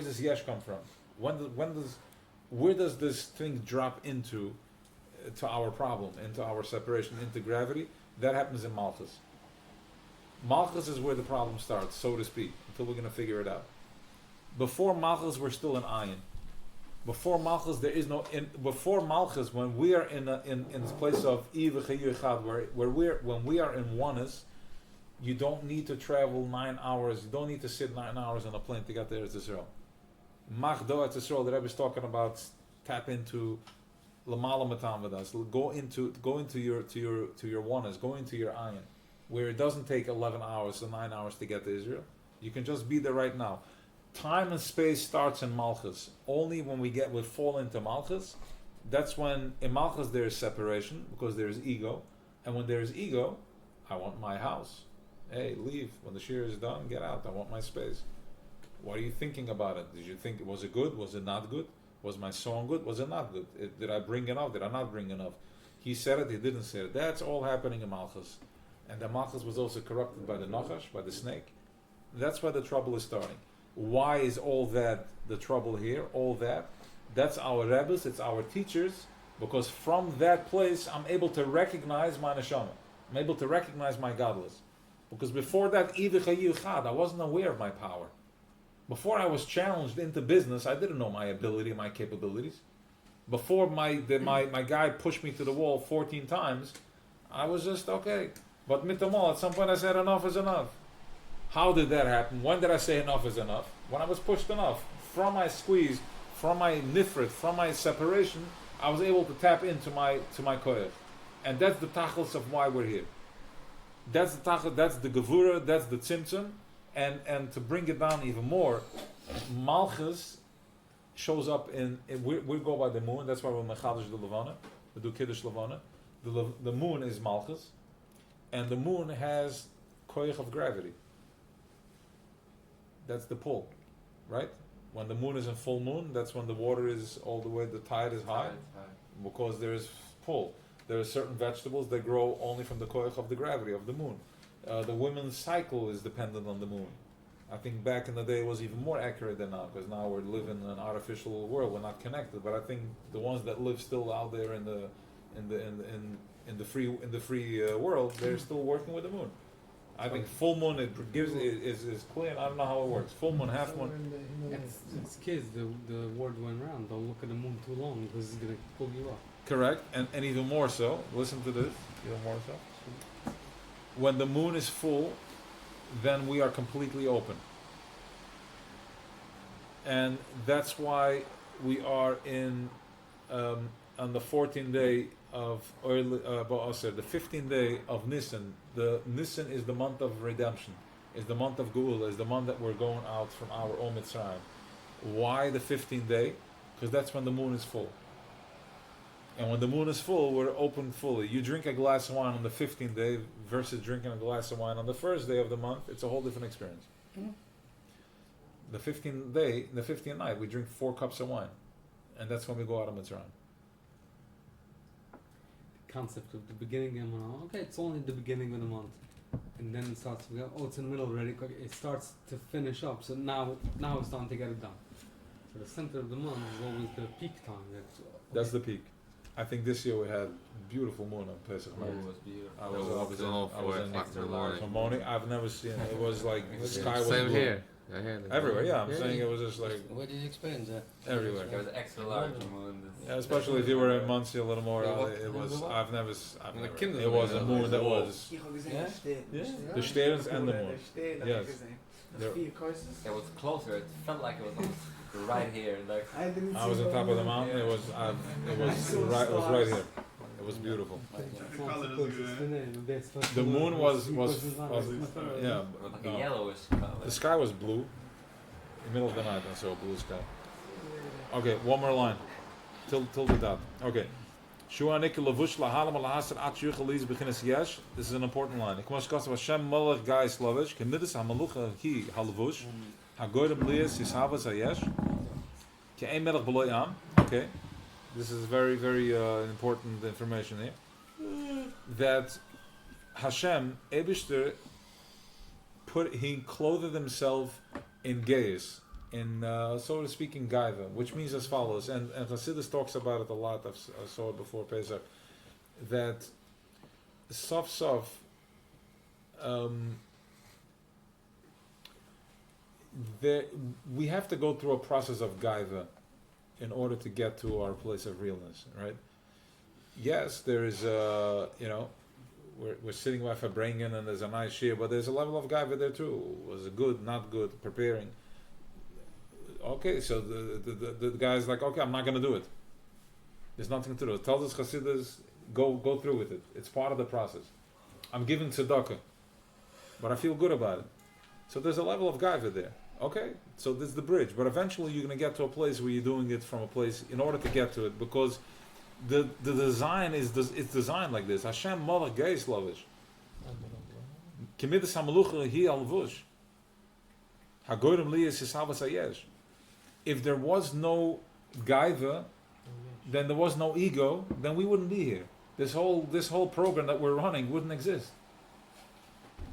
this yesh come from? Where does this thing drop into to our problem, into our separation, into gravity? That happens in Malchus. Malchus is where the problem starts, so to speak, until we're going to figure it out. Before Malchus, we're still in ayin. Before Malchus, there is no. Before Malchus, when we are in this place of when we are in oneness, you don't need to travel 9 hours. You don't need to sit 9 hours on a plane to get to Eretz Yisrael. Machdo Eretz Yisrael, the Rebbe is talking about. Tap into Lamala Matan with us. Go into your oneness. Go into your ayin, where it doesn't take 11 hours or 9 hours to get to Israel. You can just be there right now. Time and space starts in Malchus. Only when we fall into Malchus, that's when in Malchus there is separation, because there is ego. And when there is ego, I want my house. Hey, leave. When the shir is done, get out. I want my space. What are you thinking about it? Did you think, was it good? Was it not good? Was my song good? Was it not good? Did I bring enough? Did I not bring enough? He said it, he didn't say it. That's all happening in Malchus. And the Malchus was also corrupted by the Nachash, by the snake. That's why the trouble is starting. Why is all that the trouble here? All that's our Rebbes, it's our teachers, because from that place I'm able to recognize my neshama. I'm able to recognize my godless. Because before that, I wasn't aware of my power. Before I was challenged into business, I didn't know my ability, my capabilities. Before my guy pushed me to the wall 14 times, I was just okay. But mitamal, at some point I said enough is enough. How did that happen? When did I say enough is enough? When I was pushed enough. From my squeeze, from my nifrit, from my separation, I was able to tap into my koyach. And that's the tachlis of why we're here. That's the tachlis, that's the gevura, that's the tzimtzum. And to bring it down even more, Malchus shows up we go by the moon, that's why we're mechadish the levana, we do kiddush levana. The moon is Malchus, and the moon has koyach of gravity. That's the pull, right? When the moon is in full moon, that's when the water is all the way, the tide is high, because there is pull. There are certain vegetables that grow only from the koyach of the gravity of the moon. The women's cycle is dependent on the moon. I think back in the day it was even more accurate than now, because now we're living in an artificial world. We're not connected. But I think the ones that live still out there in the free world, they're still working with the moon. I think full moon is clear. I don't know how it works. Full moon, half moon. It's kids. The word went around. Don't look at the moon too long because it's gonna pull you up. Correct, and even more so. Listen to this. Even more so. When the moon is full, then we are completely open. And that's why we are in on the 14th day of the 15th day of Nisan. The Nisan is the month of redemption, is the month of Geula, is the month that we're going out from our Om Mitzrayim. Why the 15th day? Because that's when the moon is full. And when the moon is full, we're open fully. You drink a glass of wine on the 15th day versus drinking a glass of wine on the first day of the month. It's a whole different experience. Mm-hmm. The 15th day, the 15th night, we drink 4 cups of wine. And that's when we go out of Mitzrayim. The concept of the beginning and okay, it's only the beginning of the month, and then it starts to go. Oh, it's in the middle already. It starts to finish up. So now it's time to get it done. So the center of the month is always the peak time. That's the peak. I think this year we had beautiful moon on Pesach night. It was beautiful. I was in 4 o'clock in the morning. morning. I've never seen it. It was like the sky was Same blue. here. I hear that. Everywhere, yeah. I'm Yeah. saying it was just like What did you experience that? everywhere. There was an extra large moon. Yeah, especially if you were in Muncie a little more. Yeah, what- It was. I've never. Kinderen It was a zijn moon that er. was. Ich habe gesehen, Ja? der steht. Yeah. The sterns and the moon. Der steht, Yes. habe ich gesehen. There- 4 kreuzes. It was closer. It felt like it was almost right here. Like I didn't I was see on top of the moon. mountain. It was. It was right. It was right here. It was beautiful. The moon was yeah. with like a yellowish color. The sky was blue. In the middle of the night, I saw a blue sky. Okay, one more line. Till the dot. Okay. This is an important line. Ik was kast Hashem Malach Gai Slavish. Kemidus Hamalucha Hi Halvush. Hagoyim Lias Yishavas Hayesh. Ke'em Melech Beloy Am. Okay. This is very, very important information here. That Hashem, Ebishter, he clothed himself in gaze, in so to speak, in gaiva, which means as follows. And Chassidus talks about it a lot. I saw it before Pesach. That sof we have to go through a process of gaiva in order to get to our place of realness, right? Yes, there is we're sitting with Fabrengen and there's a nice shir, but there's a level of gaiva there too. Was it good, not good, preparing? Okay, so the guy's like, okay, I'm not going to do it. There's nothing to do. It tells us Chassidus, go through with it. It's part of the process. I'm giving tzedakah, but I feel good about it. So there's a level of gaiva there. Okay, so this is the bridge. But eventually you're going to get to a place where you're doing it from a place in order to get to it, because the design it's designed like this. Hashem Malach Geis Lavish. Kemidus Hamalucha Hi Alvush. Hagoyim Liyas Yishavas Hayesh. If there was no gaiva, then there was no ego, then we wouldn't be here. This whole program that we're running wouldn't exist.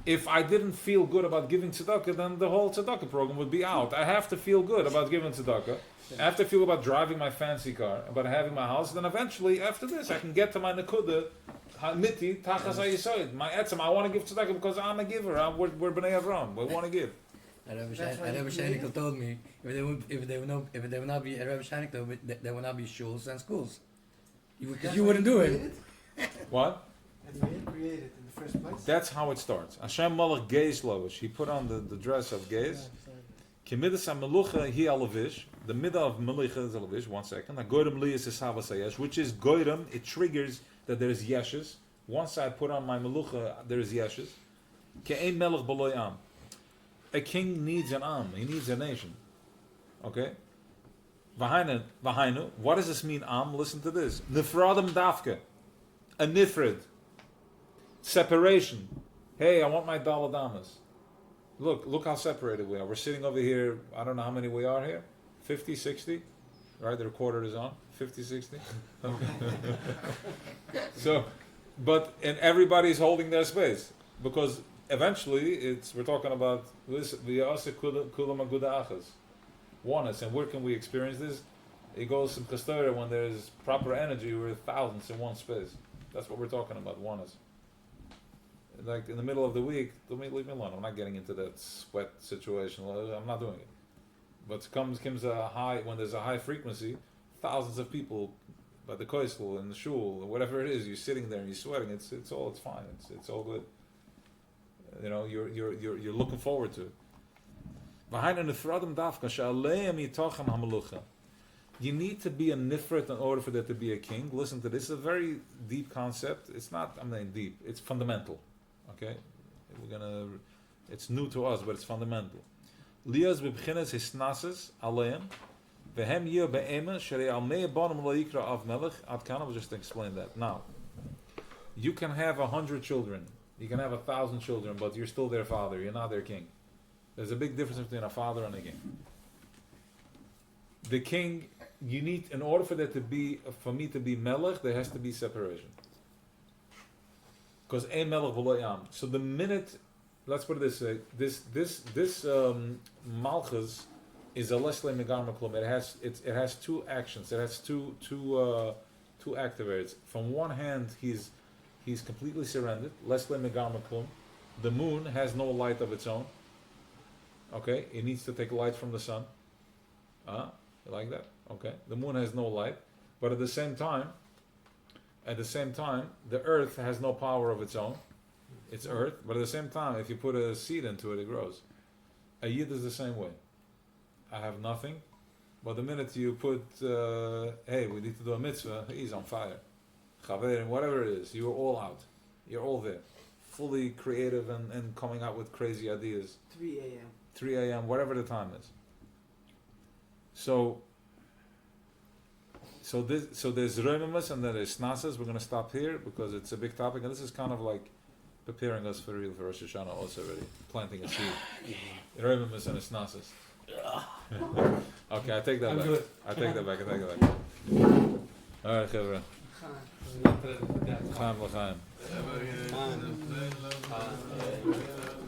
If I didn't feel good about giving tzedakah, then the whole tzedakah program would be out. I have to feel good about giving tzedakah. I have to feel about driving my fancy car, about having my house. Then eventually, after this, I can get to my nekuda, miti, tachas hayisoid, my etzem. I want to give tzedakah because I'm a giver. We're bnei Avram. We want to give. Rebbe Sheinikl told me if there would not be Rebbe Sheinikl, there would not be shuls and schools. You wouldn't do it. What? That's why he created in the first place. That's how it starts. Hashem Malach Geis Lovish. He put on the dress of Geis. Kemidas HaMelucha Hi Alavish. The middle of Melicha is Alavish. 1 second. Goyim Liyas is Havas Hayesh, which is Goyim. It triggers that there is Yeshes. Once I put on my Melucha, there is Yeshes. Ke'ein Melech B'loy Am. A king needs an Am. He needs a nation. Okay? Vahainu. What does this mean, Am? Listen to this. Nifradim Dafke. A Nifrid. Separation. Hey, I want my Daladamas. Look how separated we are. We're sitting over here, I don't know how many we are here. 50, 60? Right, the recorder is on. 50, 60? So, and everybody's holding their space. Because eventually, we're talking about this. Oneness, and where can we experience this? It goes in Chastorah when there's proper energy. We're thousands in one space. That's what we're talking about. Oneness. Like in the middle of the week, leave me alone. I'm not getting into that sweat situation. I'm not doing it. But comes a high when there's a high frequency. Thousands of people by the koisel and the shul, or whatever it is, you're sitting there and you're sweating. It's fine. It's all good. You know, you're looking forward to it. You need to be a nifrit in order for there to be a king. Listen to this. It's a very deep concept. It's not, deep. It's fundamental. Okay? It's new to us, but it's fundamental. Lias b'bchinas hisnases aleim vehem yir be'ema sherei al mei bonim lo yikra av melech. Adkan, I will just explain that. Now, you can have 100 children. You can have 1,000 children, but you're still their father. You're not their king. There's a big difference between a father and a king. The king, you need, in order for me to be melech, there has to be separation. Because a melech v'lo yam. So the minute, let's put it this way, this malchus is a lesle megarma klum. It has two actions. It has two activators. From one hand, he's completely surrendered. Lesle megarma klum. The moon has no light of its own. Okay, it needs to take light from the sun. You like that? Okay. The moon has no light, but at the same time, the earth has no power of its own. It's earth, but at the same time, if you put a seed into it, it grows. A yid is the same way. I have nothing, but the minute you put, hey, we need to do a mitzvah, he's on fire. Chaver, whatever it is, you're all out. You're all there. Fully creative and coming out with crazy ideas. 3 a.m. 3 a.m., whatever the time is. So there's Remimus and then there's Snasas. We're going to stop here because it's a big topic, and this is kind of like preparing us for Rosh Hashanah also already, planting a seed. Remimus and Snasas. Okay, I take that back. Good. I take that back. All right, Chevra. Chaim l'chaim.